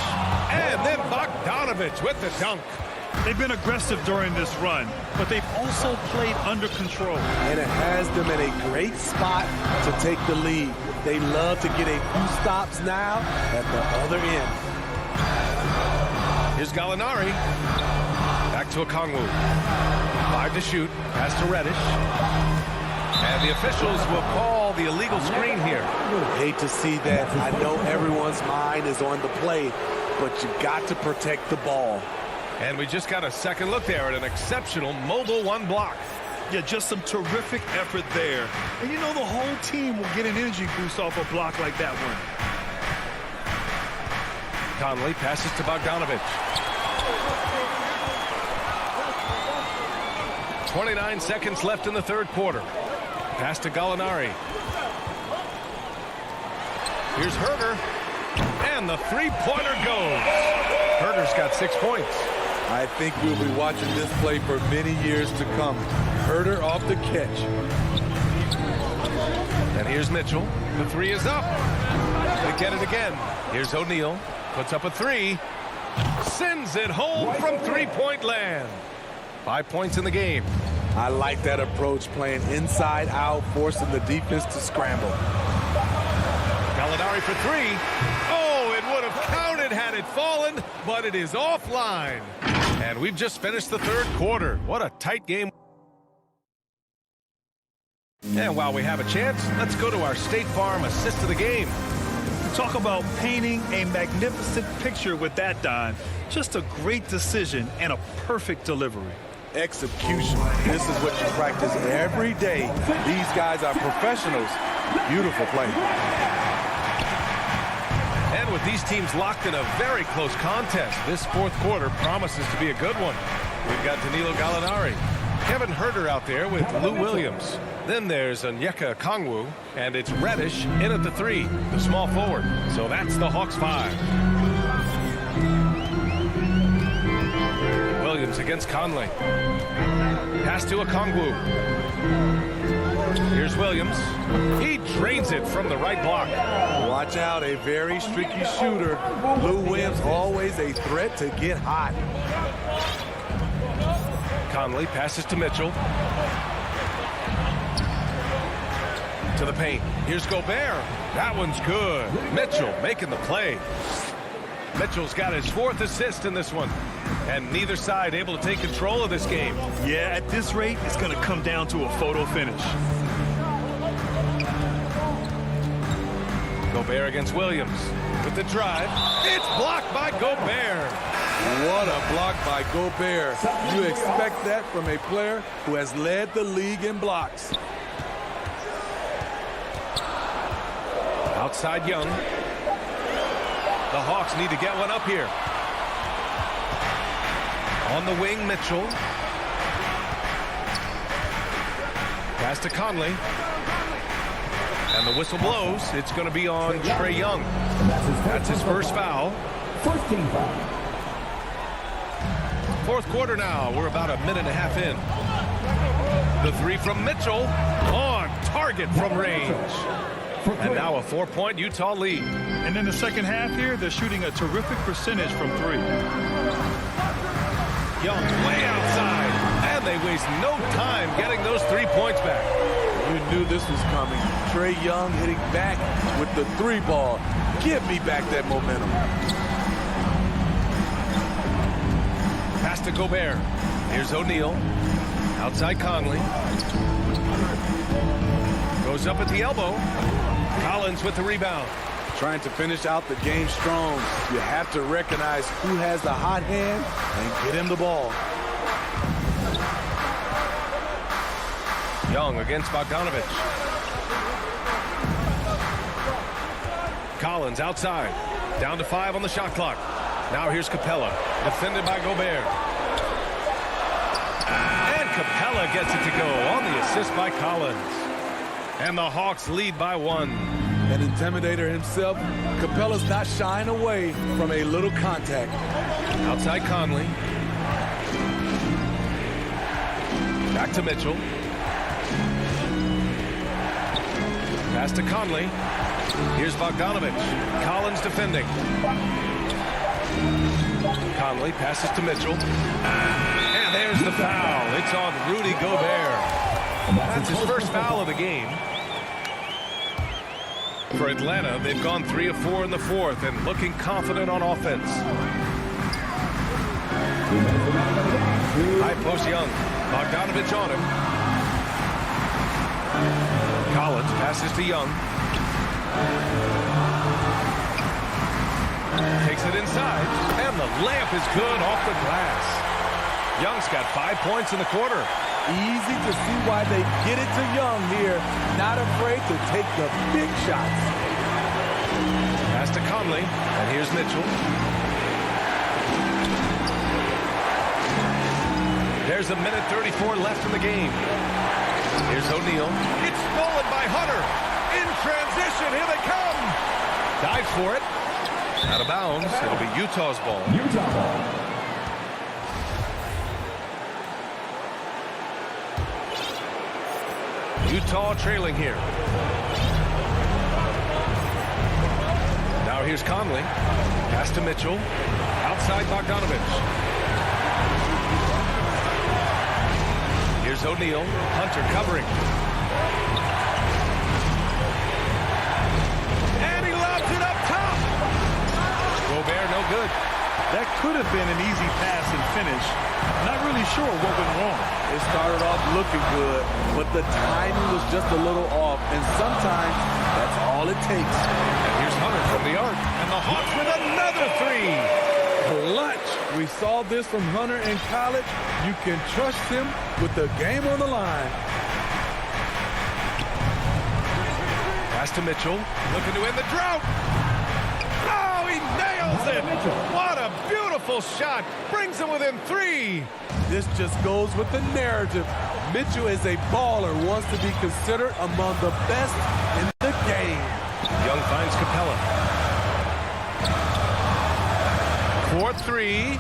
and then Bogdanovich with the dunk. They've been aggressive during this run, but they've also played under control. And it has them in a great spot to take the lead. They love to get a few stops now at the other end. Here's Gallinari. Back to Okongwu. 5 to shoot. Pass to Reddish. And the officials will call the illegal screen here. Hate to see that. I know everyone's mind is on the play, but you got to protect the ball. And we just got a second look there at an exceptional mobile 1 block. Yeah, just some terrific effort there. And you know the whole team will get an energy boost off a block like that one. Conley passes to Bogdanovich. 29 seconds left in the third quarter. Pass to Gallinari. Here's Herder. And the three-pointer goes. Herder's got 6 points. I think we'll be watching this play for many years to come. Herder off the catch. And here's Mitchell. The 3 is up. They get it again. Here's O'Neal. Puts up a 3. Sends it home from three-point land. 5 points in the game. I like that approach, playing inside out, forcing the defense to scramble. Gallinari for 3. Oh, it would have counted had it fallen, but it is offline. And we've just finished the third quarter. What a tight game. And while we have a chance, let's go to our State Farm assist of the game. Talk about painting a magnificent picture with that, Don. Just a great decision and a perfect delivery. Execution. This is what you practice every day. These guys are professionals. Beautiful play. And with these teams locked in a very close contest, this fourth quarter promises to be a good one. We've got Danilo Gallinari, Kevin Herder out there with Lou Williams. Then there's Onyeka Okongwu, and it's Reddish in at the 3, the small forward. So that's the Hawks 5. Williams again. against Conley. Pass to Okongwu. Here's Williams. He drains it from the right block. Watch out, a very streaky shooter. Lou Williams always a threat to get hot. Conley passes to Mitchell. To the paint. Here's Gobert. That one's good. Mitchell making the play. Mitchell's got his 4th assist in this one. And neither side able to take control of this game. Yeah, at this rate, it's going to come down to a photo finish. Gobert against Williams. With the drive. It's blocked by Gobert. What a block by Gobert. You expect that from a player who has led the league in blocks. Outside Young. The Hawks need to get one up here. On the wing, Mitchell. Pass to Conley. And the whistle blows. It's going to be on Trae Young. That's his first foul. First team foul. 4th quarter now. We're about a minute and a half in. The 3 from Mitchell. On target from range. And now a 4-point Utah lead. And in the second half here, they're shooting a terrific percentage from 3. Young way outside. And they waste no time getting those 3 points back. You knew this was coming. Trae Young hitting back with the 3 ball. Give me back that momentum. Pass to Gobert. Here's O'Neal. Outside Conley. Goes up at the elbow. Collins with the rebound. Trying to finish out the game strong. You have to recognize who has the hot hand and get him the ball. Young against Bogdanovich. Collins outside. Down to 5 on the shot clock. Now here's Capella. Defended by Gobert. And Capella gets it to go on the assist by Collins. And the Hawks lead by 1. An intimidator himself, Capella's not shying away from a little contact. Outside Conley. Back to Mitchell. Pass to Conley. Here's Bogdanovich. Collins defending. Conley passes to Mitchell. And there's the foul. It's on Rudy Gobert. That's his first foul of the game. For Atlanta, they've gone 3 of 4 in the 4th and looking confident on offense. High post Young. Bogdanovich on him. Collins passes to Young. Takes it inside. And the layup is good off the glass. Young's got 5 points in the quarter. Easy to see why they get it to Young here. Not afraid to take the big shots. Pass to Conley. And here's Mitchell. There's a minute 34 left in the game. Here's O'Neal. It's stolen by Hunter. In transition. Here they come. Dives for it. Out of bounds. It'll be Utah's ball. Utah ball. Utah trailing here. Now here's Conley. Pass to Mitchell. Outside Bogdanovich. Here's O'Neal. Hunter covering. And he lobs it up top. Gobert no good. That could have been an easy pass and finish. Not really sure what went wrong. It started off looking good, but the timing was just a little off, and sometimes that's all it takes. And here's Hunter from the arc, and the Hawks with another 3. Clutch. We saw this from Hunter in college. You can trust him with the game on the line. Pass to Mitchell, looking to end the drought. Oh, he nails it. What a beautiful shot. Brings him within 3. This just goes with the narrative. Mitchell is a baller, wants to be considered among the best in the game. Young finds Capella. 4-3.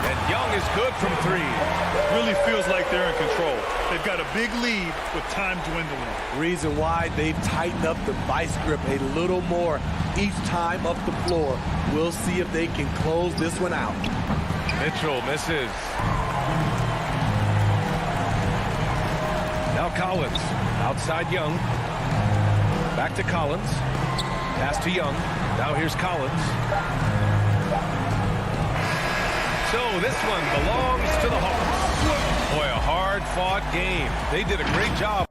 And Young is good from 3. Really feels like they're in control. They've got a big lead with time dwindling. Reason why they've tightened up the vice grip a little more each time up the floor. We'll see if they can close this one out. Mitchell misses. Now Collins. Outside Young. Back to Collins. Pass to Young. Now here's Collins. So this one belongs to the Hawks. Boy, a hard-fought game. They did a great job.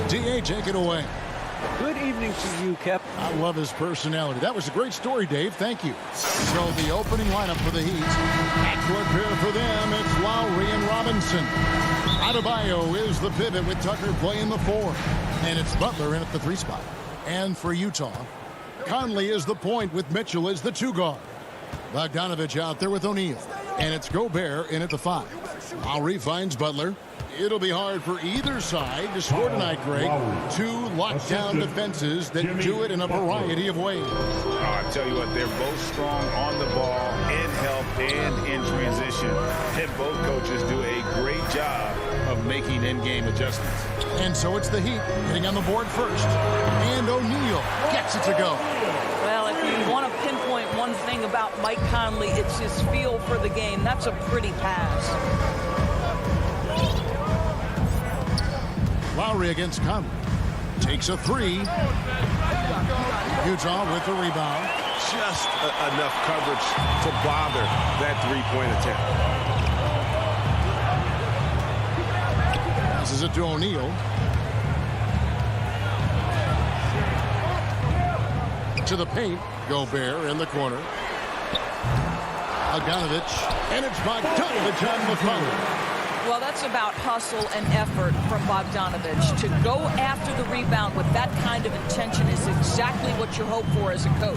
DA, take it away. Good evening to you, Kep. I love his personality. That was a great story, Dave. Thank you. So the opening lineup for the Heat. Backcourt pair for them. It's Lowry and Robinson. Adebayo is the pivot with Tucker playing the 4. And it's Butler in at the 3 spot. And for Utah, Conley is the point with Mitchell as the 2 guard. Bogdanovich out there with O'Neal. And it's Gobert in at the 5. Lowry finds Butler. It'll be hard for either side to score tonight, Greg. 2 lockdown defenses that do it in a variety of ways. I tell you what, they're both strong on the ball, in help, and in transition. And both coaches do a great job of making in-game adjustments. And so it's the Heat getting on the board first. And O'Neal gets it to go. Well, if you want to pinpoint one thing about Mike Conley, it's his feel for the game. That's a pretty pass. Lowry against Conley. Takes a 3. Utah with the rebound. Just enough coverage to bother that 3-point attempt. Passes it to O'Neal. To the paint. Gobert in the corner. Bogdanovich. And it's Bogdanovich on the foul. Well, that's about hustle and effort from Bogdanovich. To go after the rebound with that kind of intention is exactly what you hope for as a coach.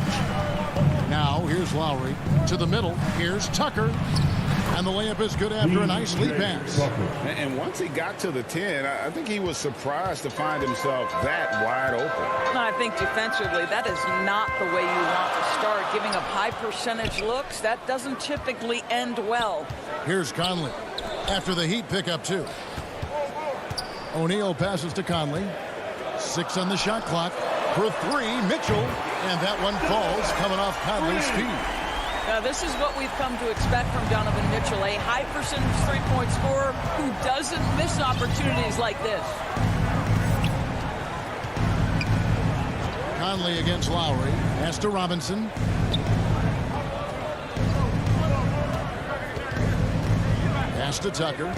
Now, here's Lowry. To the middle. Here's Tucker. And the layup is good after a nice lead pass. And once he got to the 10, I think he was surprised to find himself that wide open. I think defensively, that is not the way you want to start. Giving up high percentage looks, that doesn't typically end well. Here's Conley. After the Heat pick up 2. O'Neal passes to Conley. 6 on the shot clock. For 3, Mitchell. And that one falls coming off Conley's feet. Now, this is what we've come to expect from Donovan Mitchell, a high percentage three-point scorer who doesn't miss opportunities like this. Conley against Lowry. Pass to Robinson. Pass to Tucker.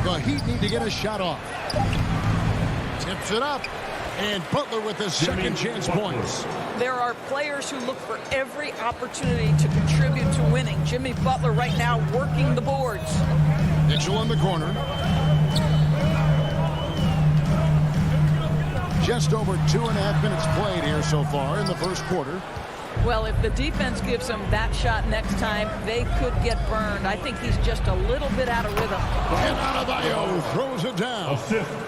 The Heat need to get a shot off. Tips it up. And Butler with his second chance points. There are players who look for every opportunity to contribute to winning. Jimmy Butler right now working the boards. Mitchell in the corner. Just over 2.5 minutes played here so far in the first quarter. Well, if the defense gives him that shot next time, they could get burned. I think he's just a little bit out of rhythm. And Adebayo throws it down.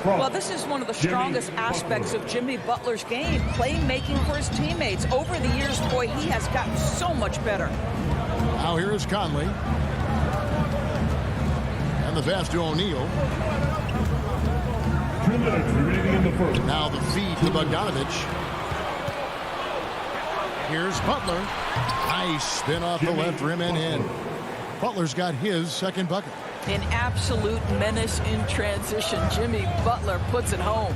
Well, this is one of the strongest aspects of Jimmy Butler's game, playmaking for his teammates. Over the years, boy, he has gotten so much better. Now here is Conley. And the pass to O'Neal. 2 minutes remaining in the first. Now the feed to Bogdanovich. Here's Butler. Nice spin off the left rim and in. Butler's got his second bucket. An absolute menace in transition. Jimmy Butler puts it home.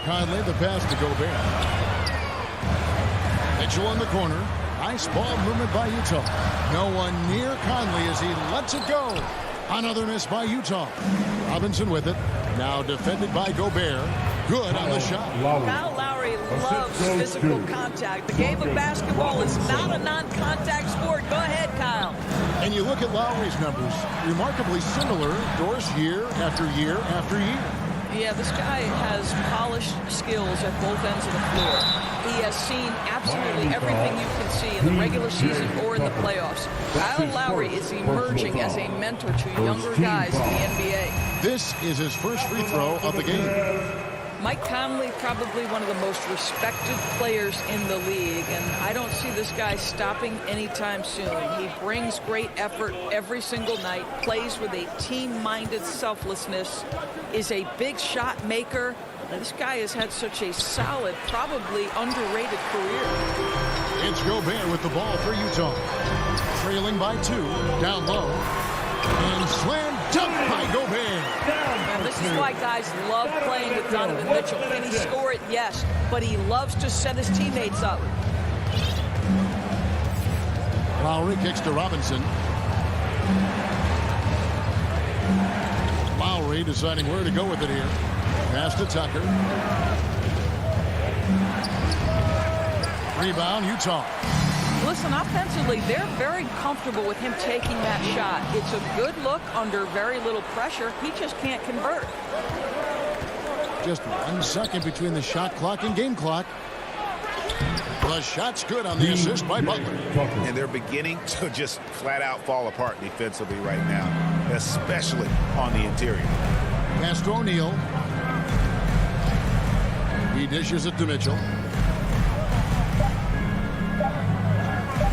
Conley, the pass to Gobert. Mitchell in the corner. Nice ball movement by Utah. No one near Conley as he lets it go. Another miss by Utah. Robinson with it. Now defended by Gobert. Good on the shot. Kyle Lowry loves physical contact. The game of basketball is not a non-contact sport. Go ahead, Kyle. And you look at Lowry's numbers, remarkably similar, Doris, year after year after year. Yeah, this guy has polished skills at both ends of the floor. He has seen absolutely everything you can see in the regular season or in the playoffs. Kyle Lowry is emerging as a mentor to younger guys in the NBA. This is his first free throw of the game. Mike Conley, probably one of the most respected players in the league, and I don't see this guy stopping anytime soon. He brings great effort every single night, plays with a team-minded selflessness, is a big shot maker. And this guy has had such a solid, probably underrated career. It's Gobert with the ball for Utah. Trailing by 2, down low. And slam dunk by Gobert. And this is why guys love playing with Donovan Mitchell. Can he score it? Yes. But he loves to set his teammates up. Lowry kicks to Robinson. Lowry deciding where to go with it here. Pass to Tucker. Rebound, Utah. Listen, offensively, they're very comfortable with him taking that shot. It's a good look under very little pressure. He just can't convert. Just 1 second between the shot clock and game clock. The shot's good on the assist by Butler. And they're beginning to just flat out fall apart defensively right now, especially on the interior. Pass to O'Neal. He dishes it to Mitchell.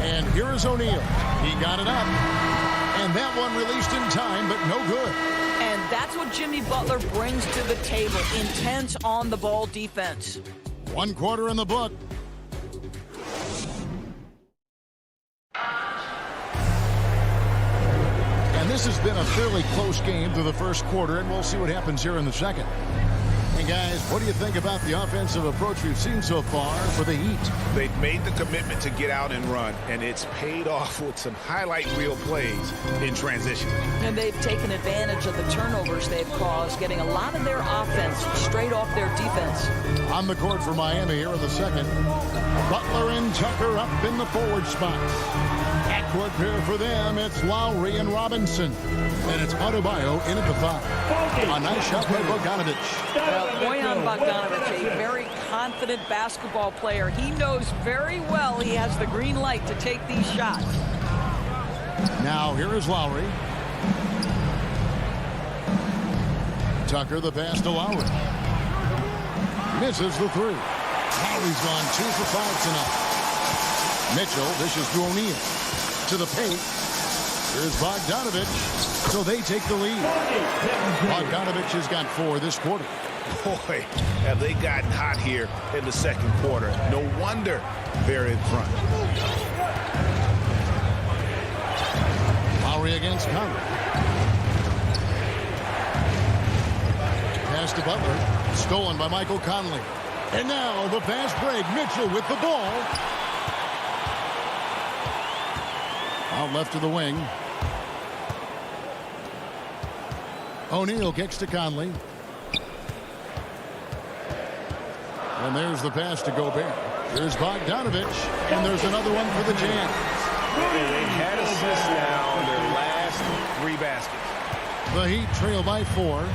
And here is O'Neal. He got it up. And that one released in time, but no good. And that's what Jimmy Butler brings to the table. Intense on-the-ball defense. 1 quarter in the book. And this has been a fairly close game through the first quarter, and we'll see what happens here in the second. And guys, what do you think about the offensive approach we've seen so far for the Heat? They've made the commitment to get out and run, and it's paid off with some highlight reel plays in transition. And they've taken advantage of the turnovers they've caused, getting a lot of their offense straight off their defense. On the court for Miami here in the second. Butler and Tucker up in the forward spot. Backcourt pair for them, it's Lowry and Robinson. And it's Adebayo in at the 5. A nice shot by Bogdanovich. Well, Bojan Bogdanovic, a very confident basketball player. He knows very well he has the green light to take these shots. Now here is Lowry. Tucker the pass to Lowry. Misses the 3. Lowry's gone 2 for 5 tonight. Mitchell dishes to O'Neal. To the paint. Here's Bogdanovich. So they take the lead. Bogdanovich has got 4 this quarter. Boy, have they gotten hot here in the second quarter. No wonder they're in front. Lowry against Conley. Pass to Butler. Stolen by Michael Conley. And now the fast break. Mitchell with the ball. Out left to the wing. O'Neal kicks to Conley. And there's the pass to Gobert. There's Bogdanovich. And there's another one for the Jazz. They've had assists now in their last 3 baskets. The Heat trail by 4.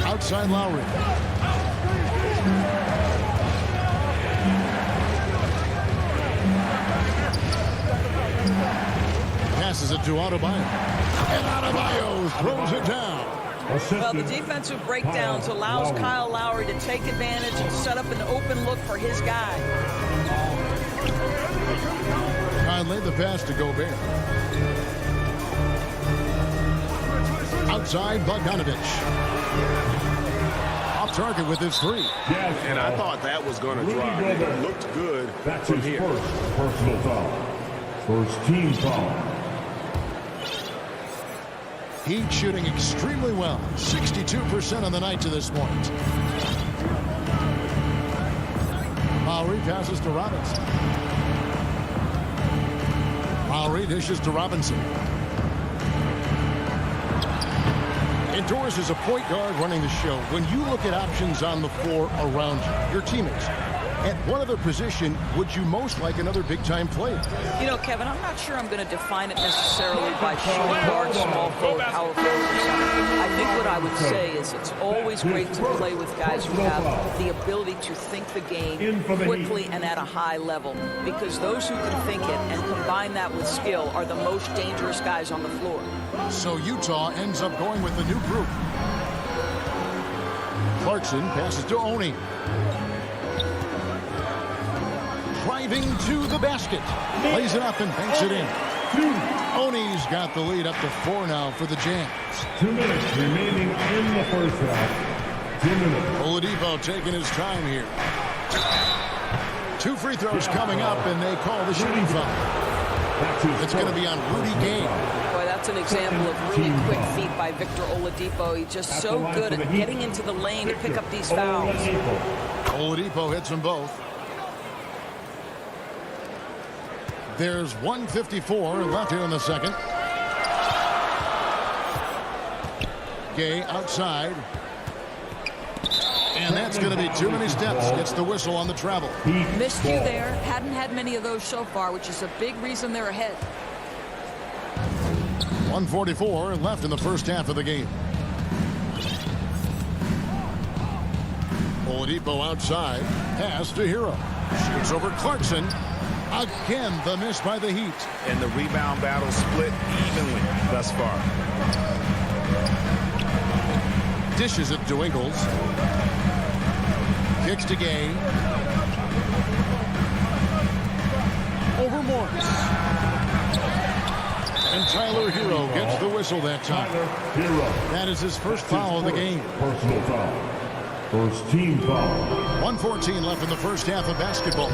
Outside Lowry. Passes it to Adebayo. And Adebayo throws it down. Well, the defensive breakdowns allows Kyle Lowry to take advantage and set up an open look for his guy. Conley the pass to Gobert. Outside Bogdanovich. Off target with his 3. And I thought that was going to drop. It looked good from here. First personal foul. First team foul. Heat shooting extremely well. 62% on the night to this point. Lowry passes to Robinson. Lowry dishes to Robinson. Indoors is a point guard running the show. When you look at options on the floor around you, your teammates, at what other position would you most like another big-time player? You know, Kevin, I'm not sure I'm going to define it necessarily by short guard, small forward, power forward. I think what I would say is it's always great to play with guys who have the ability to think the game quickly and at a high level, because those who can think it and combine that with skill are the most dangerous guys on the floor. So Utah ends up going with the new group. Clarkson passes to Oni. Driving to the basket. Lays it up and banks it in. Oni's got the lead up to 4 now for the Jazz. 2 minutes remaining in the first half. 2 minutes. Oladipo taking his time here. 2 free throws coming up, and they call the shooting foul. It's going to be on Rudy Gay. Boy, that's an example of really quick feet by Victor Oladipo. He's just so good at getting into the lane to pick up these fouls. Oladipo hits them both. There's 1:54 left here in the second. Gay outside. And that's going to be too many steps. Gets the whistle on the travel. Missed you there. Hadn't had many of those so far, which is a big reason they're ahead. 1:44 left in the first half of the game. Oladipo outside. Pass to Hero. Shoots over Clarkson. Again, the miss by the Heat. And the rebound battle split evenly thus far. Dishes it to Ingles. Kicks to Gay. Over Morris. And Tyler Hero gets the whistle that time. That is his first foul of the game. Personal foul. First team foul. 1:14 left in the first half of basketball.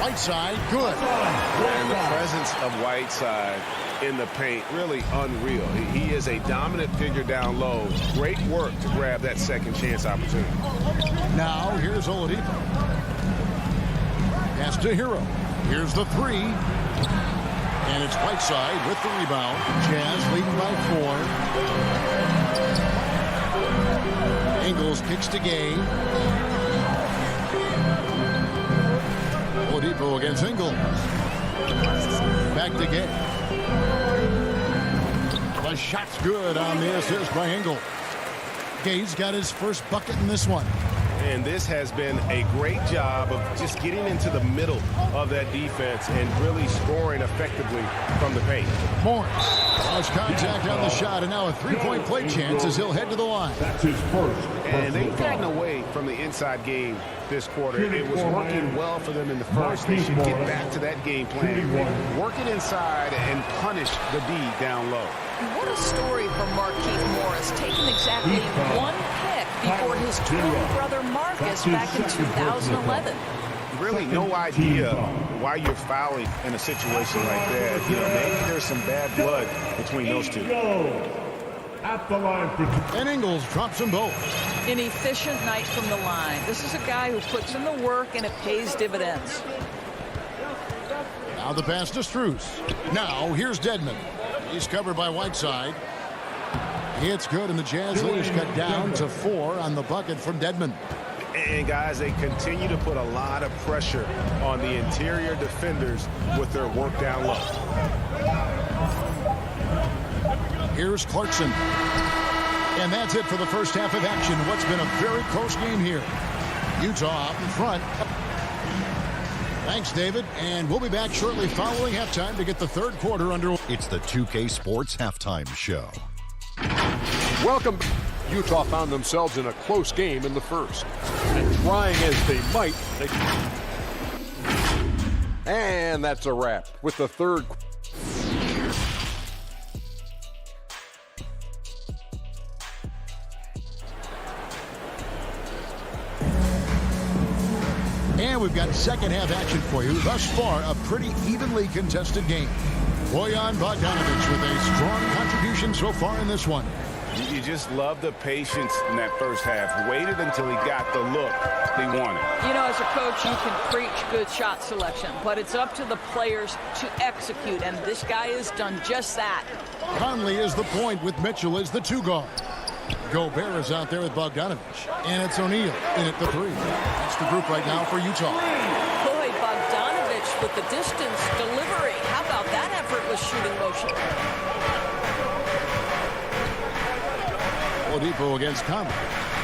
Whiteside, good. And the presence of Whiteside in the paint, really unreal. He is a dominant figure down low. Great work to grab that second chance opportunity. Now here's Oladipo. Pass to Hero. Here's the three. And it's Whiteside with the rebound. Jazz leading by 4. Ingles kicks to Gay. Oladipo against Ingles. Back to Gay. The shot's good on the assist by Ingles. Gay's got his first bucket in this one. And this has been a great job of just getting into the middle of that defense and really scoring effectively from the paint. Morris lost contact on the shot, and now a three-point play chance as he'll head to the line. That's his first. And they've gotten away from the inside game this quarter. It was working well for them in the first. They should get back to that game plan. Work it inside and punish the D down low. What a story from Markieff Morris, taking exactly one pick before his twin brother Marcus back in 2011. Really no idea why you're fouling in a situation like that. You know, maybe there's some bad blood between those two. At the line. And Ingles drops them both. An efficient night from the line. This is a guy who puts in the work and it pays dividends. Now the pass to Strus. Now here's Dedmon. He's covered by Whiteside. It's good, and the Jazz leaders cut down to 4 on the bucket from Dedmon. And guys, they continue to put a lot of pressure on the interior defenders with their work down low. Here's Clarkson. And that's it for the first half of action. What's been a very close game here. Utah out in front. Thanks, David. And we'll be back shortly following halftime to get the third quarter underway. It's the 2K Sports Halftime Show. Welcome. Utah found themselves in a close game in the first. And trying as they might, and that's a wrap with the third. And we've got second half action for you. Thus far, a pretty evenly contested game. Bojan Bogdanovic with a strong contribution so far in this one. You just love the patience in that first half. Waited until he got the look he wanted. You know, as a coach, you can preach good shot selection, but it's up to the players to execute, and this guy has done just that. Conley is the point with Mitchell as the 2 guard. Gobert is out there with Bogdanovic. And it's O'Neal in at the 3. That's the group right now for Utah. Boy, Bogdanovic with the distance delivery. How about that effortless shooting motion? Oladipo against Conley.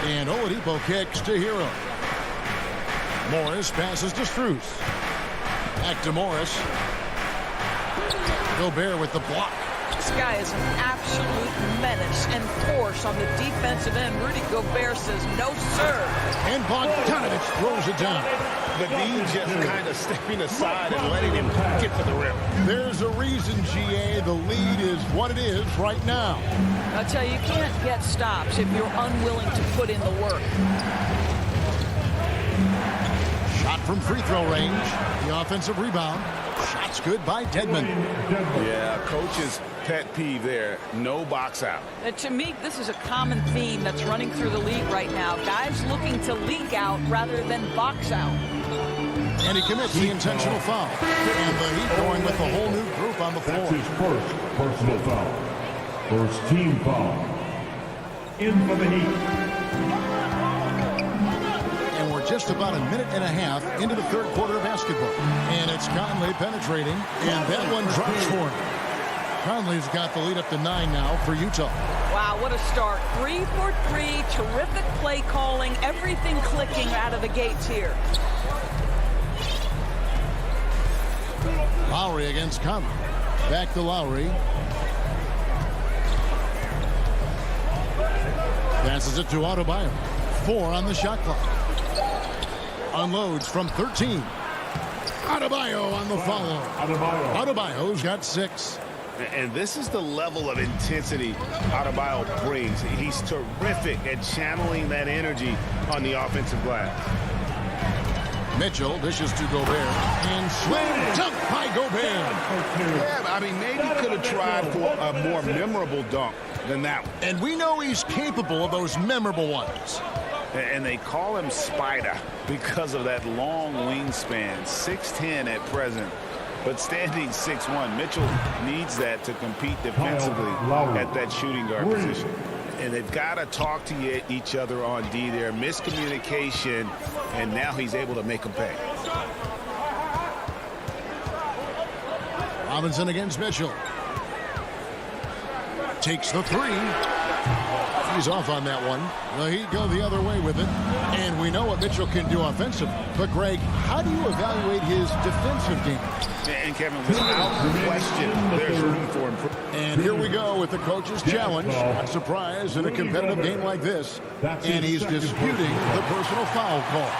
And Oladipo kicks to Hero. Morris passes to Strus. Back to Morris. Gobert with the block. This guy is an absolute menace and force on the defensive end. Rudy Gobert says, no, sir. And Bogdanovic throws it down. The D just kind of stepping aside and letting him get to the rim. There's a reason, GA. The lead is what it is right now. I tell you, you can't get stops if you're unwilling to put in the work. Shot from free throw range. The offensive rebound. Shot's good by Dedmon. Yeah, coach's pet peeve there. No box out. And to me, this is a common theme that's running through the league right now. Guys looking to leak out rather than box out. And he commits the intentional foul. And the Heat going with the whole new group on the floor. That's his first personal foul. First team foul. in for the Heat. And we're just about a minute and a half into the third quarter of basketball. And it's Conley penetrating, and that one drops for him. Conley's got the lead up to 9 now for Utah. Wow, what a start. 3 for 3, terrific play calling, everything clicking out of the gates here. Lowry against Conley. Back to Lowry. Passes it to Adebayo. 4 on the shot clock. Unloads from 13. Adebayo on the follow. Adebayo's got 6. And this is the level of intensity Adebayo brings. He's terrific at channeling that energy on the offensive glass. Mitchell dishes to Gobert. And slam dunk by Gobert. Yeah, I mean, maybe could have tried for a more memorable dunk than that one. And we know he's capable of those memorable ones. And they call him Spider because of that long wingspan. 6'10" at present, but standing 6'1". Mitchell needs that to compete defensively at that shooting guard position. And they've got to talk to each other on D there. Miscommunication, and now he's able to make them pay. Robinson against Mitchell. Takes the 3. He's off on that one. The Heat go the other way with it. And we know what Mitchell can do offensively. But, Greg, how do you evaluate his defensive game? And, Kevin, without question, there's room for improvement. And here we go with the coach's challenge. A surprise in a competitive game like this. And he's disputing the personal foul call.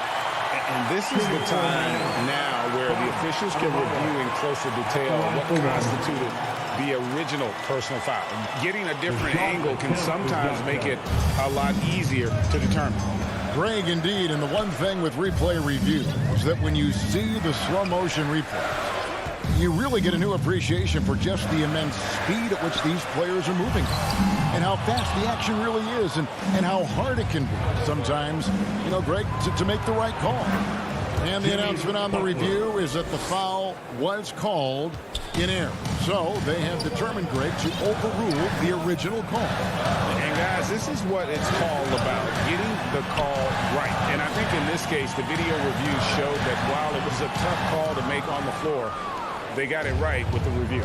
And this is the time now where the officials can review in closer detail what constituted the original personal foul. Getting a different angle can sometimes make it a lot easier to determine. Greg, indeed, and the one thing with replay review is that when you see the slow motion replay, you really get a new appreciation for just the immense speed at which these players are moving and how fast the action really is and how hard it can be sometimes, you know, Greg, to make the right call. And the announcement on the review is that the foul was called in error. So they have determined, Greg, to overrule the original call. And guys, this is what it's all about, getting the call right. And I think in this case, the video review showed that while it was a tough call to make on the floor, they got it right with the review.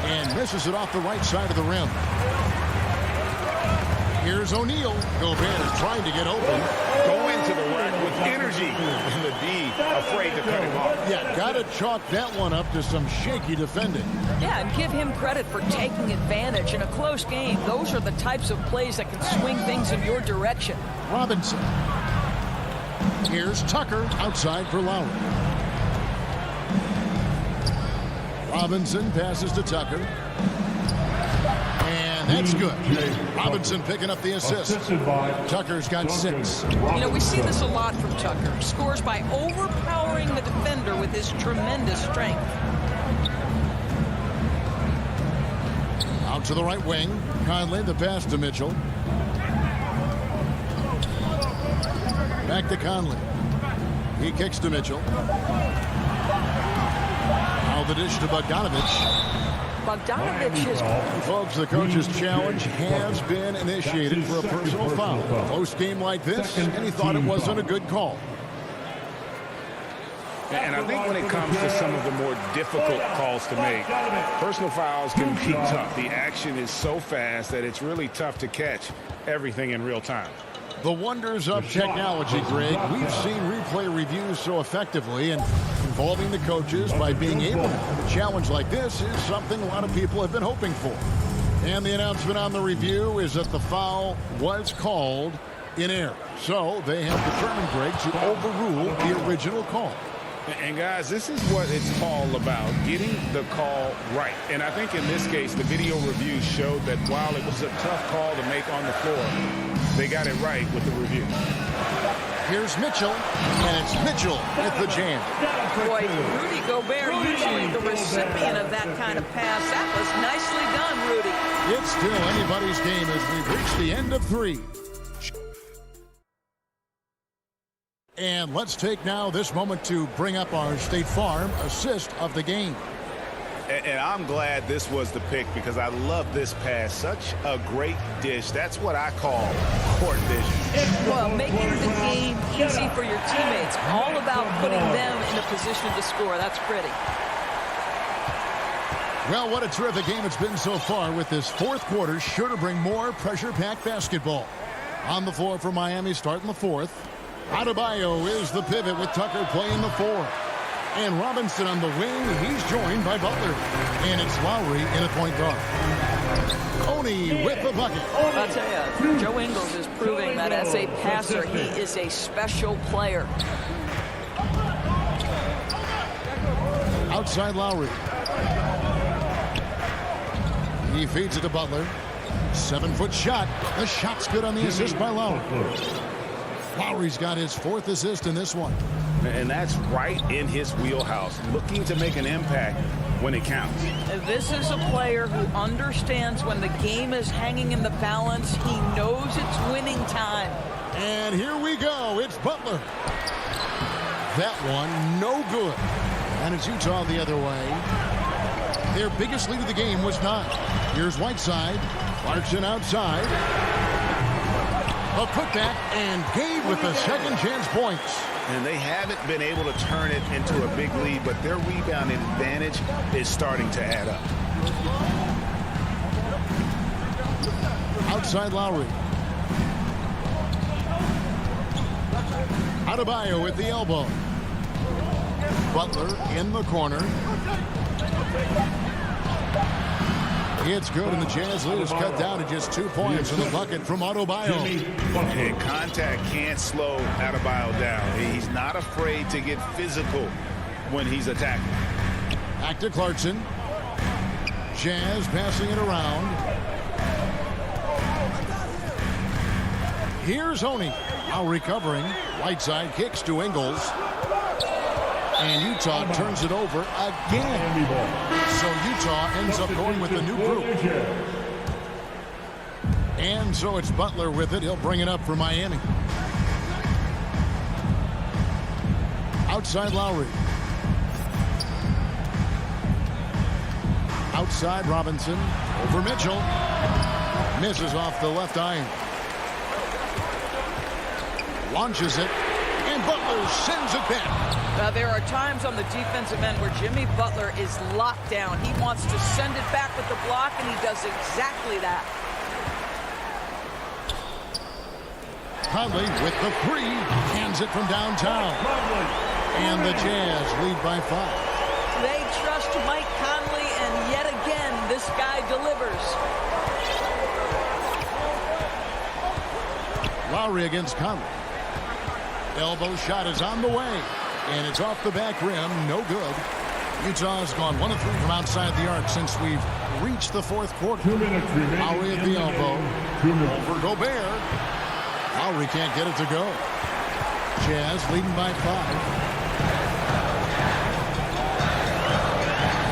And misses it off the right side of the rim. Here's O'Neal. Gobert is trying to get open. Go into the rack with energy. And the D afraid to cut him off. Yeah, got to chalk that one up to some shaky defending. Yeah, and give him credit for taking advantage in a close game. Those are the types of plays that can swing things in your direction. Robinson. Here's Tucker outside for Lowry. Robinson passes to Tucker. And that's good. Robinson picking up the assist. Tucker's got 6. You know, we see this a lot from Tucker. Scores by overpowering the defender with his tremendous strength. Out to the right wing. Conley, the pass to Mitchell. Back to Conley. He kicks to Mitchell. Now the dish to Bogdanovich. Bogdanovich is... Folks, the coach's challenge has been initiated for a personal foul. Close game like this, and he thought it wasn't a good call. And I think when it comes to some of the more difficult calls to make, personal fouls can be tough. The action is so fast that it's really tough to catch everything in real time. The wonders of technology, Greg. We've seen replay reviews so effectively, and involving the coaches by being able to have a challenge like this is something a lot of people have been hoping for. And the announcement on the review is that the foul was called in error. So they have determined, Greg, to overrule the original call. And guys, this is what it's all about, getting the call right. And I think in this case, the video review showed that while it was a tough call to make on the floor, they got it right with the review. Here's Mitchell, and it's Mitchell with the jam. Boy, Rudy Gobert, usually the recipient of that kind of pass. That was nicely done, Rudy. It's still anybody's game as we've reached the end of 3. And let's take now this moment to bring up our State Farm assist of the game. And I'm glad this was the pick because I love this pass. Such a great dish. That's what I call court vision. Well, making the game easy for your teammates. All about putting them in a position to score. That's pretty. Well, what a terrific game it's been so far, with this fourth quarter sure to bring more pressure-packed basketball. On the floor for Miami starting the fourth. Adebayo is the pivot with Tucker playing the four. And Robinson on the wing. He's joined by Butler. And it's Lowry in a point guard. Oni with the bucket. I'll tell you, Joe Ingles is proving that as a passer, he is a special player. Outside Lowry. He feeds it to Butler. 7-foot shot. The shot's good on the assist by Lowry. Lowry's got his fourth assist in this one. And that's right in his wheelhouse, looking to make an impact when it counts. This is a player who understands when the game is hanging in the balance. He knows it's winning time. And here we go. It's Butler. That one, no good. And it's Utah the other way. Their biggest lead of the game was 9. Here's Whiteside. Clarkson outside. A putback, and Gabe with the second chance points. And they haven't been able to turn it into a big lead, but their rebounding advantage is starting to add up. Outside Lowry. Adebayo at the elbow. Butler in the corner. It's good, and the Jazz lead is cut down to just 2 points in the bucket from Adebayo. And contact can't slow Adebayo down. He's not afraid to get physical when he's attacking. Back to Clarkson. Jazz passing it around. Here's Oni. Now recovering. Whiteside kicks to Ingles. And Utah turns it over again. So Utah ends up going with the new group. And so it's Butler with it. He'll bring it up for Miami. Outside Lowry. Outside Robinson. Over Mitchell. Misses off the left iron. Launches it. And Butler sends it back. There are times on the defensive end where Jimmy Butler is locked down. He wants to send it back with the block, and he does exactly that. Conley with the three. Hands it from downtown. And the Jazz lead by 5. They trust Mike Conley, and yet again, this guy delivers. Lowry against Conley. Elbow shot is on the way. And it's off the back rim. No good. Utah's gone 1 of 3 from outside the arc since we've reached the fourth quarter. 2 minutes remaining. Lowry at the elbow. 2 minutes. Over Gobert. Lowry can't get it to go. Jazz leading by 5.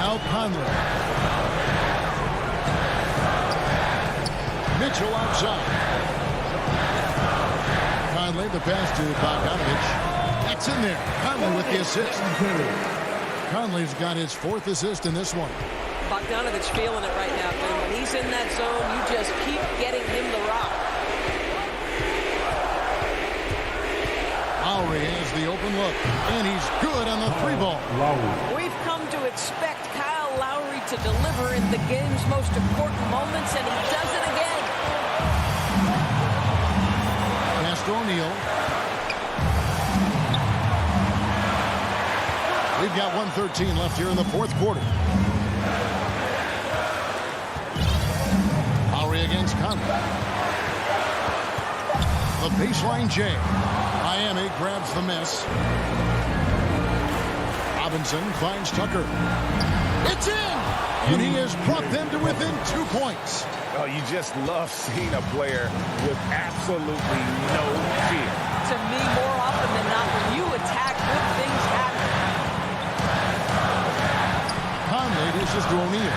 Now Conley. Mitchell outside. Conley, the pass to Bogdanovich. That's in there. Conley with the assist. Conley's got his 4th assist in this one. Bogdanovich feeling it right now, dude. When he's in that zone, you just keep getting him the rock. Lowry has the open look, and he's good on the 3-ball. We've come to expect Kyle Lowry to deliver in the game's most important moments, and he does it again. Pass to O'Neal. We've got 1:13 left here in the fourth quarter. Lowry against Conley. The baseline J. Miami grabs the miss. Robinson finds Tucker. It's in! And he has brought them to within 2 points. Oh, you just love seeing a player with absolutely no fear. To me, more often than not, when you attack, good things happen. Conley dishes to O'Neal.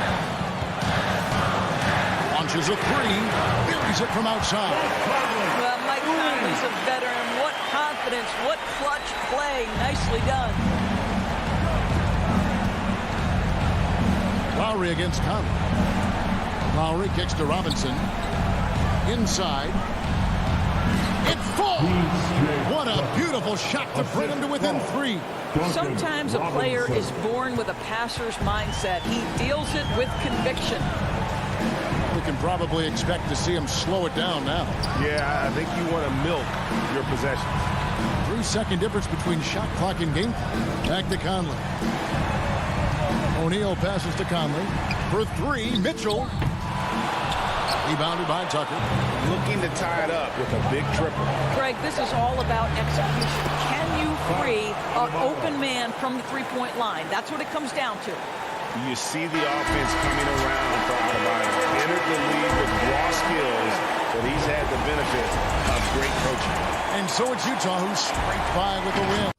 Launches a 3. Buries it from outside. Well, Mike Conley's a veteran. What confidence, what clutch play. Nicely done. Lowry against Conley. Lowry kicks to Robinson. Inside. It falls! What a beautiful shot to bring him to within 3. Sometimes a player is born with a passer's mindset. He deals it with conviction. We can probably expect to see him slow it down now. Yeah, I think you want to milk your possessions. 3-second difference between shot clock and game. Back to Conley. O'Neal passes to Conley. For 3, Mitchell. Rebounded by Tucker. Looking to tie it up with a big triple. Greg, this is all about execution. Can you free an open man from the three-point line? That's what it comes down to. You see the offense coming around for Adebayo. Entered the league with raw skills, but he's had the benefit of great coaching. And so it's Utah who scraped by with the win.